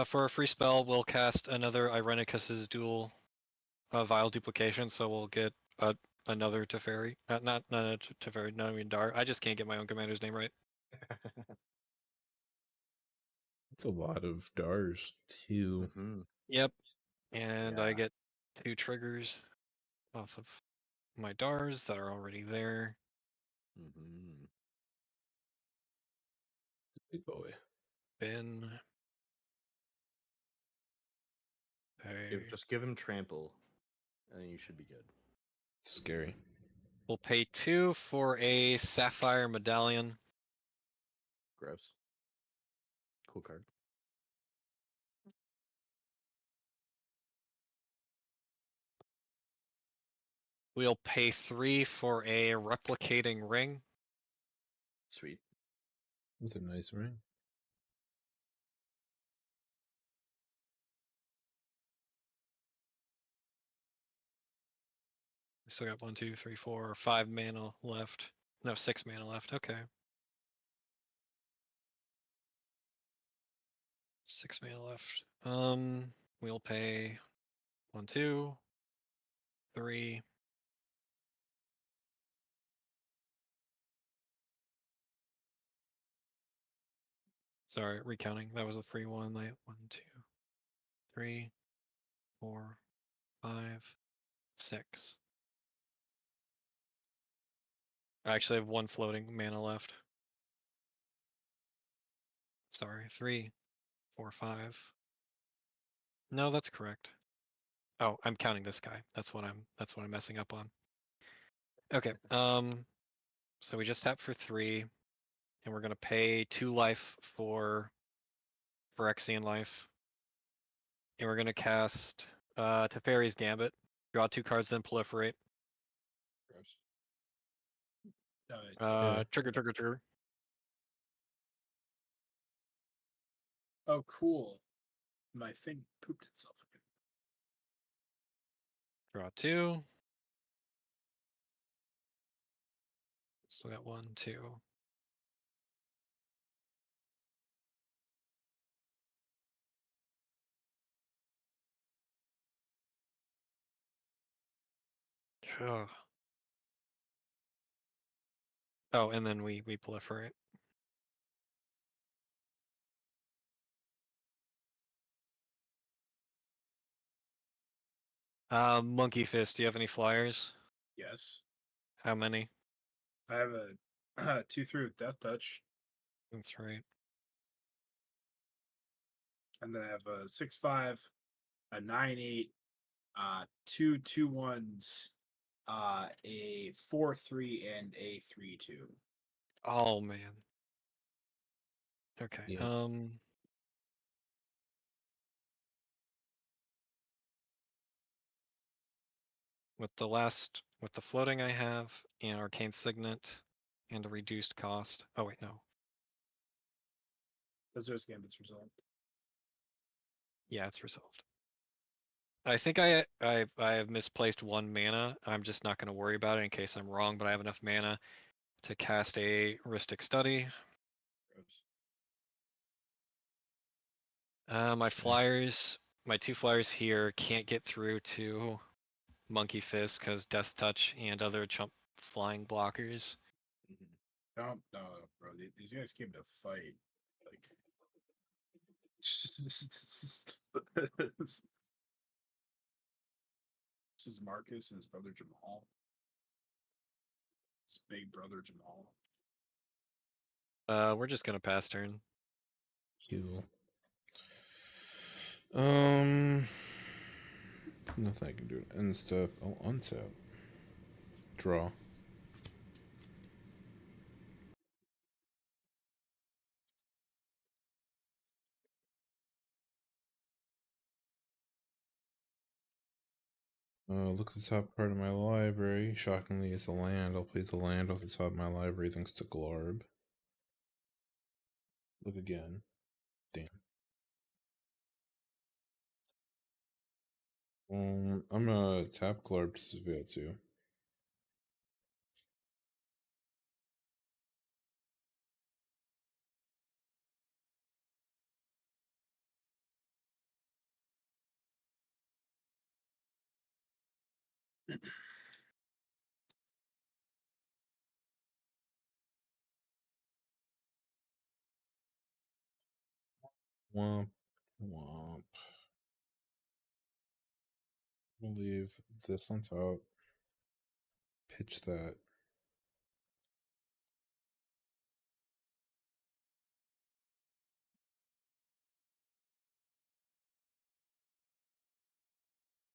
For a free spell, we'll cast another Irenicus's dual Vile Duplication, so we'll get another Teferi. Not a Teferi, no, I mean Dar. I just can't get my own commander's name right. That's a lot of Dars, too. Mm-hmm. Yep. And Yeah. I get 2 triggers off of my Dars that are already there. Mm-hmm. Big boy. Bin. Just give him trample, and you should be good. It's scary. We'll pay 2 for a Sapphire Medallion. Gross. Cool card. We'll pay 3 for a Replicating Ring. Sweet. That's a nice ring. I still got 1, 2, 3, 4, 5 mana left. No, 6 mana left. Okay. 6 mana left. We'll pay 1, 2, 3. Sorry, recounting. That was a free one. 1, 2, 3, 4, 5, 6. I actually have 1 floating mana left. Sorry, 3, 4, 5. No, that's correct. Oh, I'm counting this guy. That's what I'm messing up on. Okay. So we just tap for 3, and we're gonna pay 2 life for Phyrexian life. And we're gonna cast Teferi's Gambit. Draw 2 cards, then proliferate. Gross. Trigger. Oh, cool. My thing pooped itself again. Draw 2. Still got 1, 2. Ugh. Oh, and then we proliferate. Monkey Fist, do you have any flyers? Yes. How many? I have a 2/3 with Death Touch, That's right. and then I have a 6/5, a 9/8, two 2/1s, a 4/3, and a 3/2. Oh man. Okay. Yeah. With the floating I have, and Arcane Signet, and a reduced cost. Oh wait, no. Azur's Gambit's resolved. Yeah, it's resolved. I think I have misplaced one mana. I'm just not going to worry about it in case I'm wrong, but I have enough mana to cast a Rhystic Study. My flyers, my 2 flyers here can't get through to Monkey Fist because Death Touch and other chump flying blockers. No, bro. These guys came to fight. Like, this is Marcus and his brother Jamal. His big brother Jamal. We're just gonna pass turn. Cool. Nothing I can do. End step. I'll untap. Draw. Look at the top part of my library. Shockingly, it's a land. I'll place the land off the top of my library thanks to Glarb. Look again. Damn. I'm gonna tap Glarb to Seville too. Womp. Womp. We'll leave this on top. Pitch that.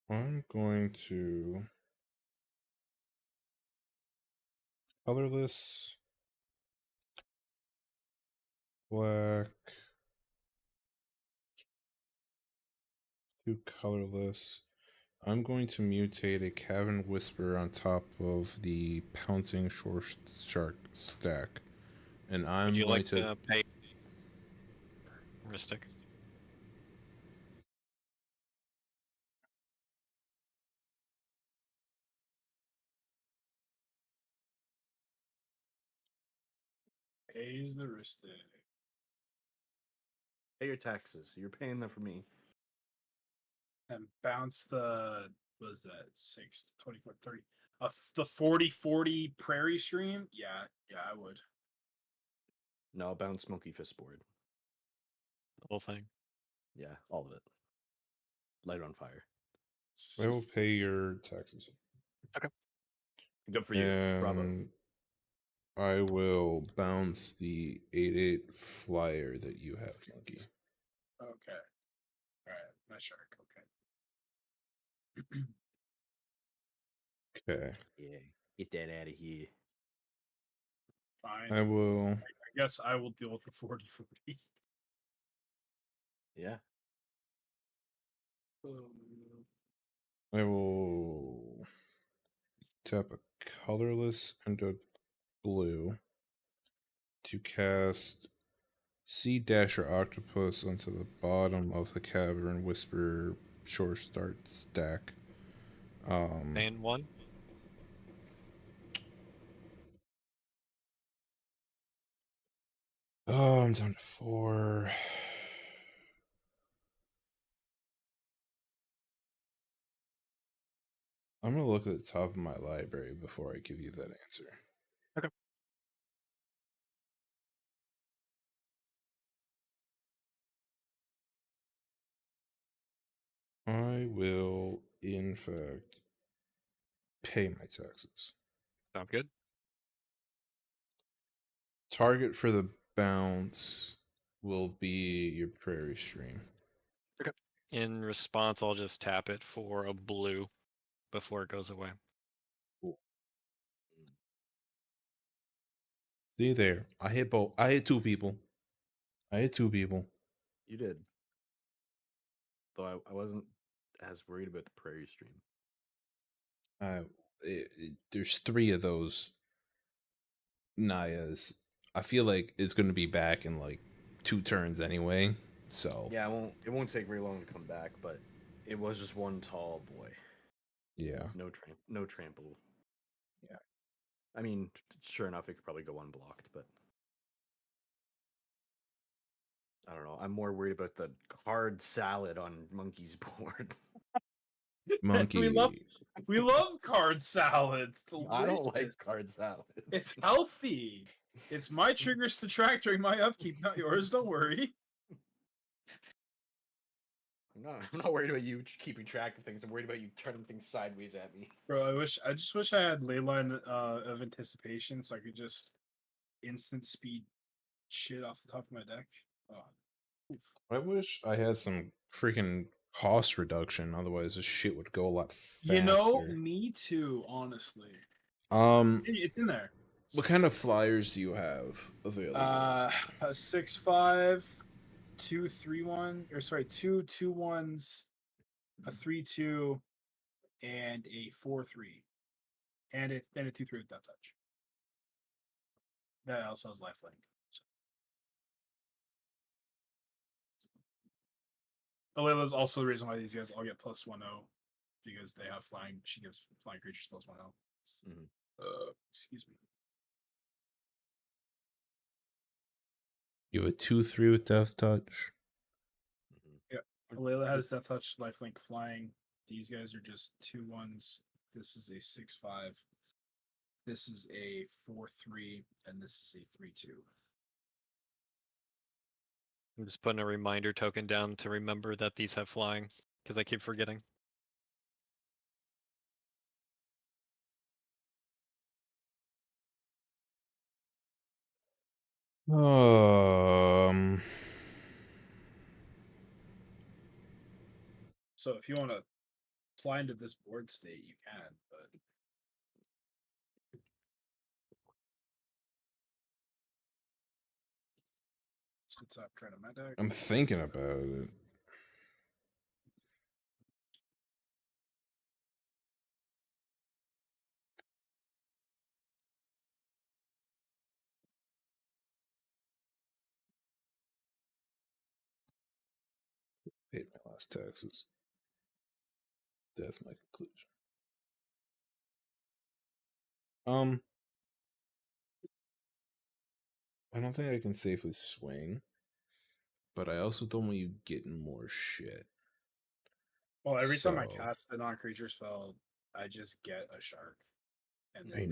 I'm going to colorless, black, 2 colorless. I'm going to mutate a Cavern Whisper on top of the Pouncing Shore Shark stack. And I'm Would you going like to pay Rhystic? Pays the Rhystic. Pay your taxes. You're paying them for me. And bounce the, what is that, 6, 24, 30. The 40/40 Prairie Stream? Yeah, I would. No, I'll bounce Monkey Fist board. The whole thing. Yeah, all of it. Light it on fire. I will pay your taxes. Okay. Good for you. Bravo. I will bounce the 8/8 flyer that you have, Monkey. Okay. Alright, my shark, okay. Okay. Yeah, get that out of here. Fine. I will. I guess I will deal with the 40/40. Yeah. I will tap a colorless and a blue to cast Sea Dasher Octopus onto the bottom of the Cavern Whisper Shore Start stack. And 1. Oh, I'm down to 4. I'm gonna look at the top of my library before I give you that answer. Okay. I will, in fact, pay my taxes. Sounds good. Target for the bounce will be your Prairie Stream. Okay. in response, I'll just tap it for a blue before it goes away. See there. I hit both. I hit two people. You did. Though I wasn't as worried about the prairie stream. There's 3 of those Nayas. I feel like it's going to be back in like 2 turns anyway. So yeah, it won't take very long to come back, but it was just one tall boy. Yeah. No trample. Yeah. I mean, sure enough, it could probably go unblocked, but I don't know. I'm more worried about the card salad on Monkey's board. Monkey. we love card salads. I don't like card salad. It's healthy. It's my triggers to track during my upkeep, not yours. Don't worry. I'm not worried about you keeping track of things. I'm worried about you turning things sideways at me. Bro, I just wish I had Leyline of Anticipation so I could just instant speed shit off the top of my deck. Oh. Oof. I wish I had some freaking cost reduction. Otherwise, this shit would go a lot faster. You know, me too, honestly. It's in there. What kind of flyers do you have available? A 6/5, 2 3/1, or sorry, 2 2/1s, a 3/2, and a 4/3, and a 2/3 with Death Touch. That also has lifelink. Alayla's also the reason why these guys all get +1/0 because they have flying. She gives flying creatures +1/0. Mm-hmm. Excuse me. You have a 2/3 with Death Touch. Yeah, Alayla has Death Touch, lifelink, flying. These guys are just 2/1s. This is a 6/5. This is a 4/3, and this is a 3/2. I'm just putting a reminder token down to remember that these have flying, because I keep forgetting. So if you want to fly into this board state, you can, but since I'm trying to my deck, I'm thinking about it. Paid my last taxes. That's my conclusion. I don't think I can safely swing, but I also don't want you getting more shit. well, every time I cast a non-creature spell, I just get a shark, and then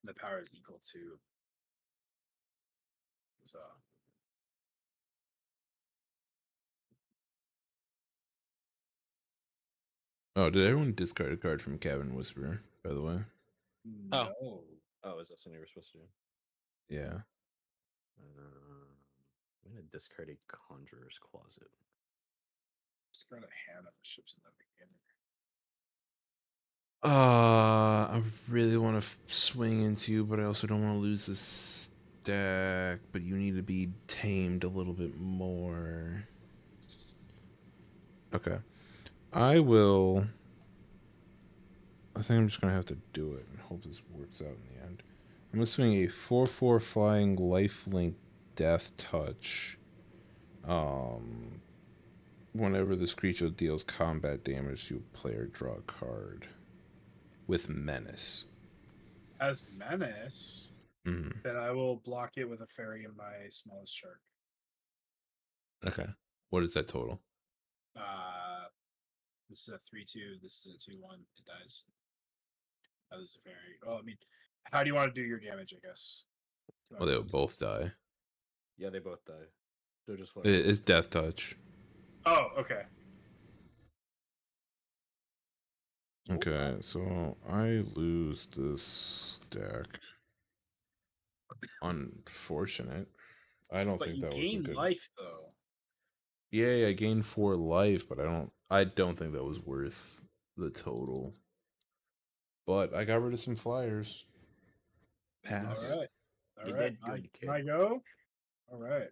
the power is equal to. So. Oh, did everyone discard a card from Cavern Whisperer, by the way? No. Oh, is that something you were supposed to do? Yeah. I'm gonna discard a Conjurer's Closet. Discard a hand of the ships in the beginning. I really want to swing into you, but I also don't want to lose this stack. But you need to be tamed a little bit more. Okay. I think I'm just going to have to do it and hope this works out in the end. I'm going to swing a 4/4 flying lifelink Death Touch. Whenever this creature deals combat damage to a player, draw a card. With Menace. As Menace, then I will block it with a fairy and my smallest shark. Okay. What is that total? This is a 3/2. This is a 2/1. It dies. That is a fairy. Oh, I mean, how do you want to do your damage? I guess. Well, they would both die. Yeah, they both die. They're just. It's Death Touch. Oh, okay. Okay, so I lose this deck. Unfortunate. I don't think that was a good. You gain life though. Yeah, I gained 4 life, but I don't think that was worth the total. But I got rid of some flyers. Pass. All right. You All right. did good, Can I kid. go? All right.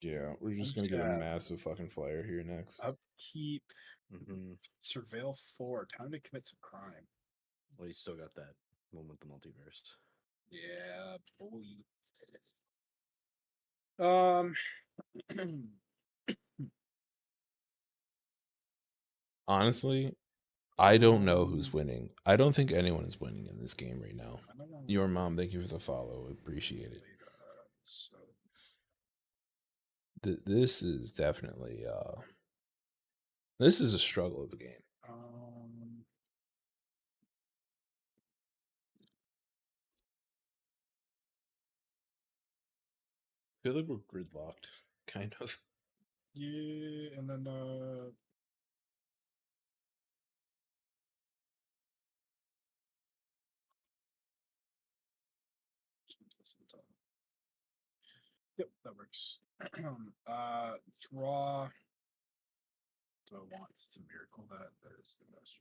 Yeah, we're just gonna get a massive fucking flyer here next. Upkeep. Mm-hmm. Surveil 4. Time to commit some crime. Well, you still got that one with the multiverse. Yeah, boy. Um. Honestly, I don't know who's winning. I don't think anyone is winning in this game right now. Your mom, thank you for the follow. Appreciate it. So This is definitely this is a struggle of a game. I feel like we're gridlocked, kind of. yeah, and then yep, that works. Draw. Do I want to miracle that? That is the best.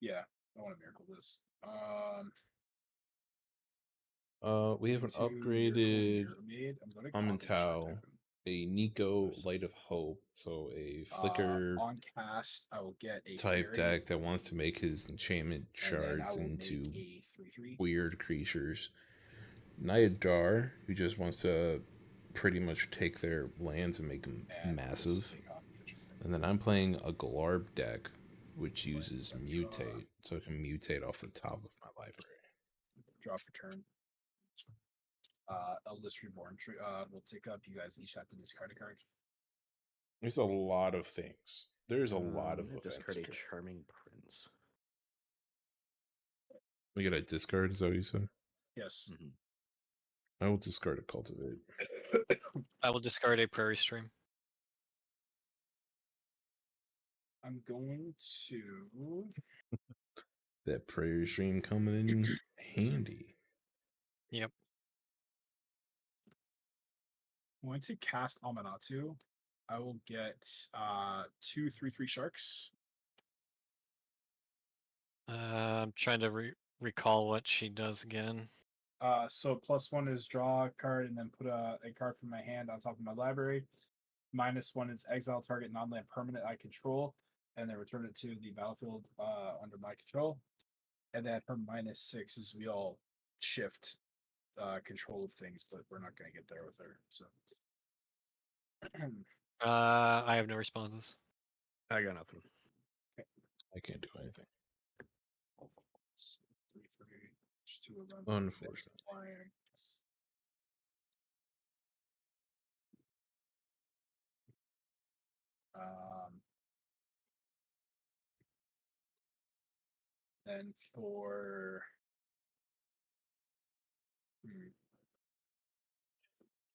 Yeah, I want to miracle this. We have an upgraded Amantau, a Nico Light of Hope, so a flicker on cast. I will get a type fairy, deck that wants to make his enchantment shards into a 3/3. weird creatures. Nyadar, who just wants to pretty much take their lands and make them massive. And then I'm playing a Glarb deck, which uses Mutate, so it can mutate off the top of my library. Draw for turn. Eldest Reborn will take up. You guys each have to discard a card. There's a lot of things. There's a lot of events. Discard a Charming Prince. We got a discard, is that what you said? Yes. Mm-hmm. I will discard a Cultivate. I will discard a Prairie Stream. I'm going to That Prairie Stream coming in handy. Yep. I'm going to cast Amanatu. I will get 2 3/3 sharks. I'm trying to recall what she does again. So +1 is draw a card and then put a card from my hand on top of my library. -1 is exile target non-land permanent I control, and then return it to the battlefield under my control. And then her -6 is we all shift control of things, but we're not going to get there with her. So I have no responses. I got nothing. I can't do anything. 3/3, just 2 of them. Unfortunately. Then for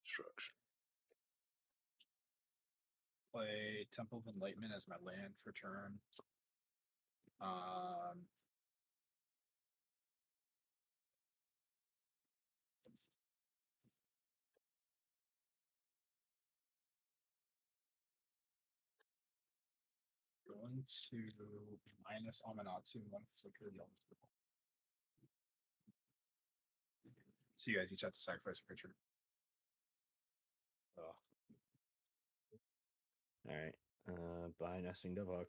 Destruction. play Temple of Enlightenment as my land for turn. Going to minus Amanatu, 1 flicker the eldest. So you guys each have to sacrifice a creature. Oh. All right. Buy Nesting Dovehawk.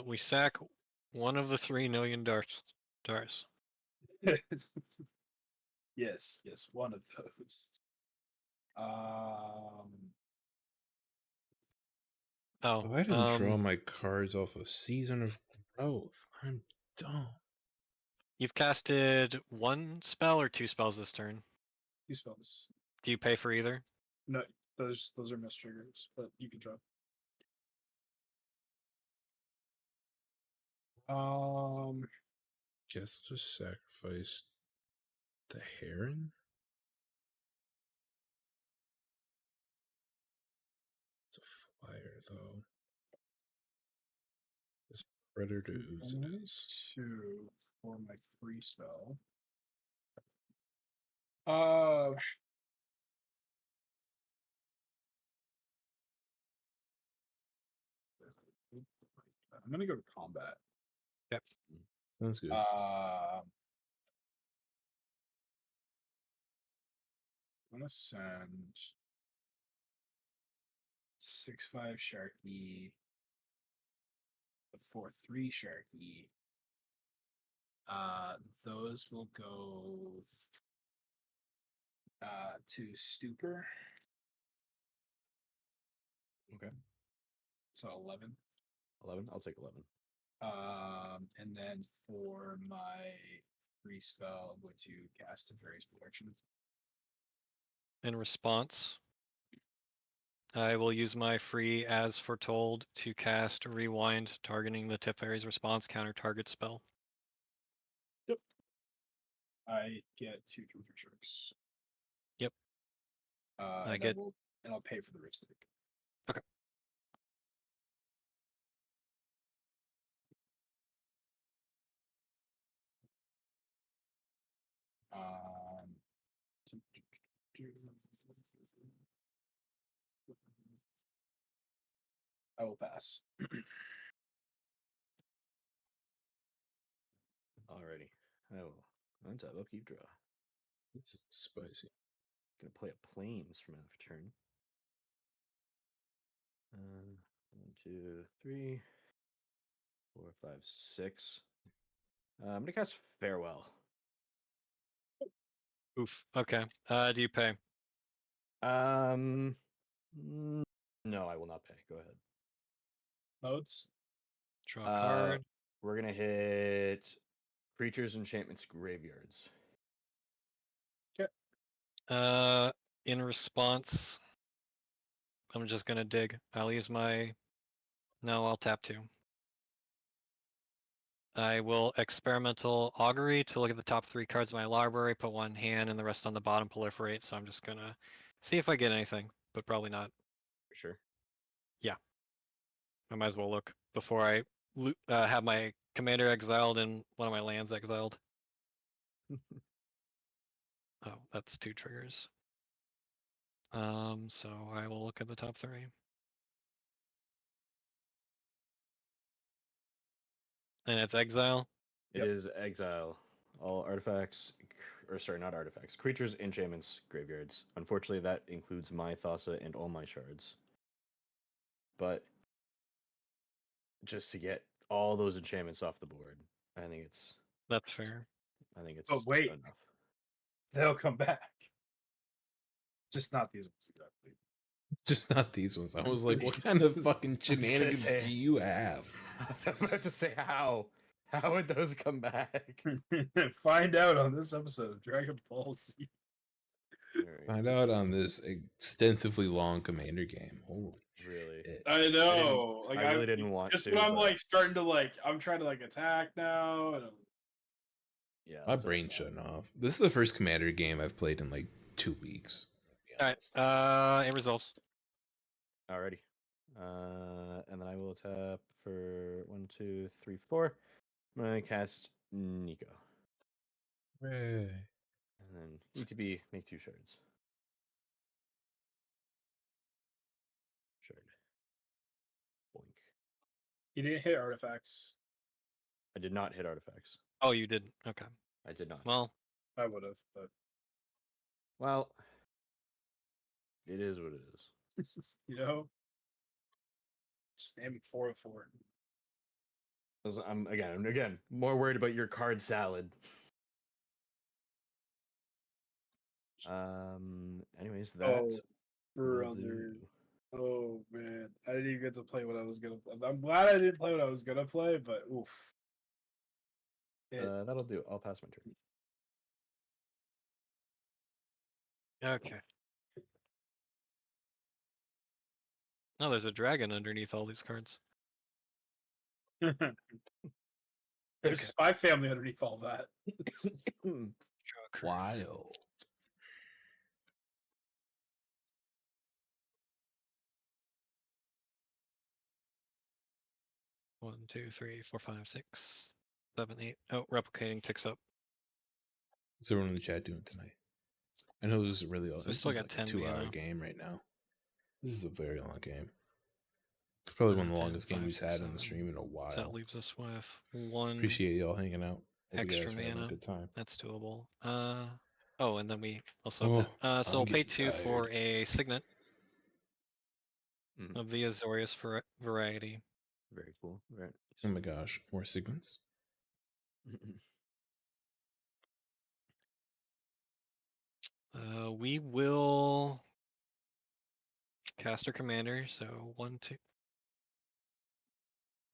We sack one of the 3 million dars. Yes, one of those. Oh, I didn't draw my cards off a Season of Growth. I'm dumb. You've casted 1 spell or 2 spells this turn? 2 spells. Do you pay for either? No, those are missed triggers, but you can draw. Guess I'll just sacrifice the Heron. It's a flyer. though. This Predators is 2 for my free spell. I'm gonna go to combat. Yep. sounds good. I'm gonna send 6/5 Sharky, the 4/3 Sharky. Those will go to Stupor. Okay. So 11. 11. I'll take 11. And then for my free spell, I'm going to cast a various protection. In response, I will use my free as foretold to cast Rewind, targeting the Tip Fairy's response counter target spell. Yep. I get 2 3 sharks. Yep. I get, and I'll pay for the rift stick. Okay. I will pass. Alrighty. I will untap, upkeep, draw. It's spicy. Gonna play a Plains from end of turn. 1, 2, 3, 4, 5, 6. I'm gonna cast Farewell. Oof. Okay. Do you pay? No, I will not pay. Go ahead. Modes. Draw a card. We're gonna hit creatures, enchantments, graveyards. Okay. In response, I'm just gonna dig. I'll use my. No, I'll tap 2. I will experimental augury to look at the top 3 cards of my library, put 1 hand, and the rest on the bottom proliferate. So I'm just gonna see if I get anything, but probably not. For sure. Yeah. I might as well look before I have my commander exiled and one of my lands exiled. Oh, that's 2 triggers. So I will look at the top 3. And it's exile. It is exile. All artifacts, or sorry, not artifacts. Creatures, enchantments, graveyards. Unfortunately, that includes my Thassa and all my shards. But just to get all those enchantments off the board, I think it's. That's fair. I think it's But wait. enough. They'll come back. Just not these ones exactly. Just not these ones. I was like, what kind of fucking shenanigans say- do you have? I was about to say how. How would those come back? Find out on this episode of Dragon Ball Z. Alright, Find out on this extensively long commander game. Holy really. shit. I know. I really didn't want just to, when I'm but- like starting to like, I'm trying to like attack now, and Yeah. My that's what I brain's thought. shutting off. This is the first commander game I've played in like 2 weeks. All right. It resolves. Alrighty. And then I will tap for 1, 2, 3, 4. I'm gonna cast Nico. Hooray. And then ETB, make 2 shards. Shard. Boink. you didn't hit artifacts. I did not hit artifacts. Oh, you did. Okay. I did not. Well, I would have, but Well, it is what it is. it's just, just name 4 of 4. I'm again more worried about your card salad. Anyways, that will brother. do. Oh man, I didn't even get to play what I was gonna play. I'm glad I didn't play what I was gonna play, but oof. That'll do. I'll pass my turn. okay. Oh, there's a dragon underneath all these cards. There's Okay. Spy Family underneath all that. Draw a card. Wild. 1, 2, 3, 4, 5, 6, 7, 8. Oh, replicating ticks up. What's everyone in the chat doing tonight? I know this is really long. So we This still is got like a 10 2-hour mana. game right now. This is a very long game. It's probably one of the 10, longest 5, games we've 6, had on the 7. stream in a So while. that leaves us with 1 Appreciate y'all hanging out. Hope you guys extra are having a mana. good time. That's doable. Oh, and then we also Oh, have that. So I'm we'll pay getting 2 for tired. a Signet Mhm. of the Azorius variety. Very cool. Very Oh nice. my gosh, more segments. We will cast our commander. So 1, 2.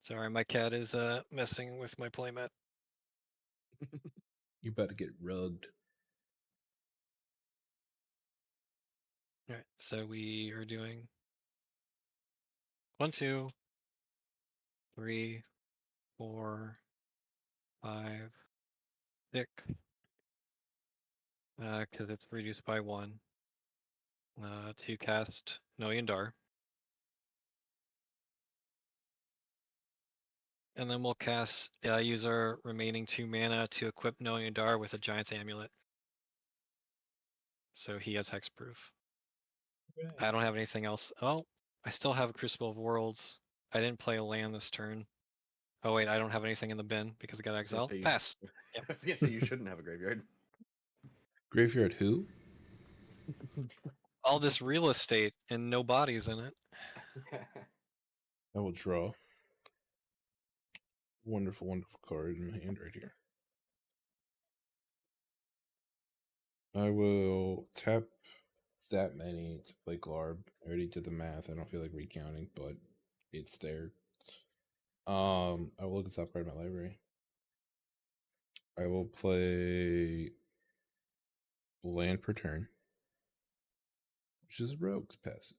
Sorry, my cat is messing with my playmat. You about to get rugged. All right, so we are doing 1, 2, 3, 4, 5, 6. Because it's reduced by 1. To cast Noyandar. And then we'll cast, use our remaining 2 mana to equip Noyandar with a Giant's Amulet. So he has hexproof. I don't have anything else. Oh, I still have a Crucible of Worlds. I didn't play a land this turn. Oh wait, I don't have anything in the bin because I got I was gonna exiled. say you- Pass. Yep. I was gonna say you shouldn't have a graveyard. Graveyard who? All this real estate and no bodies in it. I will draw. Wonderful, wonderful card in my hand right here. I will tap that many to play Glarb. I already did the math. I don't feel like recounting, but it's there. I will look at the top card of my library. I will play land per turn, which is Rogue's Passage.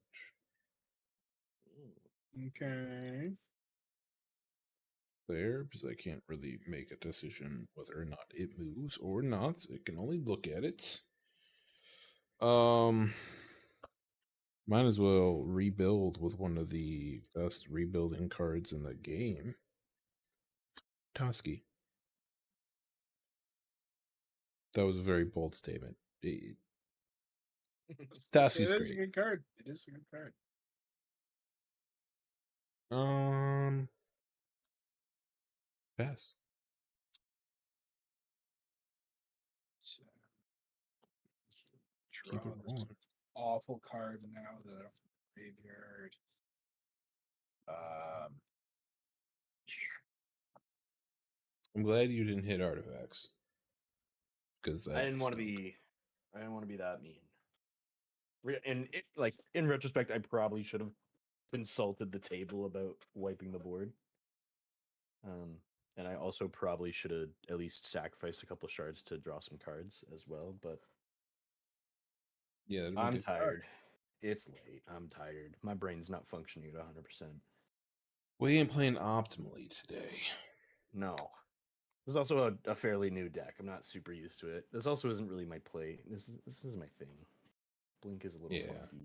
Okay. There, because I can't really make a decision whether or not it moves or not. I can only look at it. Might as well rebuild with one of the best rebuilding cards in the game. Toski. That was a very bold statement. Toski's It is great. a good card. It is a good card. Pass. So, Keep draw it this rolling. awful card now that I'm graveyard. I'm glad you didn't hit artifacts. Because I didn't want to be. I didn't want to be that mean. And in retrospect, I probably should have consulted the table about wiping the board. And I also probably should have at least sacrificed a couple of shards to draw some cards as well. But yeah, I'm tired. It's late. I'm tired. My brain's not functioning at 100%. We ain't playing optimally today. No. This is also a fairly new deck. I'm not super used to it. This also isn't really my play. This is my thing. Blink is a little wonky.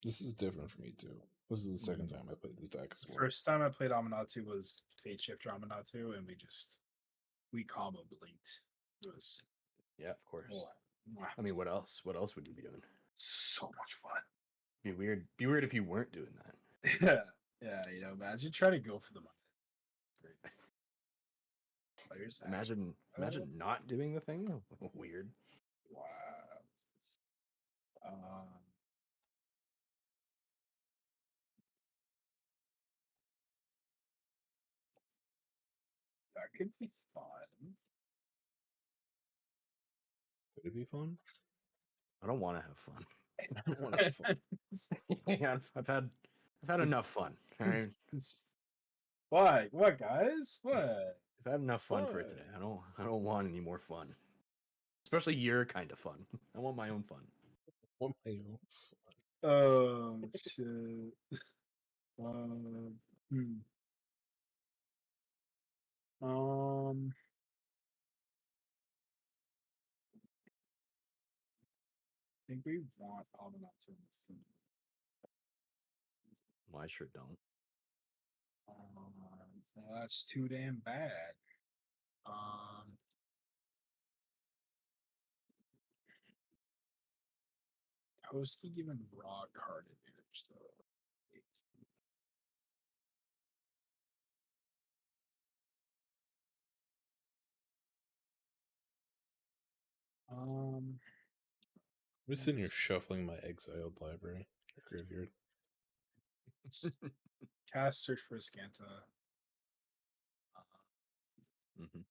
This is different for me too. This is the second time I played this deck as well. First time I played Amanatu was Fate Shifter Amanatu, and we combo blinked. It was Yeah, of course. wow. I mean, what else? What else would you be doing? So much fun. Be weird. Be weird if you weren't doing that. Yeah, imagine trying to go for the money. Imagine not doing the thing. Weird. Wow. That could be fun. Could it be fun? I don't want to have fun. I don't want to have fun. Yeah, I've had enough fun. All right? Why? What, guys? What? I've had enough fun for What? today. I don't want any more fun. Especially your kind of fun. I want my own fun. Want my own fun. Oh shit. Um, hmm. I think we want Amanatu in the field. Well, I sure don't. Well, that's too damn bad. How is he given raw card advantage though? I'm just sitting here shuffling my exiled library graveyard. Cast search for Scanta. Mm-hmm.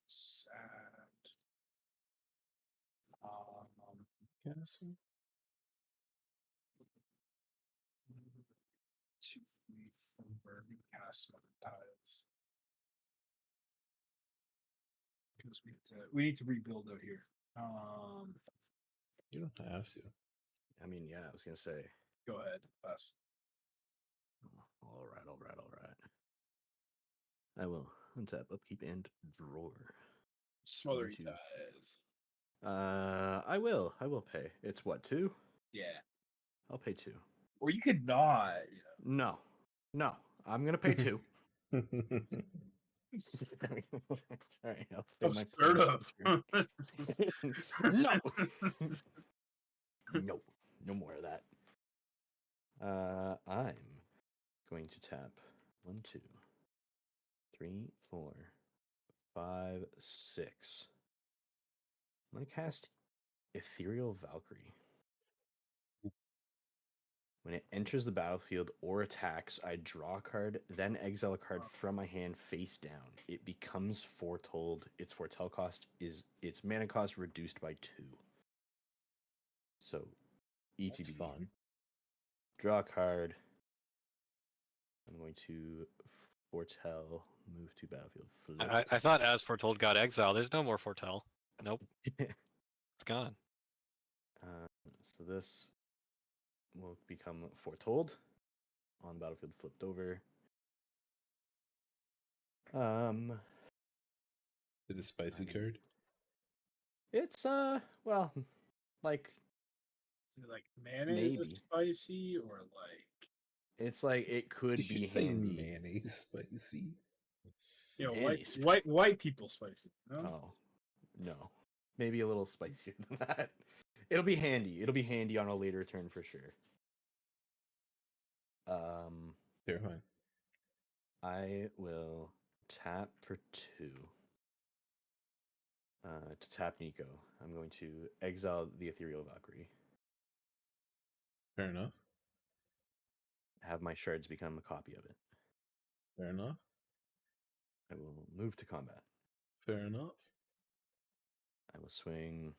Sad. Castle. 2, 3, 4. We cast Smother Tiles. Because we need to rebuild out here. You don't have to. I mean, yeah, I was gonna say. Go ahead, pass. All right. I will untap, upkeep, and drawer. Smothery Two. Tithe. I will pay. It's what, 2? Yeah. I'll pay 2. Or you could not. No, I'm gonna pay 2. All right, I'll say my No, no more of that. I'm going to tap 1, 2, 3, 4, 5, 6. I'm gonna cast Ethereal Valkyrie. When it enters the battlefield or attacks, I draw a card, then exile a card from my hand face down. It becomes foretold. Its foretell cost is its mana cost reduced by 2. So, ETB. That's fun. Draw a card. I'm going to foretell, move to battlefield. I thought as foretold got exiled. There's no more foretell. Nope. It's gone. So this will become foretold on battlefield flipped over. Is it a spicy card? It's well, like Is it like mayonnaise maybe. is spicy or like it's like it could You be should say handy. mayonnaise spicy. you know Mayonnaise. white people spicy. No? Oh no, maybe a little spicier than that. It'll be handy. It'll be handy on a later turn for sure. Terrifying. I will tap for 2. To tap Nico, I'm going to exile the Ethereal Valkyrie. Fair enough. Have my shards become a copy of it. Fair enough. I will move to combat. Fair enough. I will swing.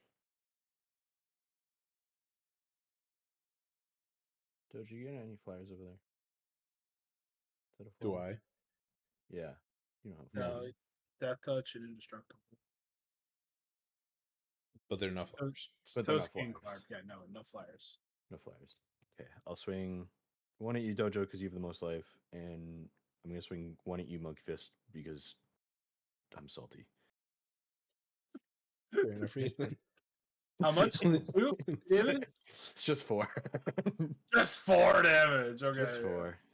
Doge, you get any flyers over there? Is that a Do flyer? I? Yeah. You don't have No, flyers. Death Touch and Indestructible. But they're not flowers. But they're not Toscan flyers. Clark. Yeah, no flyers. No flyers. Okay, I'll swing 1 at you, Dojo, because you have the most life, and I'm gonna swing 1 at you, Monkey Fist, because I'm salty. Fair enough reason. How much? David? It's just 4. Just 4 damage. Okay.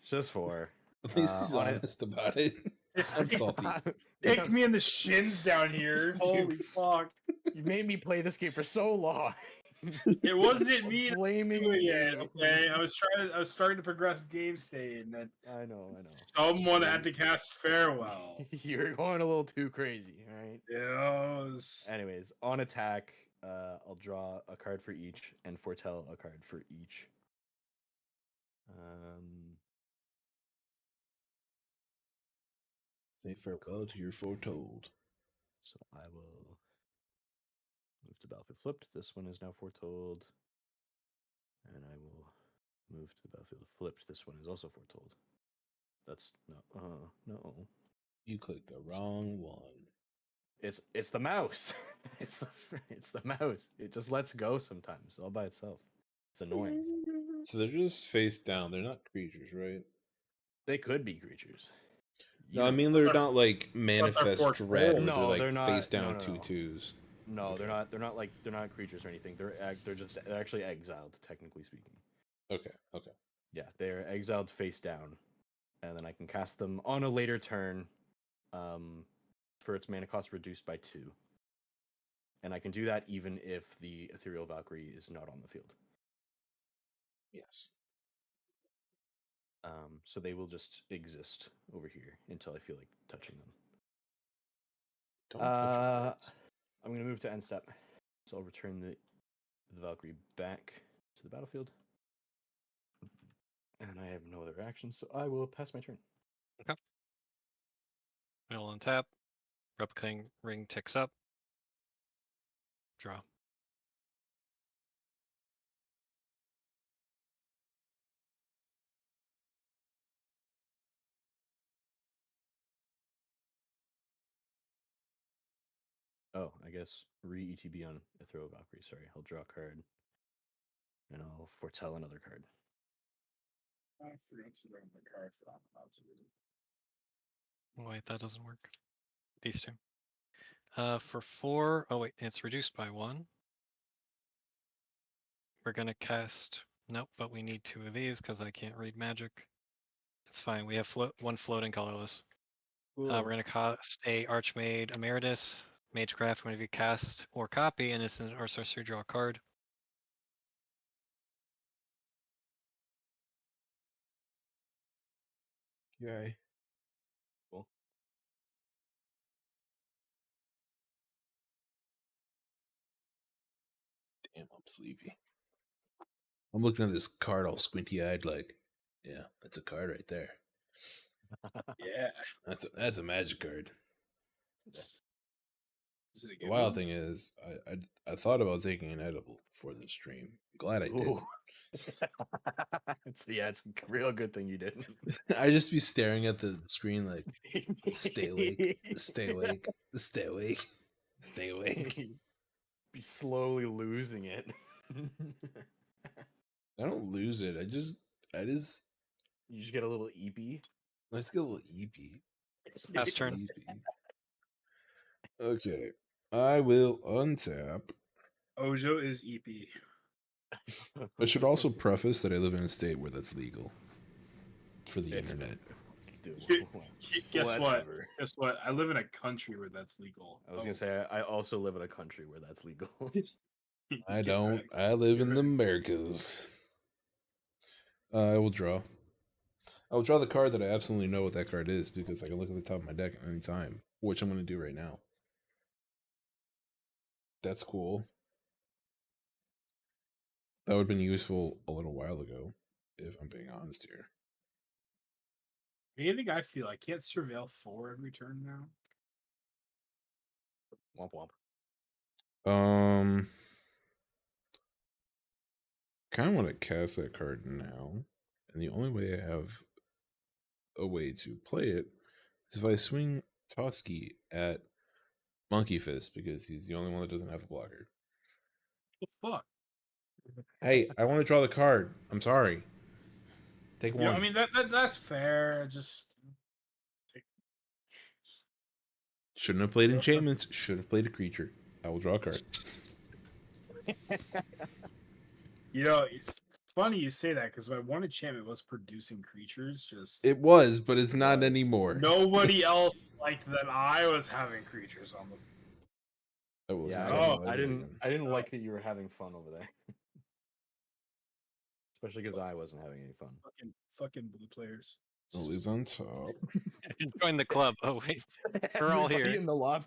Just 4. At least he's honest about it. I'm salty. Kick me in the shins down here. Holy fuck. You made me play this game for so long. It wasn't me blaming doing me. it, okay? I was starting to progress game state, and then I know. someone had to cast farewell. You're going a little too crazy, right? Yes. Anyways, on attack, I'll draw a card for each and foretell a card for each. Say farewell to your foretold. So I will move to battlefield flipped. This one is now foretold. And I will move to the battlefield flipped. This one is also foretold. That's no. You clicked the wrong one. It's the mouse. it's the mouse. It just lets go sometimes all by itself. It's annoying. So they're just face down. They're not creatures, right? They could be creatures. No, I mean they're not like manifest forked dread, roll. or No, they're they're like not- face no, down no, no. 2/2s. No, Okay. they're not creatures or anything. They're actually exiled, technically speaking. Okay. Yeah, they're exiled face down, and then I can cast them on a later turn, for its mana cost reduced by 2. And I can do that even if the Ethereal Valkyrie is not on the field. Yes. So they will just exist over here until I feel like touching them. Don't touch your cards. I'm gonna move to end step, so I'll return the Valkyrie back to the battlefield, and I have no other actions, so I will pass my turn. I'll untap. Replicating ring ticks up. Draw. Oh, I guess re-ETB on Ethereal Valkyrie. Sorry, I'll draw a card, and I'll foretell another card. I forgot to bring the card for Wait, that doesn't work. These two. For 4. Oh wait, it's reduced by 1. We're gonna cast. Nope, but we need 2 of these because I can't read magic. It's fine. We have one floating colorless. We're gonna cast a Archmage Emeritus, Magecraft. Whenever you cast or copy an instant or sorcery, draw a card. Yay. Cool. Damn, I'm sleepy. I'm looking at this card all squinty eyed, like, yeah, that's a card right there. Yeah. That's a magic card. Is it a The good wild one? thing is, I thought about taking an edible before the stream. Glad I did. Ooh. It's a real good thing you didn't. I just be staring at the screen like, stay awake, stay awake, stay awake, stay awake. Be slowly losing it. I don't lose it. I just You just get a little EP. let's get a little EP. Pass turn. Okay. I will untap. Ojo is E EP. I should also preface that I live in a state where that's legal for the It's- internet. Dude, Guess what? whatever. Guess what? I live in a country where that's legal. I was gonna say I also live in a country where that's legal. I Get don't. wrecked. I live in the Americas. I will draw. I will draw the card that I absolutely know what that card is because I can look at the top of my deck at any time, which I'm going to do right now. That's cool. That would have been useful a little while ago, if I'm being honest here. Anything I feel I can't surveil 4 every turn now. Womp womp. Kind of want to cast that card now, and the only way I have a way to play it is if I swing Toski at Monkey Fist because he's the only one that doesn't have a blocker. What the fuck? Hey, I want to draw the card. I'm sorry. Take one. Yeah, I mean that's fair. Just Shouldn't have played enchantments. Should have played a creature. I will draw a card. it's funny you say that because my one enchantment was producing creatures. Just It was, but it's not was. anymore. nobody else liked that I was having creatures on the. I will Yeah, cancel I my didn't. again. I didn't like that you were having fun over there, especially because I wasn't having any fun. Fucking blue players. I'll leave on top. Join the club. Oh wait, we're all Everybody here. in the lobby.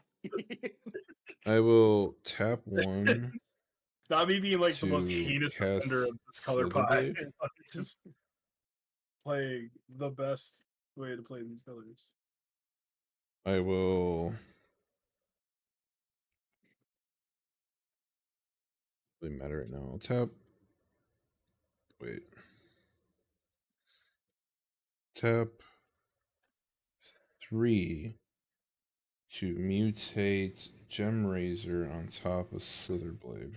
I will tap one. Not me being like the most To heinous cast offender of this color pie. Slitherblade? Just playing the best way to play these colors. I will. Doesn't matter right now. I'll tap. Wait. Tap 3 to mutate Gem Razor on top of Slitherblade.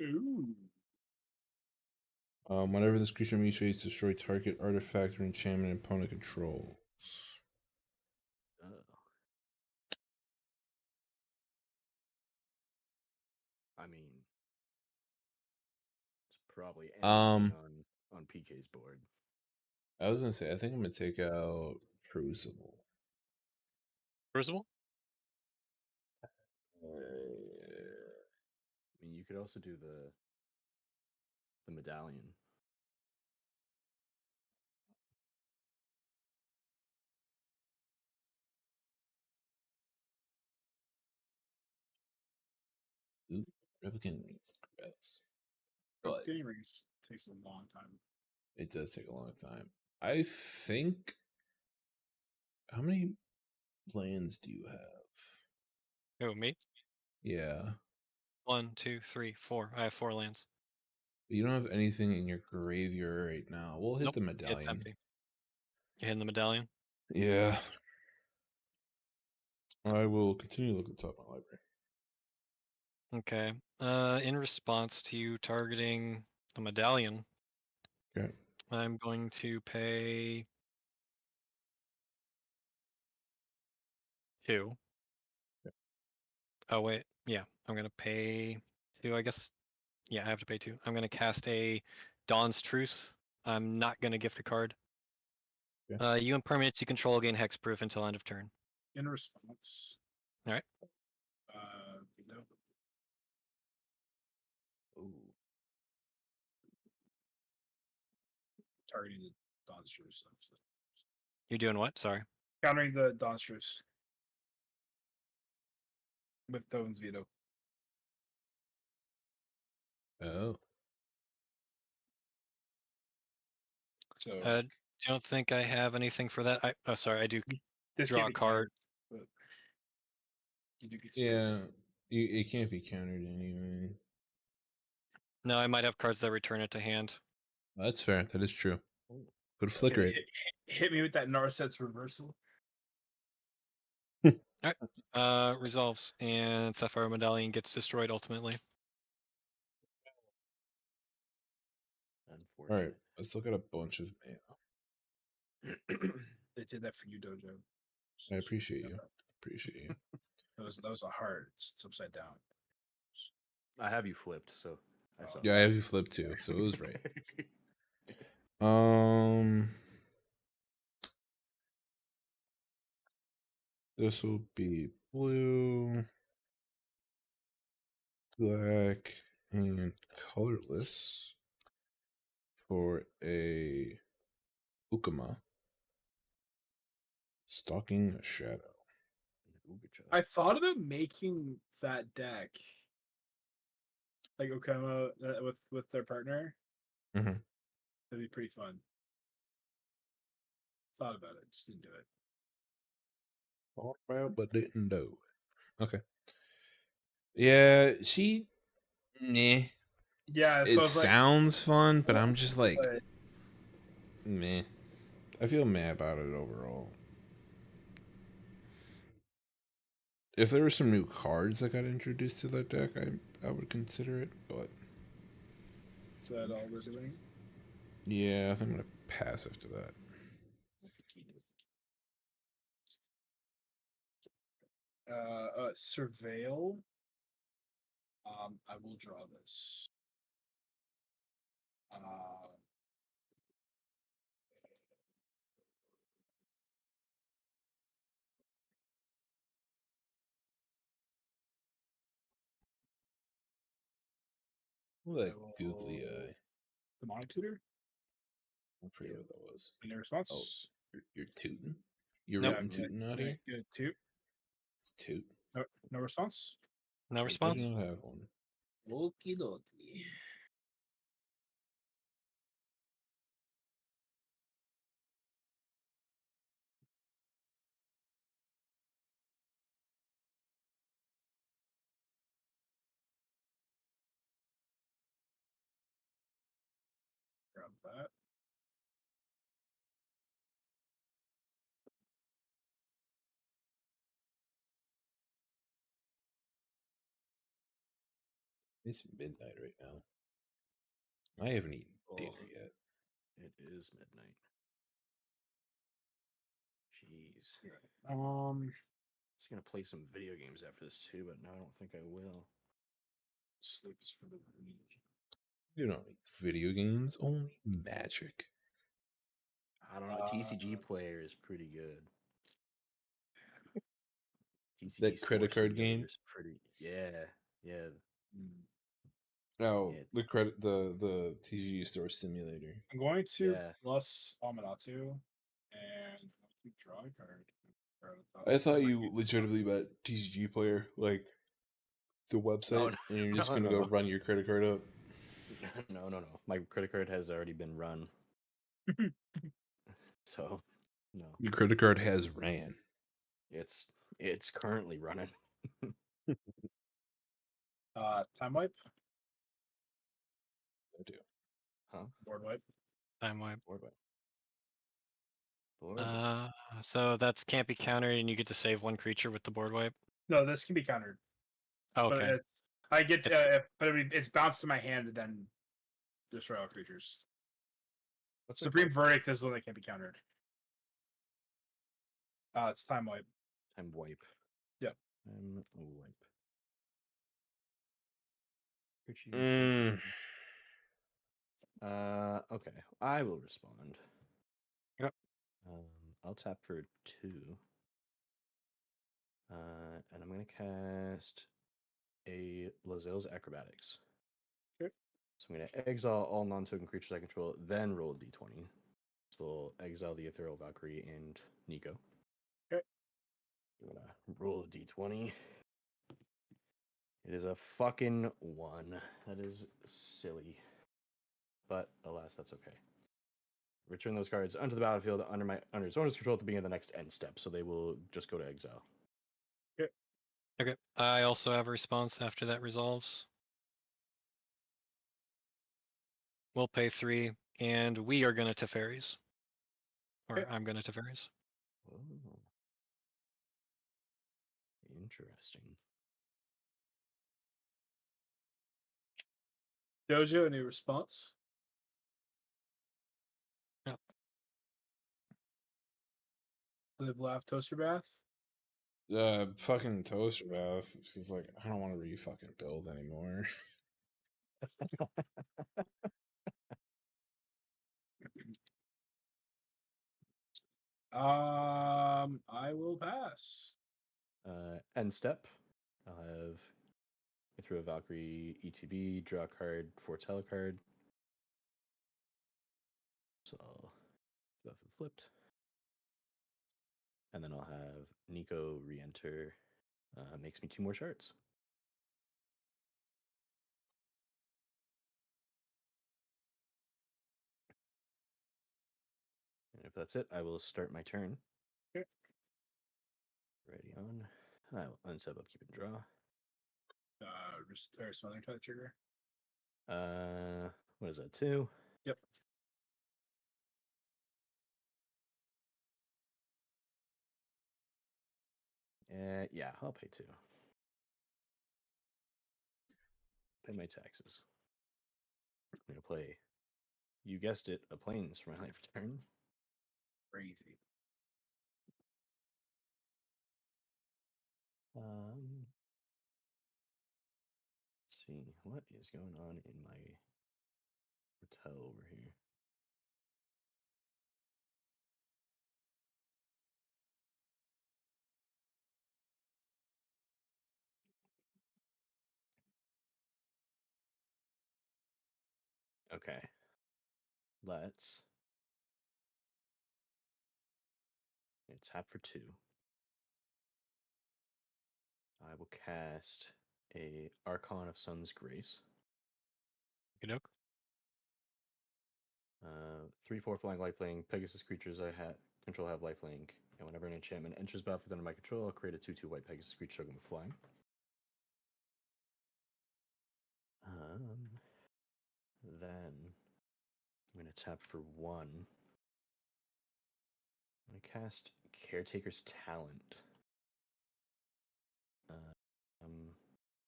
Ooh. Whenever this creature mutates, destroy target artifact or enchantment opponent controls. probably anything on PK's board. I was gonna say I think I'm gonna take out Crucible. Crucible? I mean, you could also do the medallion. Ooh, Replicant means gross. But But getting rings takes a long time. it does take a long time. I think. How many lands do you have? Who, me? Yeah. 1, 2, 3, 4. I have 4 lands. You don't have anything in your graveyard right now. We'll hit Nope, the it's medallion. empty. You hitting the medallion? Yeah. I will continue to look at the top of my library. Okay. In response to you targeting the medallion, Okay. I'm going to pay 2. Oh wait, yeah, I'm gonna pay 2, I guess. Yeah, I have to pay 2. I'm gonna cast a Dawn's Truce. I'm not gonna gift a card. Yeah. You and permanents you control gain hexproof until end of turn. In response. Alright. No. Ooh. Targeting the Dawn's Truce stuff. So. You're doing what? Sorry. Countering the Dawn's Truce. With Dovin's veto. Oh. So don't think I have anything for that. Sorry, I do this draw can't a be card. countered, but you do get Yeah. It can't be countered anyway. No, I might have cards that return it to hand. That's fair. That is true. Ooh. Could flicker it. Hit me with that Narset's reversal. Alright. Resolves, and Sapphire Medallion gets destroyed ultimately. All right. Unfortunate. Let's look at a bunch of mana. They did that for you, Dojo. I appreciate you. Appreciate you. That was a heart. It's upside down. I have you flipped, so I saw. Yeah, I have you flipped too, so it was right. This will be blue, black, and colorless for a Ukama. Stalking a Shadow. I thought about making that deck like Okama with their partner. Mm-hmm. That'd be pretty fun. Thought about it, just didn't do it. Thought about but didn't do. Okay. Yeah, she. Nah. Yeah, so It I was sounds fun, but I'm just like, but meh. I feel meh about it overall. If there were some new cards that got introduced to that deck, I would consider it, but is that all we're doing? yeah, I think I'm gonna pass after that. Surveil. I will draw this. That googly eye. Demonic Tutor. I forget what that was. Any response? Oh, you're tooting? You're Nope. rooting tooting out here? Good. Toot. It's toot. No response. No I response? do not have one. Okie dokie. Grab that. It's midnight right now. I haven't eaten dinner yet. It is midnight. Jeez. Just gonna play some video games after this too, but no, I don't think I will. Sleep is for the weak. You don't need video games, only Magic. I don't know. TCG player is pretty good. TCG That credit Store card Simulator game. is pretty. Yeah, yeah. Oh, Yeah. the TCG Store Simulator. I'm going to Yeah. plus Amanatu and draw a card. I thought you legitimately meant TCG player, like the website, no, and you're just no, gonna no, go no. run your credit card up. No. My credit card has already been run. So, no. Your credit card has ran. It's currently running. Time wipe. I do. Huh? Board wipe. Time wipe. Board wipe. Board wipe. So that's can't be countered, and you get to save one creature with the board wipe. No, this can be countered. Oh, But okay. it's, I get, It's- but I mean, it's bounced to my hand and then destroy all creatures. What's it Supreme called? Verdict is the one that can't be countered. It's time wipe. Time wipe. Yep. Time wipe. Okay. I will respond. Yep. I'll tap for 2. And I'm gonna cast a Lazelle's Acrobatics. Okay. So I'm gonna exile all non-token creatures I control, then roll a d20. So we'll exile the Ethereal Valkyrie and Nico. Okay. I'm gonna roll a d20. It is a fucking 1. That is silly. But alas, that's okay. Return those cards onto the battlefield under its owner's control at the beginning of the next end step, so they will just go to exile. Okay. I also have a response after that resolves. We'll pay 3, and we are gonna Teferis. Or Okay. I'm gonna Teferis. Oh. Interesting. Dojo, any response? Yep. Live, laugh, toaster bath. Fucking toaster bath. She's like, I don't want to re-fucking build anymore. I will pass. End step. I'll have through a Valkyrie ETB, draw a card, foretell a card. So I'll do that flipped. And then I'll have Nico re-enter. Makes me 2 more shards. And if that's it, I will start my turn. Okay. Ready on. I will unsub, upkeep, and draw. Or smelling type trigger. What is that? 2. Yep. Yeah, I'll pay 2. Pay my taxes. I'm gonna play. You guessed it, a planes for my life return. Crazy. Let's see what is going on in my hotel over here. Okay. Let's tap for 2. I will cast a Archon of Sun's Grace. You know? 3/4 flying lifelink. Pegasus creatures I control have lifelink. And whenever an enchantment enters battlefield under my control, I'll create a 2/2 white Pegasus creature token with flying. Then I'm going to tap for 1. I'm going to cast Caretaker's Talent.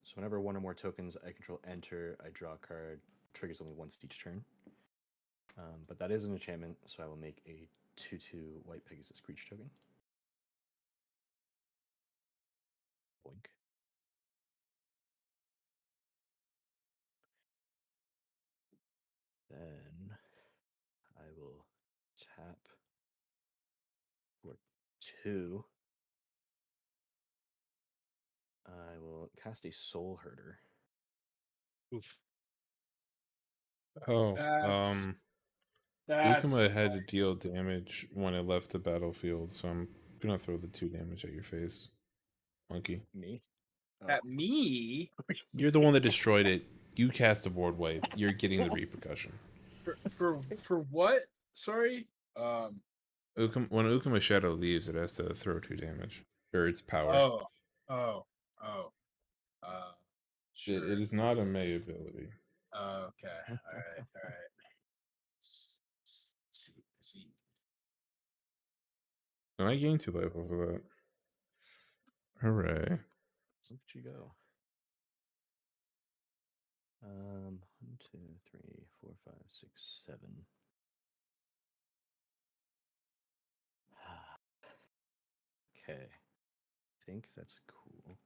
So whenever 1 or more tokens I control enter, I draw a card. Triggers only once each turn. But that is an enchantment, so I will make a 2/2 white Pegasus creature token. Boink. tap for 2. I will cast a Soul Herder. Oof. Oh, Ukuma That's had to deal damage when it left the battlefield, so I'm gonna throw the 2 damage at your face, monkey. Me? at me You're the one that destroyed it. You cast a board wipe. You're getting the repercussion. for what? Sorry. When Ukuma Shadow leaves, it has to throw 2 damage. Or its power. Oh. Uh. Sure. It is not a May ability. Okay. All right. See. And I gained 2 life off of that. Hooray. Look at you go. 1, 2, 3, 4, 5, 6, 7. Okay. I think that's cool.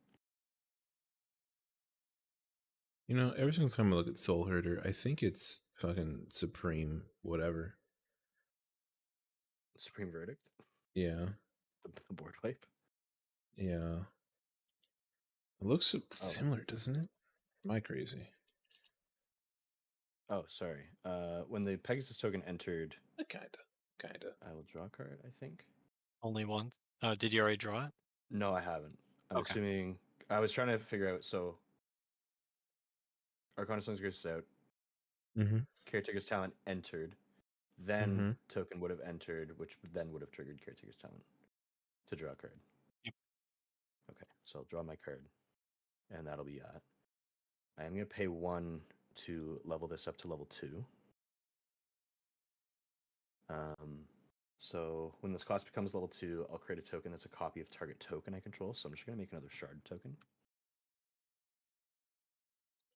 You know, every single time I look at Soul Herder, I think it's fucking Supreme whatever. Supreme Verdict? Yeah. The board wipe? Yeah. It looks similar, doesn't it? Am I crazy? Oh, sorry. When the Pegasus token entered, Kinda. I will draw a card, I think. Only one. Did you already draw it? No, I haven't. I'm Okay. assuming. I was trying to figure out. So, Arcana Sun's Grace is out. Mm-hmm. Caretaker's Talent entered. Then token would have entered, which then would have triggered Caretaker's Talent to draw a card. Yep. Okay, so I'll draw my card, and that'll be that. I am going to pay 1 to level this up to level 2. So when this class becomes level 2, I'll create a token that's a copy of target token I control. So I'm just going to make another shard token.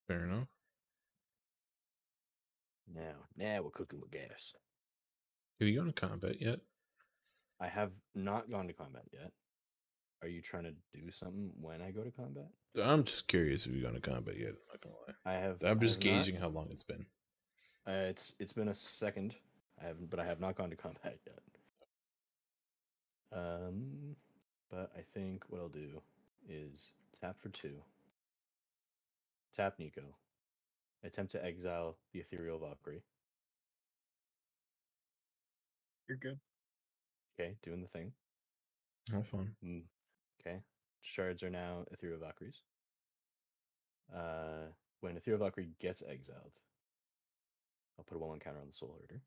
Fair enough. Now we're cooking with gas. Have you gone to combat yet? I have not gone to combat yet. Are you trying to do something when I go to combat? I'm just curious if you've gone to combat yet. I'm not gonna lie. I'm just gauging how long it's been. It's been a second. I have not gone to combat yet. But I think what I'll do is tap for 2. Tap Nico. Attempt to exile the Ethereal Valkyrie. You're good. Okay, doing the thing. Have fun. Okay. Shards are now Ethereal Valkyries. When Ethereal Valkyrie gets exiled, I'll put a 1/1 counter on the Soul Herder.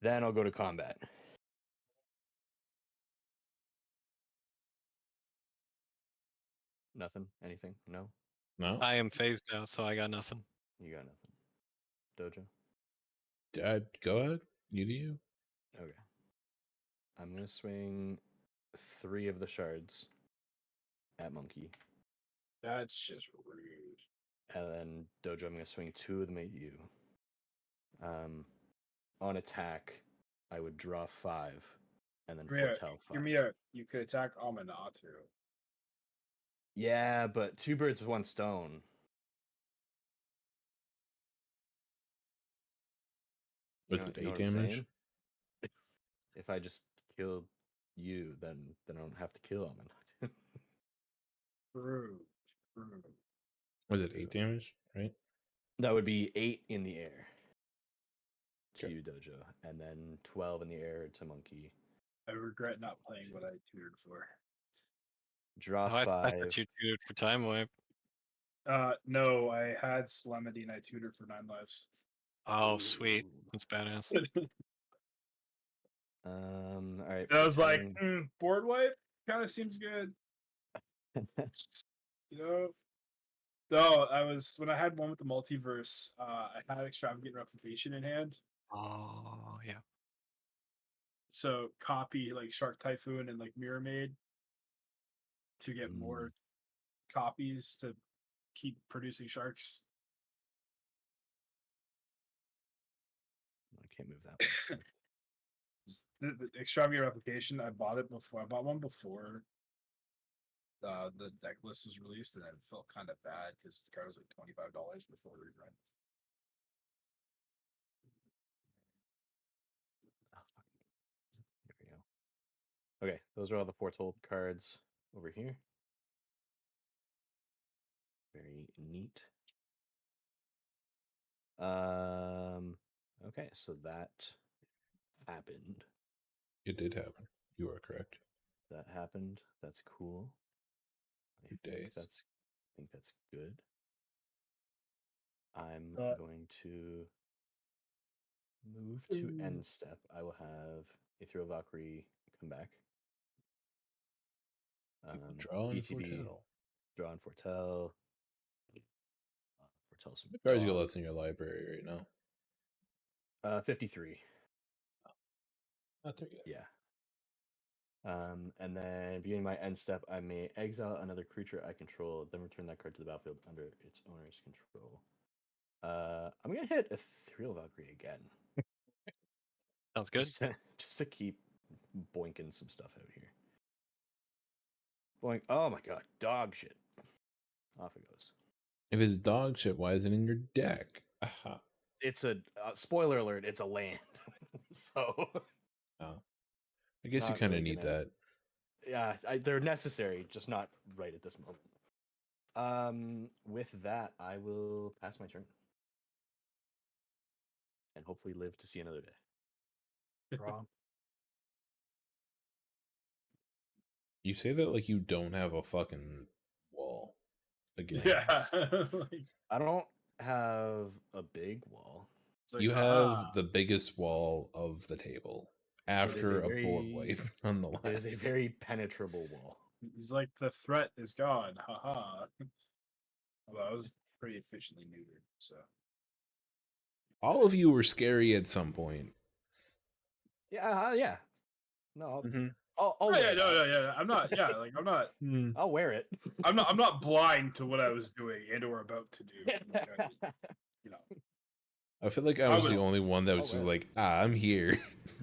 Then I'll go to combat. Nothing? Anything? No? No? I am phased out, so I got nothing. You got nothing. Dojo? Go ahead. You do you. Okay. I'm going to swing 3 of the shards at Monkey. That's just rude. And then Dojo, I'm going to swing 2 of them at you. On attack, I would draw 5 and then foretell 5. You could attack Amanatu. Yeah, but 2 birds with 1 stone. What's it, 8 damage? If I just kill you, then I don't have to kill him. True. Was it 8 damage, right? That would be 8 in the air to Okay. you, Dojo, and then 12 in the air to Monkey. I regret not playing what I tutored for. Draw 5. I thought you tutored for time wipe. No, I had Solemnity and I tutored for 9 lives. Oh, sweet. That's badass. All right. I was like, board wipe kind of seems good. You know? No, when I had one with the multiverse, I had Extravagant Replication in hand. Oh, yeah. So copy like Shark Typhoon and like Mirror Maid to get more copies to keep producing sharks. I can't move that one. The Extravagant Replication, I bought one before the deck list was released, and I felt kind of bad because the card was like $25 before rerun. Okay, those are all the foretold cards over here. Very neat. Okay, so that happened. It did happen. You are correct. That happened. That's cool. I think that's good. I'm going to move to end step. I will have Ethereal Valkyrie come back. Draw and ETB, foretell. draw and foretell. Foretell some What cards you got dogs. left in your library right now? 53. Not there yet. Yeah. And then beginning my end step, I may exile another creature I control, then return that card to the battlefield under its owner's control. I'm gonna hit Ethereal Valkyrie again. Sounds good. Just to keep boinking some stuff out here. Boink! Oh my god, dog shit! Off it goes. If it's dog shit, why is it in your deck? Aha. It's a spoiler alert. It's a land, so. Oh. I guess you kind of need that. Yeah, they're necessary, just not right at this moment. With that, I will pass my turn, and hopefully live to see another day. Draw. You say that like you don't have a fucking wall. Again. Yeah. I don't have a big wall. Like, you have the biggest wall of the table after a board wipe, nonetheless. It is a very penetrable wall. It's like the threat is gone. Haha. Well, I was pretty efficiently neutered, so. All of you were scary at some point. Yeah, yeah. No, I'll yeah, no. I'm not. Yeah, like I'm not. I'll wear it. I'm not blind to what I was doing and or about to do. Like, you know. I feel like I was the only one that was just like, I'm here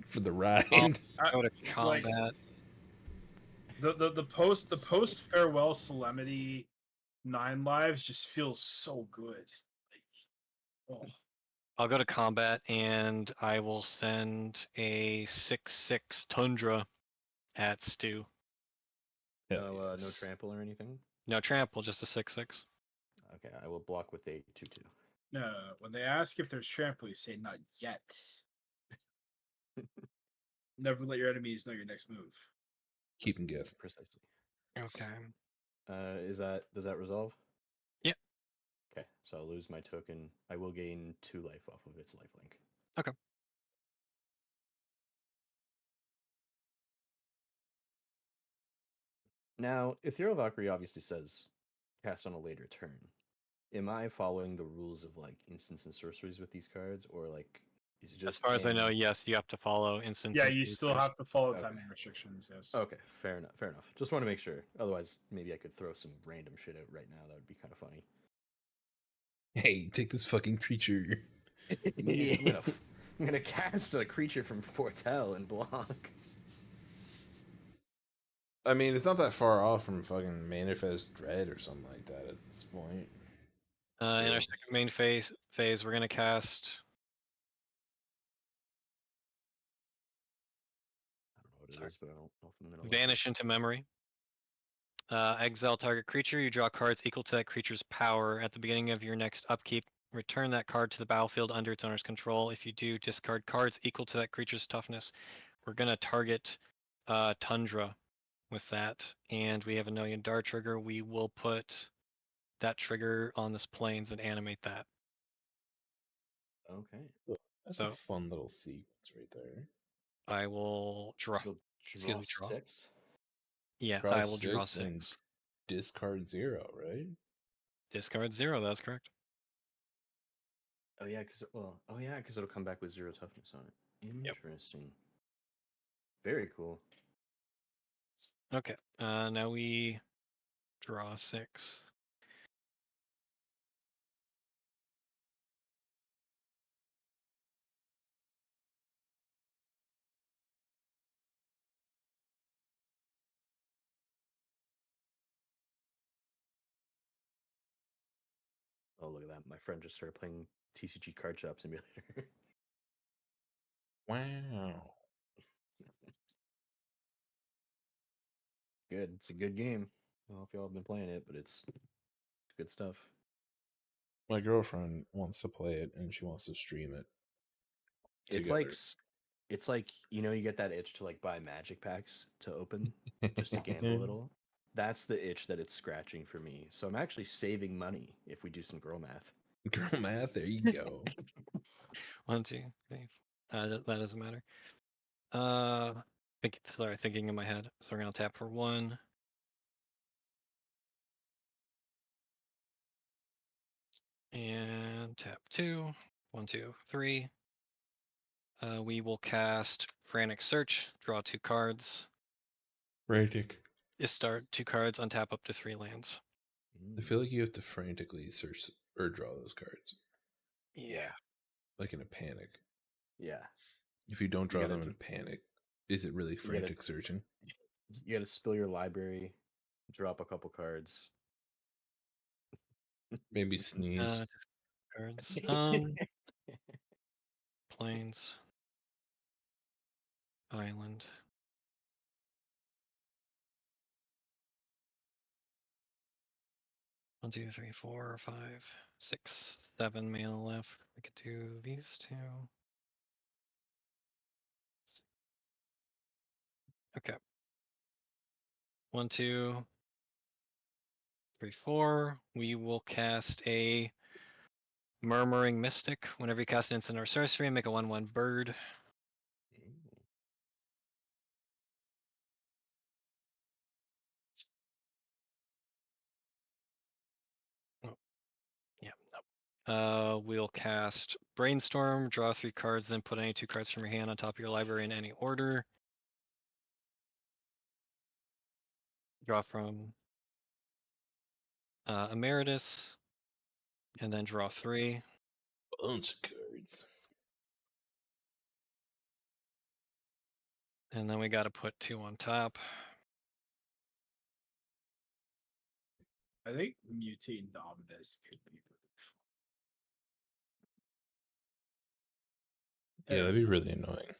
for the ride. Go to combat. Like, the post farewell solemnity 9 lives just feels so good. Like, oh. I'll go to combat and I will send a 6/6 Tundra at Stu. No trample or anything? No trample, just a 6/6. Okay, I will block with a 2/2. No, when they ask if there's trample, you say not yet. Never let your enemies know your next move. Keep them guessing. Precisely. Okay. Does that resolve? Yeah. Okay, so I'll lose my token. I will gain 2 life off of its lifelink. Okay. Now, Ethereal Valkyrie obviously says cast on a later turn. Am I following the rules of like instants and sorceries with these cards, or like is it just? As far as I know, yes, you have to follow instants. Yeah, you still have to follow timing restrictions. Yes. Okay, fair enough. Fair enough. Just want to make sure. Otherwise, maybe I could throw some random shit out right now. That would be kind of funny. Hey, take this fucking creature. I'm gonna cast a creature from Foretell and block. I mean, it's not that far off from fucking Manifest Dread or something like that at this point. In our second main phase, we're gonna cast. I don't know what it is, but I don't know if I'm gonna Vanish into memory. Exile target creature. You draw cards equal to that creature's power at the beginning of your next upkeep. Return that card to the battlefield under its owner's control. If you do, discard cards equal to that creature's toughness. We're gonna target Tundra with that, and we have a Million Dar trigger. We will put that trigger on this plains and animate that. Okay. That's a fun little sequence right there. I will draw. Draw 6. Yeah, draw I will draw 6. And discard 0, right? Discard 0. That's correct. Oh yeah, because it'll come back with 0 toughness on it. Interesting. Yep. Very cool. Okay. Now we draw 6. Oh, look at that. My friend just started playing TCG Card Shop Simulator. Wow. good. It's a good game. I don't know if y'all have been playing it, but it's good stuff. My girlfriend wants to play it and she wants to stream it. It's Together. like you know, you get that itch to like buy magic packs to open just to gamble a little. That's the itch that it's scratching for me. So I'm actually saving money if we do some girl math. Girl math, there you go. 1, 2, 3. That doesn't matter. Thinking in my head. So we're gonna tap for 1. And tap 2. 1, 2, 3. We will cast Frantic Search, draw 2 cards. Frantic. Start 2 cards, untap up to 3 lands. I feel like you have to frantically search or draw those cards. Yeah. Like in a panic. Yeah. If you don't draw them in a panic, is it really frantic searching? You gotta spill your library, drop a couple cards. Maybe sneeze. Cards. Plains. Island. One, 2, 3, 4, 5, 6, 7 mana left. We could do these 2. Okay. 1, 2, 3, 4. We will cast a Murmuring Mystic. Whenever you cast an instant or sorcery, make a 1/1 bird. Oh, yeah, no. We'll cast Brainstorm, draw 3 cards, then put any 2 cards from your hand on top of your library in any order. Draw from Emeritus, and then draw 3. Bunch of cards. And then we got to put 2 on top. I think Mutate Dominus could be really fun. Yeah, that'd be really annoying.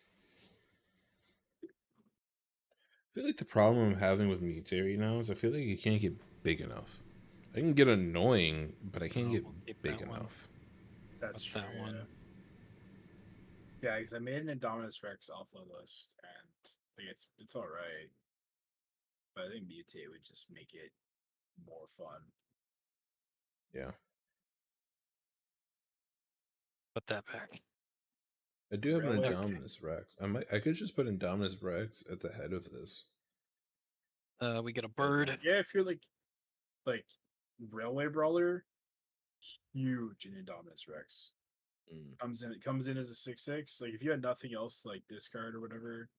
I feel like the problem I'm having with Mutate right now is I feel like you can't get big enough. I can get annoying, but I can't get big enough. That's true. That one. Yeah, because I made an Indominus Rex alpha list, and like it's all right, but I think Mutate would just make it more fun. Yeah. Put that back. I do have an Relic. Indominus Rex. I could just put Indominus Rex at the head of this. We get a bird. Yeah, if you're like Railway Brawler, huge in Indominus Rex. Comes in as a 6/6. Like if you had nothing else like discard or whatever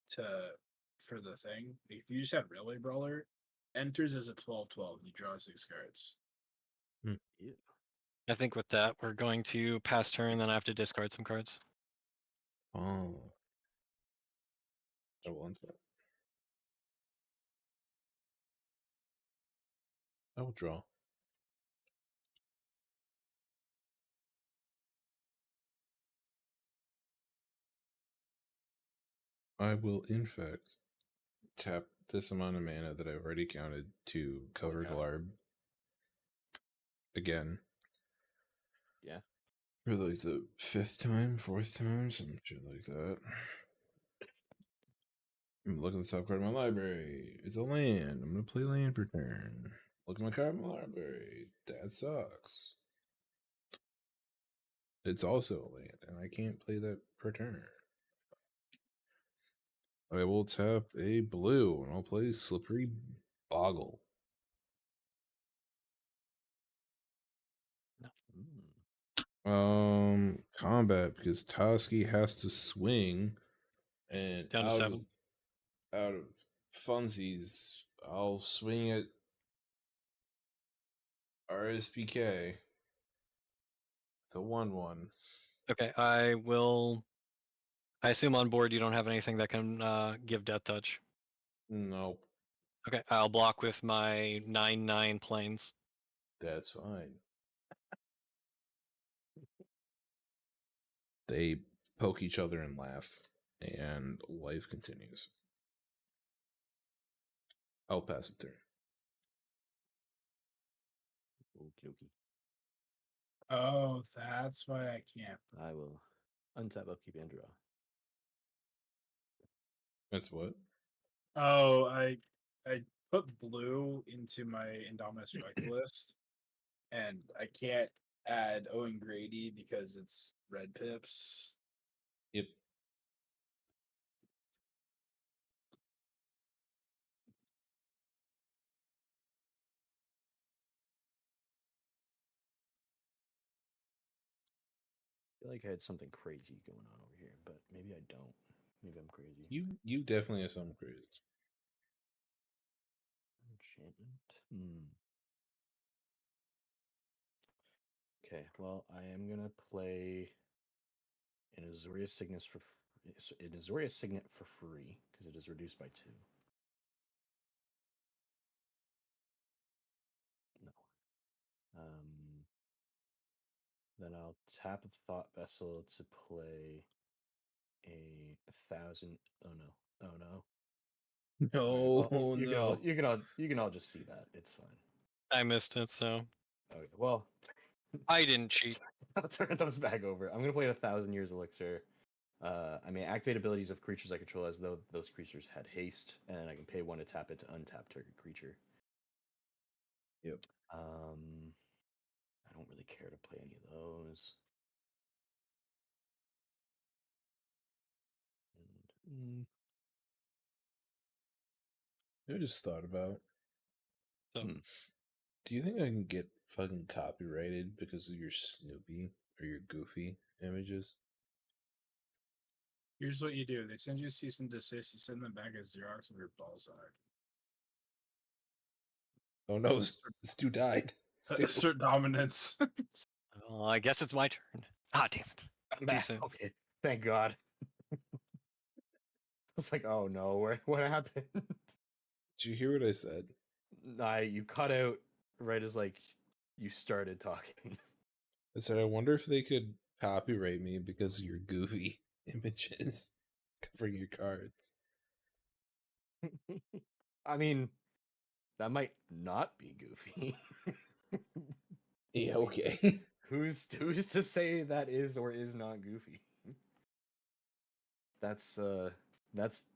for the thing, like, if you just had Railway Brawler, enters as a 12/12, you draw 6 cards. Yeah. I think with that, we're going to pass turn, then I have to discard some cards. Oh. I want that. I will draw. I will, in fact, tap this amount of mana that I've already counted to cover Glarb again. Yeah. For like the 5th time, 4th time, some shit like that. I'm looking at the top card of my library. It's a land. I'm gonna play land per turn. Look at my card in my library. That sucks. It's also a land, and I can't play that per turn. I will tap a blue, and I'll play Slippery Boggle. Combat, because Toski has to swing, and Down to 7. Out of funsies, I'll swing at RSPK. The 1/1. Okay, I assume on board you don't have anything that can give Death Touch. Nope. Okay, I'll block with my 9/9 planes. That's fine. They poke each other and laugh, and life continues. I'll pass a turn. Okie dokie. Oh, that's why I can't. I will untap, upkeep, and draw. That's what? Oh, I put blue into my Indominus Rex list, and I can't add Owen Grady because it's red pips. Yep. I feel like I had something crazy going on over here, but maybe I don't. Maybe I'm crazy. You definitely have something crazy. Enchantment. Okay, well, I am gonna play an Azorius Signet for free because it is reduced by 2. No. Then I'll tap a Thought Vessel to play a 1,000. Oh no! Oh no! No, Well, no. you can all just see that. It's fine. I missed it, so Okay, well, I didn't cheat. I'll turn those back over. I'm gonna play a 1,000 Years Elixir. I may activate abilities of creatures I control as though those creatures had haste, and I can pay 1 to tap it to untap target creature. Yep. I don't really care to play any of those. I just thought about. So Do you think I can get fucking copyrighted because of your Snoopy or your Goofy images? Here's what you do: they send you cease and desist. You send them back as Xerox of your ballside. Oh no, Stu died. Stu. Assert dominance. I guess it's my turn. Ah, damn it. I'm back. Decent. Okay, thank God. It's like, oh no, what happened? Did you hear what I said? You cut out right as like you started talking. I said I wonder if they could copyright me because of your Goofy images covering your cards. I mean, that might not be Goofy. Yeah, okay. Who's to say that is or is not Goofy? That's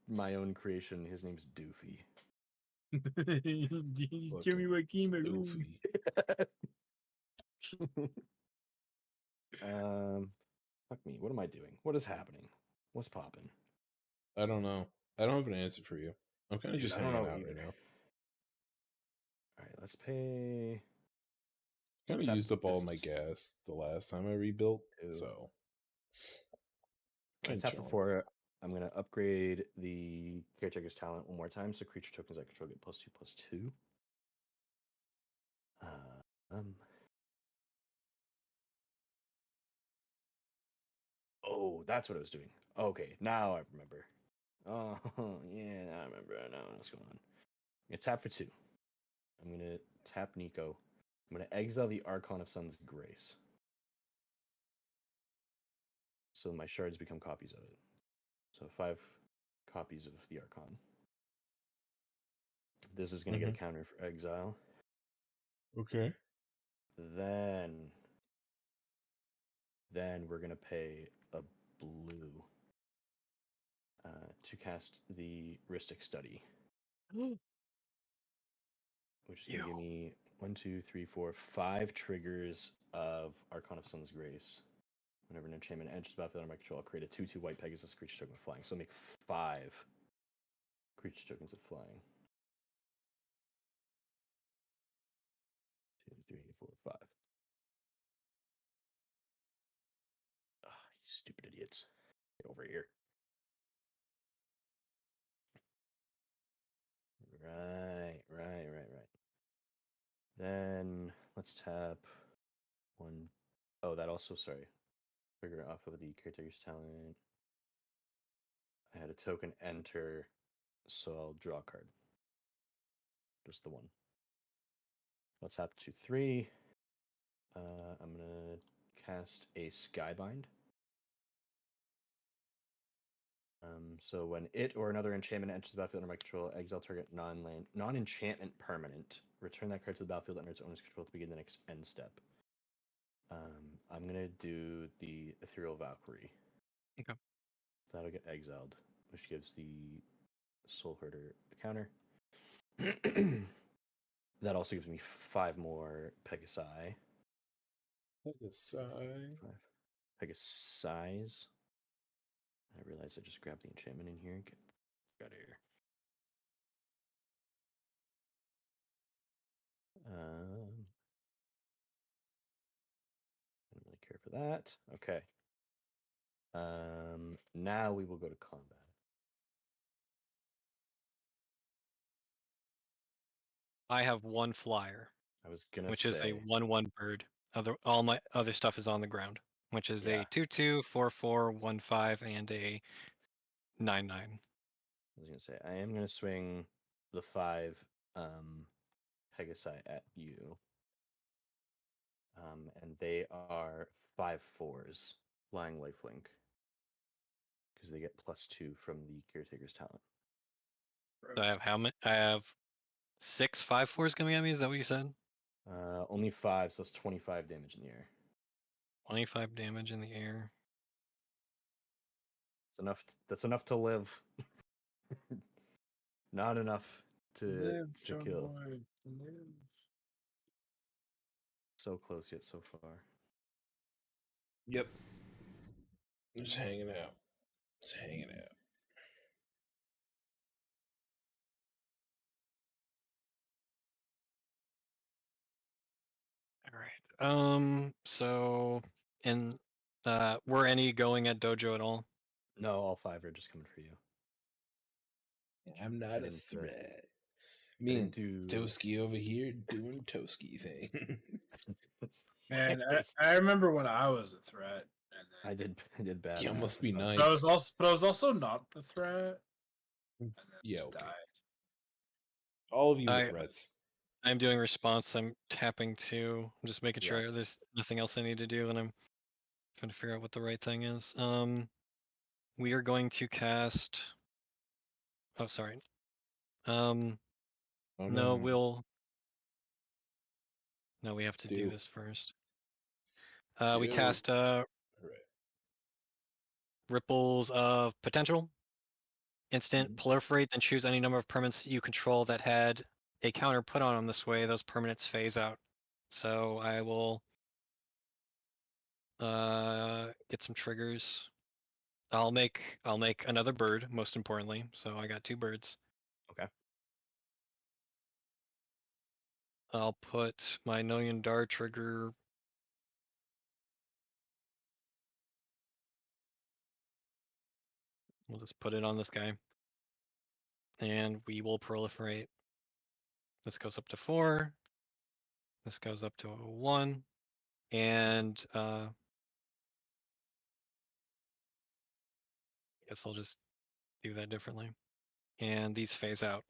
my own creation. His name's Doofy. He's Jimmy Wakima. Goofy. Fuck me. What am I doing? What is happening? What's popping? I don't know. I don't have an answer for you. I'm kind of just I don't hanging know out either. right now. All right, let's pay. Kind of Tap used up all this my gas the last time I rebuilt, too. so I kind of tap for chilling. 4. I'm gonna upgrade the Caretaker's Talent one more time, so creature tokens I control get +2/+2. Oh, that's what I was doing. Okay, now I remember. Oh, yeah, I remember. I know what's going on. I'm gonna tap for 2. I'm gonna tap Nico. I'm gonna exile the Archon of Sun's Grace. So my shards become copies of it. So 5 copies of the Archon. This is gonna get a counter for exile. Okay. Then we're gonna pay a blue to cast the Rhystic Study, which is gonna give me 1, 2, 3, 4, 5 triggers of Archon of Sun's Grace. Whenever an enchantment enters the battlefield under my control, I'll create a 2/2 white Pegasus creature token with flying. So I'll make 5 creature tokens with flying. 2, 3, 4, 5. Ah, you stupid idiots. Get over here. Right. Then let's tap 1. Oh, that also, sorry. Trigger off of the Caretaker's Talent. I had a token enter, so I'll draw a card. Just the 1. I'll tap 2, 3. I'm gonna cast a Skybind. So when it or another enchantment enters the battlefield under my control, exile target non-enchantment permanent. Return that card to the battlefield under its owner's control to begin the next end step. I'm gonna do the Ethereal Valkyrie. Okay. That'll get exiled, which gives the Soul Herder a counter. That also gives me 5 more Pegasi. Pegasi's. I realized I just grabbed the enchantment in here. Get out of here. I don't really care for that. Okay. Now we will go to combat. I have 1 flyer, I was gonna which say, is a 1/1 bird. All my other stuff is on the ground, which is Yeah. a 2/2, 4/4, 1/5, and a 9/9. I was gonna say I am gonna swing the 5 Pegasi at you. And they are 5/4s, flying lifelink, because they get +2 from the Caretaker's talent. So I have how many? I have 6 5/4s coming at me. Is that what you said? Only 5, so that's 25 damage in the air. 25 damage in the air. It's enough. That's enough to live. Not enough to kill. Live. So close yet so far. Yep. Just hanging out. Just hanging out. All right. So, and were any going at dojo at all? No, all 5 are just coming for you. I'm not a didn't, threat. I Me and didn't do. Toski over here doing Toski thing. Man, I remember when I was a threat. And then I did bad. You must be nice. But I was also not the threat. And then Yeah, just okay. died. All of you are threats. I'm doing response. I'm tapping 2. I'm just making sure there's nothing else I need to do, and I'm trying to figure out what the right thing is. We are going to cast. Oh, sorry. No, we'll. No, we have to do this first. We cast Ripples of Potential. Instant proliferate, then choose any number of permanents you control that had a counter put on them this way. Those permanents phase out. So I will get some triggers. I'll make another bird, most importantly. So I got 2 birds. Okay. I'll put my Million Dar trigger. We'll just put it on this guy. And we will proliferate. This goes up to 4. This goes up to 1. And I guess I'll just do that differently. And these phase out.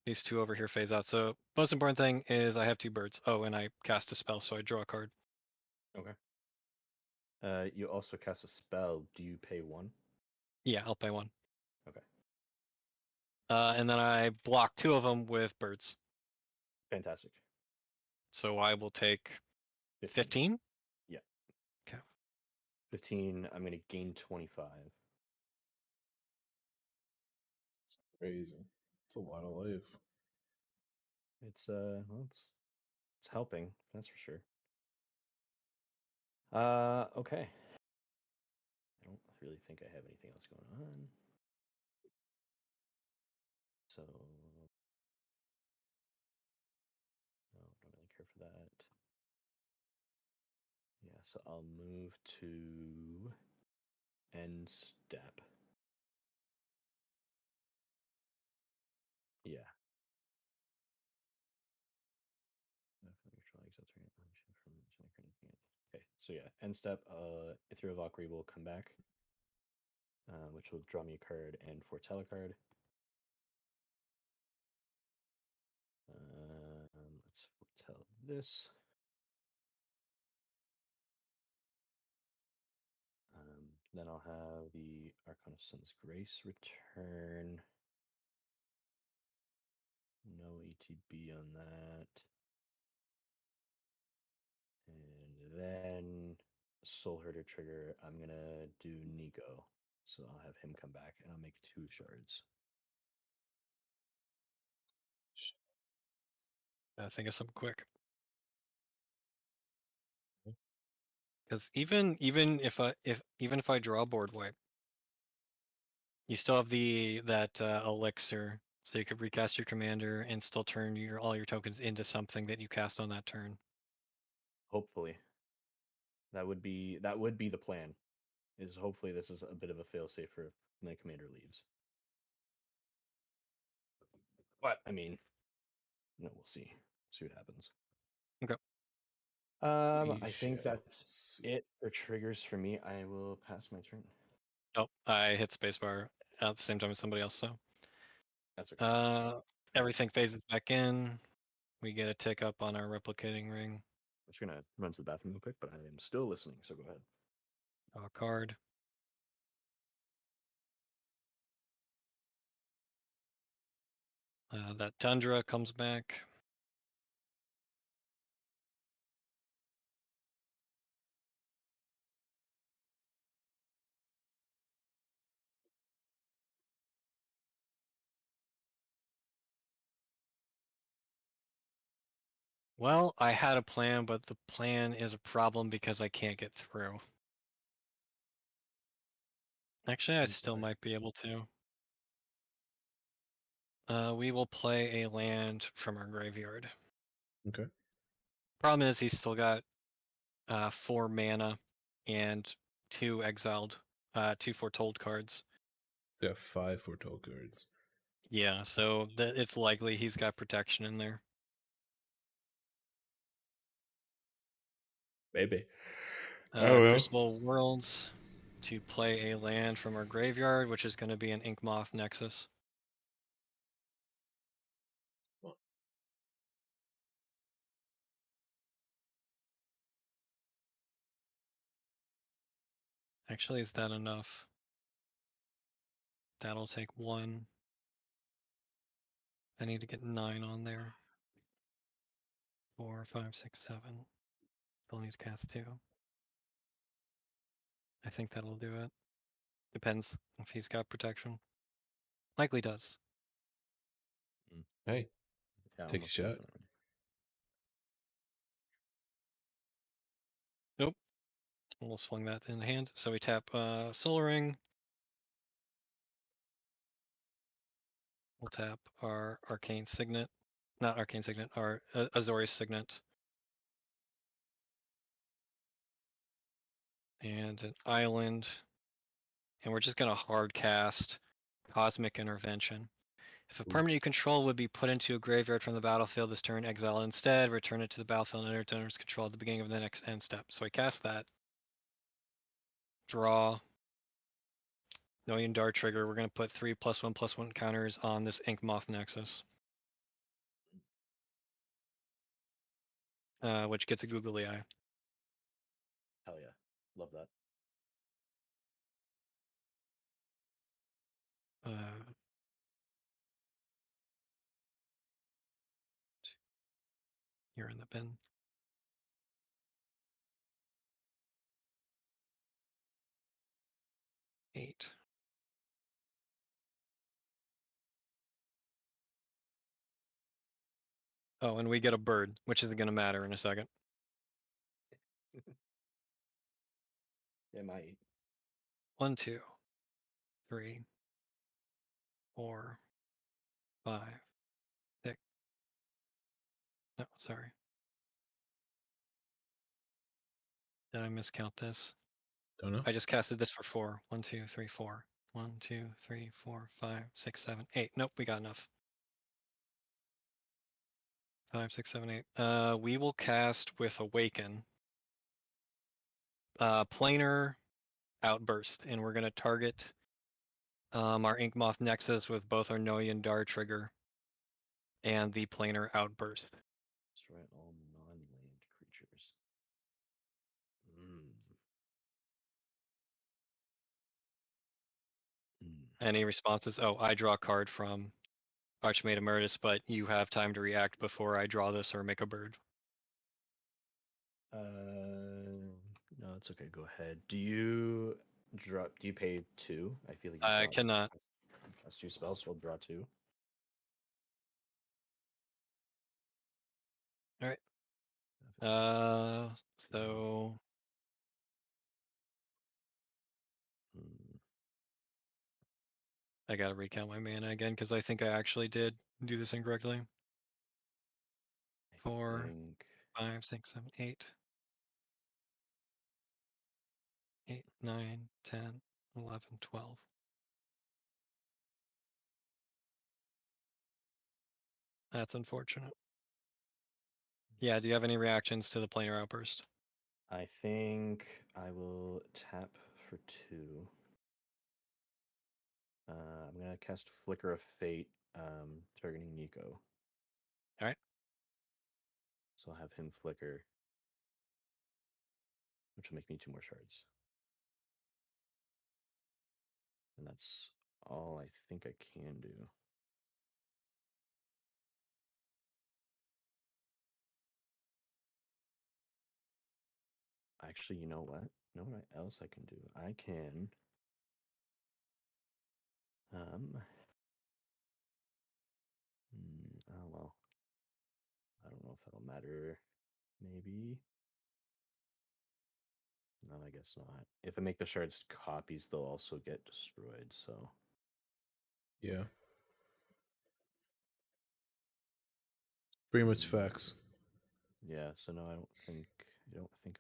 These 2 over here phase out. So most important thing is I have 2 birds. Oh, and I cast a spell, so I draw a card. Okay. You also cast a spell. Do you pay 1? Yeah, I'll pay 1. Okay. And then I block 2 of them with birds. Fantastic. So I will take 15? Yeah. Okay. 15. I'm going to gain 25. It's crazy. It's a lot of life. It's it's helping, that's for sure. Okay. I don't really think I have anything else going on. So no, don't really care for that. Yeah, so I'll move to end step. Yeah. Okay, so yeah, end step, Ethereal Valkyrie will come back, which will draw me a card and foretell a card. Let's foretell this. Then I'll have the Arcana of Sun's Grace return. No ETB on that. And then Soul Herder trigger, I'm gonna do Nico. So I'll have him come back and I'll make 2 shards. I think of something quick. Because even if I draw board wipe, you still have that elixir, so you could recast your commander and still turn all your tokens into something that you cast on that turn. Hopefully. That would be the plan. Is hopefully this is a bit of a failsafe for when the commander leaves. But I mean, we'll see. See what happens. Okay. I think that's it for triggers for me. I will pass my turn. Oh, I hit spacebar at the same time as somebody else, so. That's okay. Everything phases back in. We get a tick up on our replicating ring. I'm just gonna run to the bathroom real quick, but I am still listening, so go ahead. Draw a card. That Tundra comes back. Well, I had a plan, but the plan is a problem because I can't get through. Actually, I still might be able to. We will play a land from our graveyard. Okay. Problem is, he's still got 4 mana and 2 exiled, 2 foretold cards. So you have 5 foretold cards. Yeah, so it's likely he's got protection in there. Maybe. Crucible Worlds to play a land from our graveyard, which is going to be an Inkmoth Nexus. Actually, is that enough? That'll take 1. I need to get 9 on there. 4, 5, 6, 7. Still need to cast 2. I think that'll do it. Depends if he's got protection. Likely does. Hey, yeah, take a shot. Definitely. Nope. We'll swing that in the hand. So we tap Soul Ring. We'll tap our Arcane Signet. Not Arcane Signet, our Azorius Signet. And an island. And we're just going to hard cast Cosmic Intervention. If a permanent you control would be put into a graveyard from the battlefield this turn, exile it instead, return it to the battlefield and enter its control at the beginning of the next end step. So I cast that. Draw. Million Dart trigger. We're going to put 3 +1/+1 counters on this Inkmoth Nexus. Which gets a googly eye. Hell yeah. Love that. You're in the bin. Eight. Oh, and we get a bird, which isn't going to matter in a second. It might. 1, 2, 3, 4, 5, 6. No, sorry. Did I miscount this? Don't know. I just casted this for 4. 1, 2, 3, 4. 1, 2, 3, 4, 5, 6, 7, 8. Nope, we got enough. 5, 6, 7, 8. We will cast with Awaken. Planar Outburst, and we're going to target our Inkmoth Nexus with both our Noyan Dar trigger and the Planar Outburst. Destroy all non-land creatures. Any responses? Oh, I draw a card from Archmage Emeritus, but you have time to react before I draw this or make a bird. No, it's okay. Go ahead. Do you pay 2? I feel like you I probably cannot. cast 2 spells, so I'll draw 2. All right. So Hmm, I gotta recount my mana again because I think I actually did do this incorrectly. I 4, think 5, 6, 7, 8. 8, 9, 10, 11, 12. That's unfortunate. Yeah, do you have any reactions to the planar outburst? I think I will tap for 2. I'm gonna cast Flicker of Fate, targeting Nico. Alright. So I'll have him flicker, which will make me 2 more shards. And that's all I think I can do. Actually, you know what? You know what else I can do? I can oh well. I don't know if that'll matter. Maybe. No, I guess not. If I make the shards copies, they'll also get destroyed, so Yeah. Pretty much facts. yeah, so no, I don't think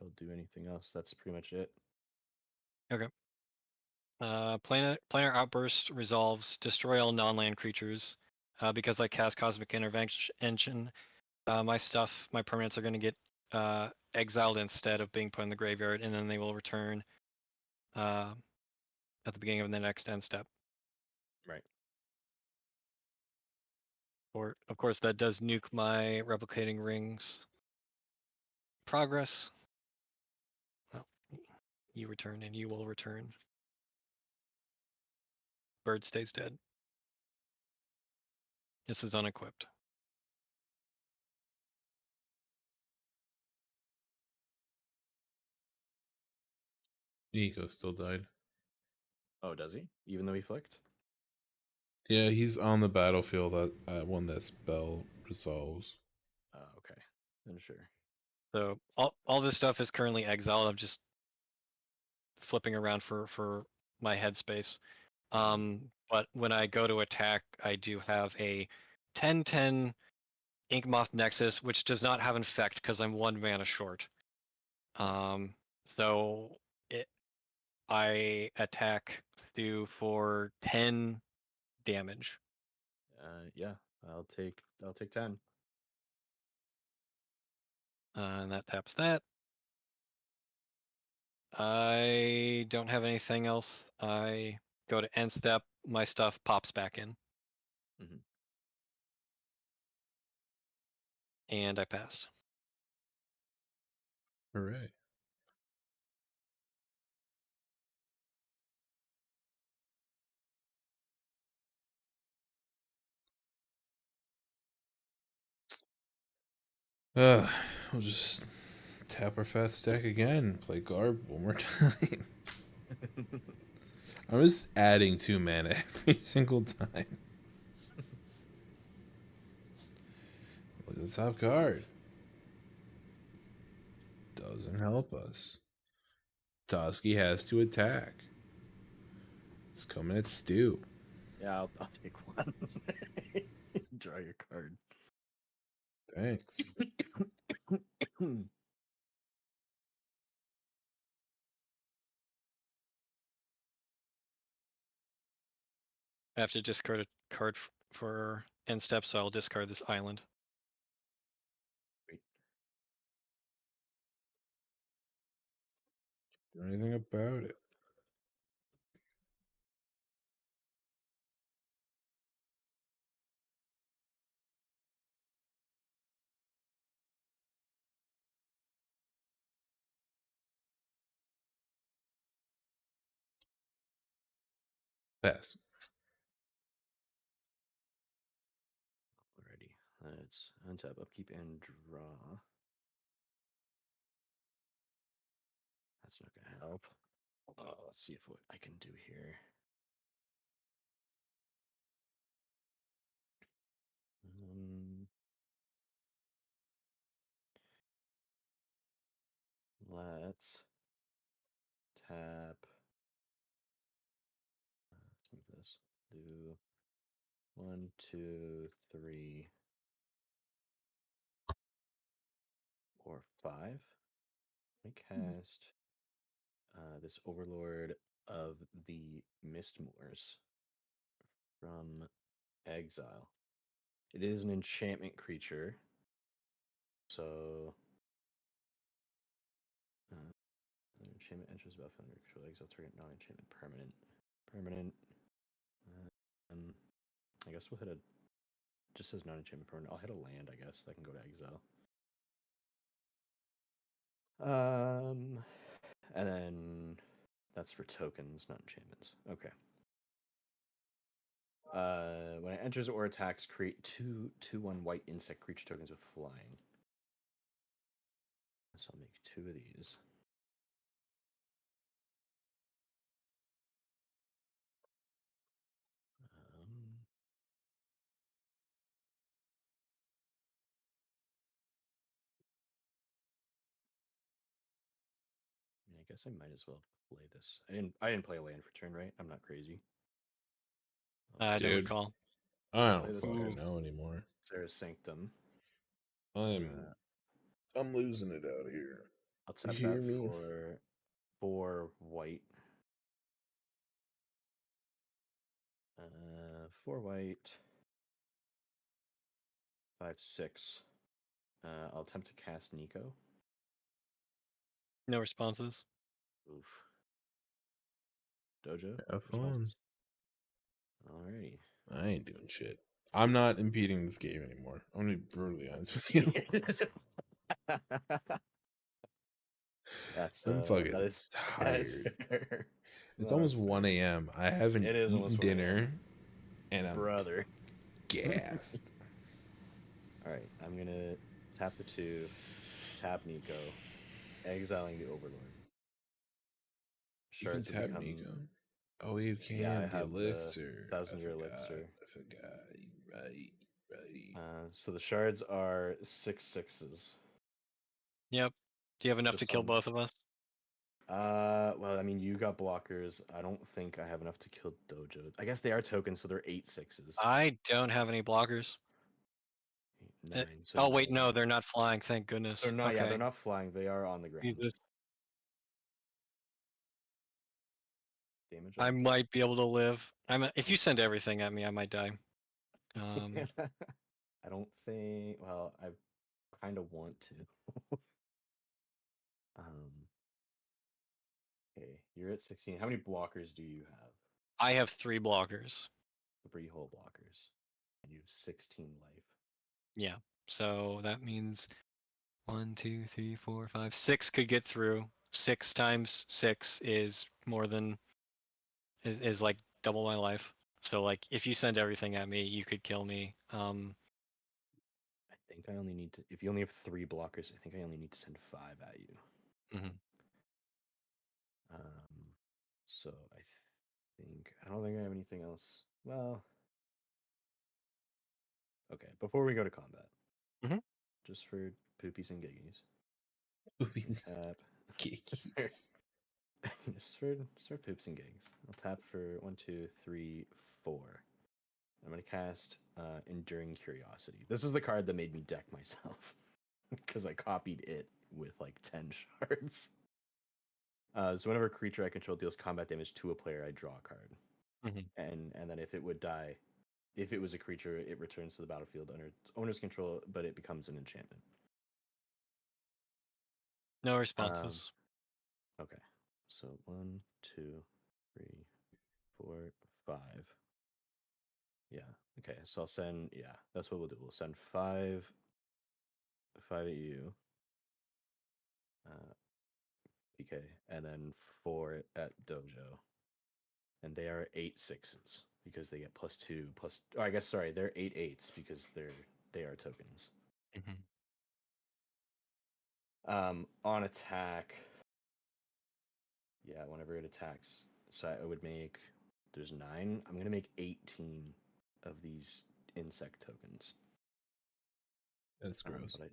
I'll do anything else. That's pretty much it. Okay. Planar outburst resolves destroy all non-land creatures. Because I cast Cosmic Intervention, my permanents are going to get exiled instead of being put in the graveyard, and then they will return at the beginning of the next end step. Right. Or, of course, that does nuke my replicating rings progress. Well, you return and you will return. Bird stays dead. This is unequipped. Nico still died. Oh, does he? Even though he flicked? Yeah, he's on the battlefield when that spell resolves. Okay. Then sure. So all this stuff is currently exiled. I'm just flipping around for my headspace. But when I go to attack, I do have a 10/10 Inkmoth Nexus, which does not have infect because I'm 1 mana short. So I attack Stu for 10 damage. Yeah, I'll take 10. And that taps that. I don't have anything else. I go to end step, my stuff pops back in. Mhm. And I pass. Hooray. We'll just tap our fat stack again. Play Garb one more time. I'm just adding 2 mana every single time. Look at the top card. Doesn't help us. Toski has to attack. It's coming at Stu. Yeah, I'll take 1. Draw your card. Thanks. I have to discard a card for end step, so I'll discard this island. Wait. Do anything about it. Pass. Untap, upkeep, and draw. That's not going to help. Let's see what I can do here. Let's tap. Let's move this. Do 1, 2, 3, 4, 5. I cast this Overlord of the Mistmoors from exile. It is an enchantment creature. So the enchantment enters the battlefield under control exile target non-enchantment permanent. I guess we'll hit a just says non-enchantment permanent. I'll hit a land, I guess, that can go to exile. And then that's for tokens, not enchantments. Okay. When it enters or attacks, create 2/1 white insect creature tokens with flying. So I'll make 2 of these. I guess I might as well play this. I didn't play a land for turn, right? I'm not crazy. I don't Dude, recall. I Play don't this fucking know anymore. Sarah's Sanctum. I'm losing it out here. I'll tap hear that me? for 4 white. 4 white. 5, 6. I'll attempt to cast Nico. No responses. Oof. Dojo. Have fun. Responses? Alrighty. I ain't doing shit. I'm not impeding this game anymore. I'm gonna be brutally honest with you. That's I'm fucking that is tired. fair. It's No, almost that's 1 fair. a.m. I haven't It is eaten almost 1 a.m. dinner, and I'm Brother. gassed. Alright, I'm gonna tap the 2, tap Nico, exiling the Overlord. You can Shards will tap become. Nico. Oh, you can. Yeah, I the have the elixir. 1,000-year elixir. I forgot. Right. So the shards are 6 6s. Yep. Do you have enough to Just kill on- both of us? Well, I mean, you got blockers. I don't think I have enough to kill Dojo. I guess they are tokens, so they're 8 6s. I don't have any blockers. 8, 9. So Oh wait, 9. no, they're not flying. Thank goodness. They're not. Okay. Yeah, they're not flying. They are on the ground. Jesus. Damage. I might be able to live. If you send everything at me, I might die. I don't think. Well, I kind of want to. Okay, you're at 16. How many blockers do you have? I have 3 blockers. 3 whole blockers, and you have 16 life. Yeah. So that means 1, 2, 3, 4, 5, 6 could get through. 6 times 6 is more than is like double my life. So like if you send everything at me, you could kill me. I think I only need to. If you only have 3 blockers, I think I only need to send 5 at you. So I don't think I have anything else. Well, okay. Before we go to combat, just for poopies and giggies, tap. Just for poops and gigs. I'll tap for 1, 2, 3, 4. I'm gonna cast Enduring Curiosity. This is the card that made me deck myself because I copied it with like 10 shards. So whenever a creature I control deals combat damage to a player, I draw a card. And then if it would die, if it was a creature, it returns to the battlefield under its owner's control, but it becomes an enchantment. No responses. Okay. So 1, 2, 3, 4, 5. Yeah. Okay. So I'll send. Yeah, that's what we'll do. We'll send 5 at you. PK, and then 4 at Dojo. And they are 8 6s because they get +2 plus. Oh, I guess sorry, they're 8 8s because they are tokens. On attack, yeah, whenever it attacks, so I would make. There's 9. I'm gonna make 18 of these insect tokens. That's gross. But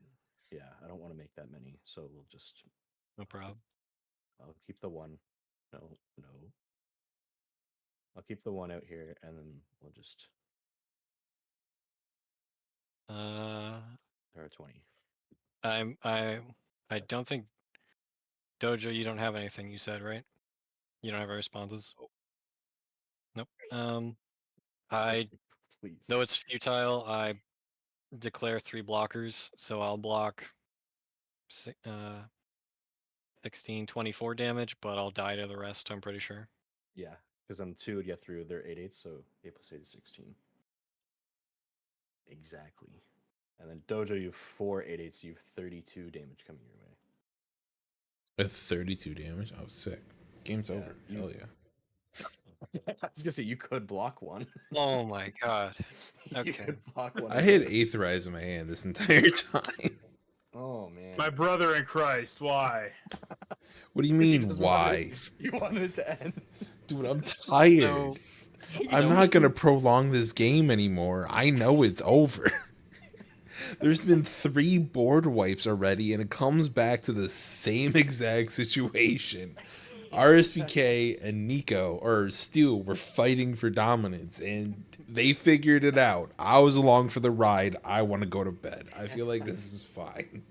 I don't want to make that many, so we'll just. No problem. I'll keep the 1. No. I'll keep the 1 out here, and then we'll just. There are 20. I don't think Dojo. You don't have anything. You said right. You don't have any responses. Oh. Nope. I Please. though it's futile. I declare 3 blockers, so I'll block 16, 24 damage, but I'll die to the rest, I'm pretty sure. Yeah, because on 2 would get through their 8/8, so 8 plus 8 is 16. Exactly. And then Dojo, you have 4 8/8, so you have 32 damage coming your way. At 32 damage? Oh, sick. Game's over. Hell yeah. I was gonna say you could block 1. Oh my god. You Okay. could block 1. I had Aetherize in my hand this entire time. Oh man. My brother in Christ, why? What do you mean, why? You wanted it to end. Dude, I'm tired. So, I'm not going to prolong this game anymore. I know it's over. There's been 3 board wipes already, and it comes back to the same exact situation. RSPK and Nico, or Stu, were fighting for dominance, and they figured it out. I was along for the ride. I want to go to bed. I feel like this is fine.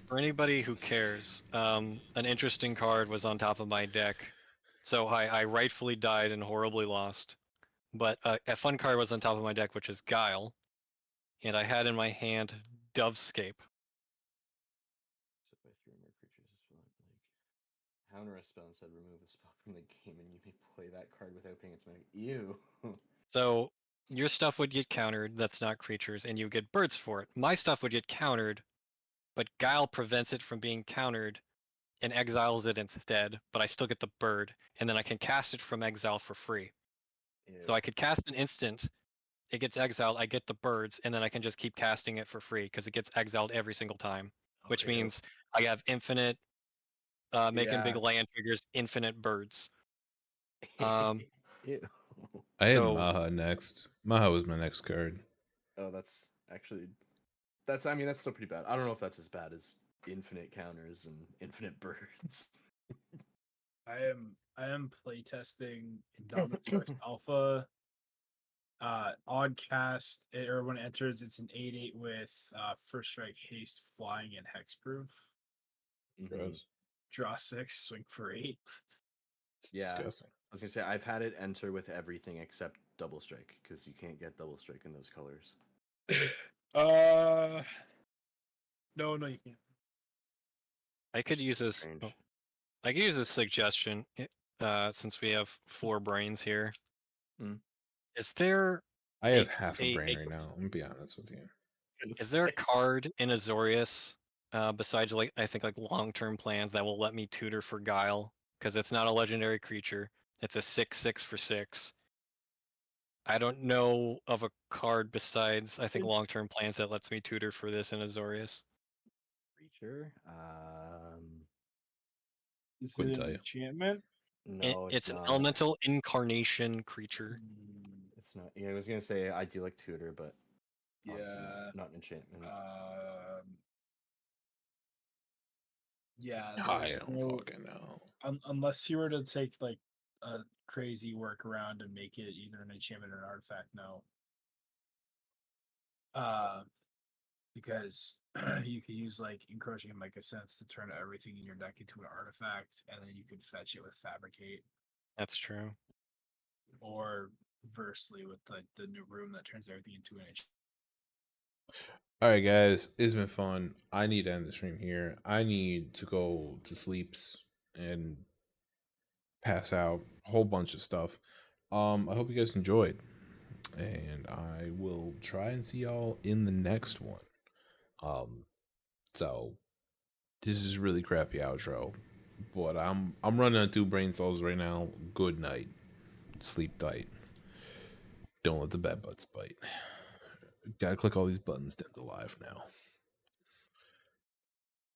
for anybody who cares, an interesting card was on top of my deck. So I rightfully died and horribly lost. But a fun card was on top of my deck, which is Guile. And I had in my hand Dovescape. Counter a spell and said remove the spell from the game, and you may play that card without paying its money. Ew. So your stuff would get countered, that's not creatures, and you get birds for it. My stuff would get countered, but Guile prevents it from being countered and exiles it instead, but I still get the bird, and then I can cast it from exile for free. Ew. So I could cast an instant, it gets exiled, I get the birds, and then I can just keep casting it for free because it gets exiled every single time, which Ew. means I have infinite making big land triggers, infinite birds. Ew. I had Maha next. Maha was my next card. Oh, that's actually that's still pretty bad. I don't know if that's as bad as infinite counters and infinite birds. I am playtesting Indominus Alpha. On cast, or when it enters, it's an 8/8 with first strike, haste, flying, and hexproof. Gross. Draw 6, swing for 8. It's Yeah. disgusting. I was gonna say I've had it enter with everything except double strike because you can't get double strike in those colors. No, you can't. I could use this. I could use a suggestion. Since we have 4 brains here, is there? I have half a brain right now. I'm gonna be honest with you. Is there a card in Azorius, besides I think long-term plans that will let me tutor for Guile? Because it's not a legendary creature. It's a 6/6 for 6. I don't know of a card besides I think long-term plans that lets me tutor for this in Azorius. Creature. Is it an enchantment? No, it's an elemental incarnation creature. It's not. Yeah, I was gonna say I do like tutor, but yeah, not an enchantment. Yeah, I don't fucking know. Unless you were to take like a crazy workaround and make it either an enchantment or an artifact, no. Because you could use like encroaching and Mycosynth to turn everything in your deck into an artifact, and then you could fetch it with Fabricate. That's true. Or versely with like the new room that turns everything into an enchantment. All right, guys, it's been fun. I need to end the stream here. I need to go to sleeps and pass out. A whole bunch of stuff. I hope you guys enjoyed, and I will try and see y'all in the next one. So this is really crappy outro, but I'm running on 2 brain cells right now. Good night. Sleep tight. Don't let the bed bugs bite. Gotta click all these buttons to end the live now.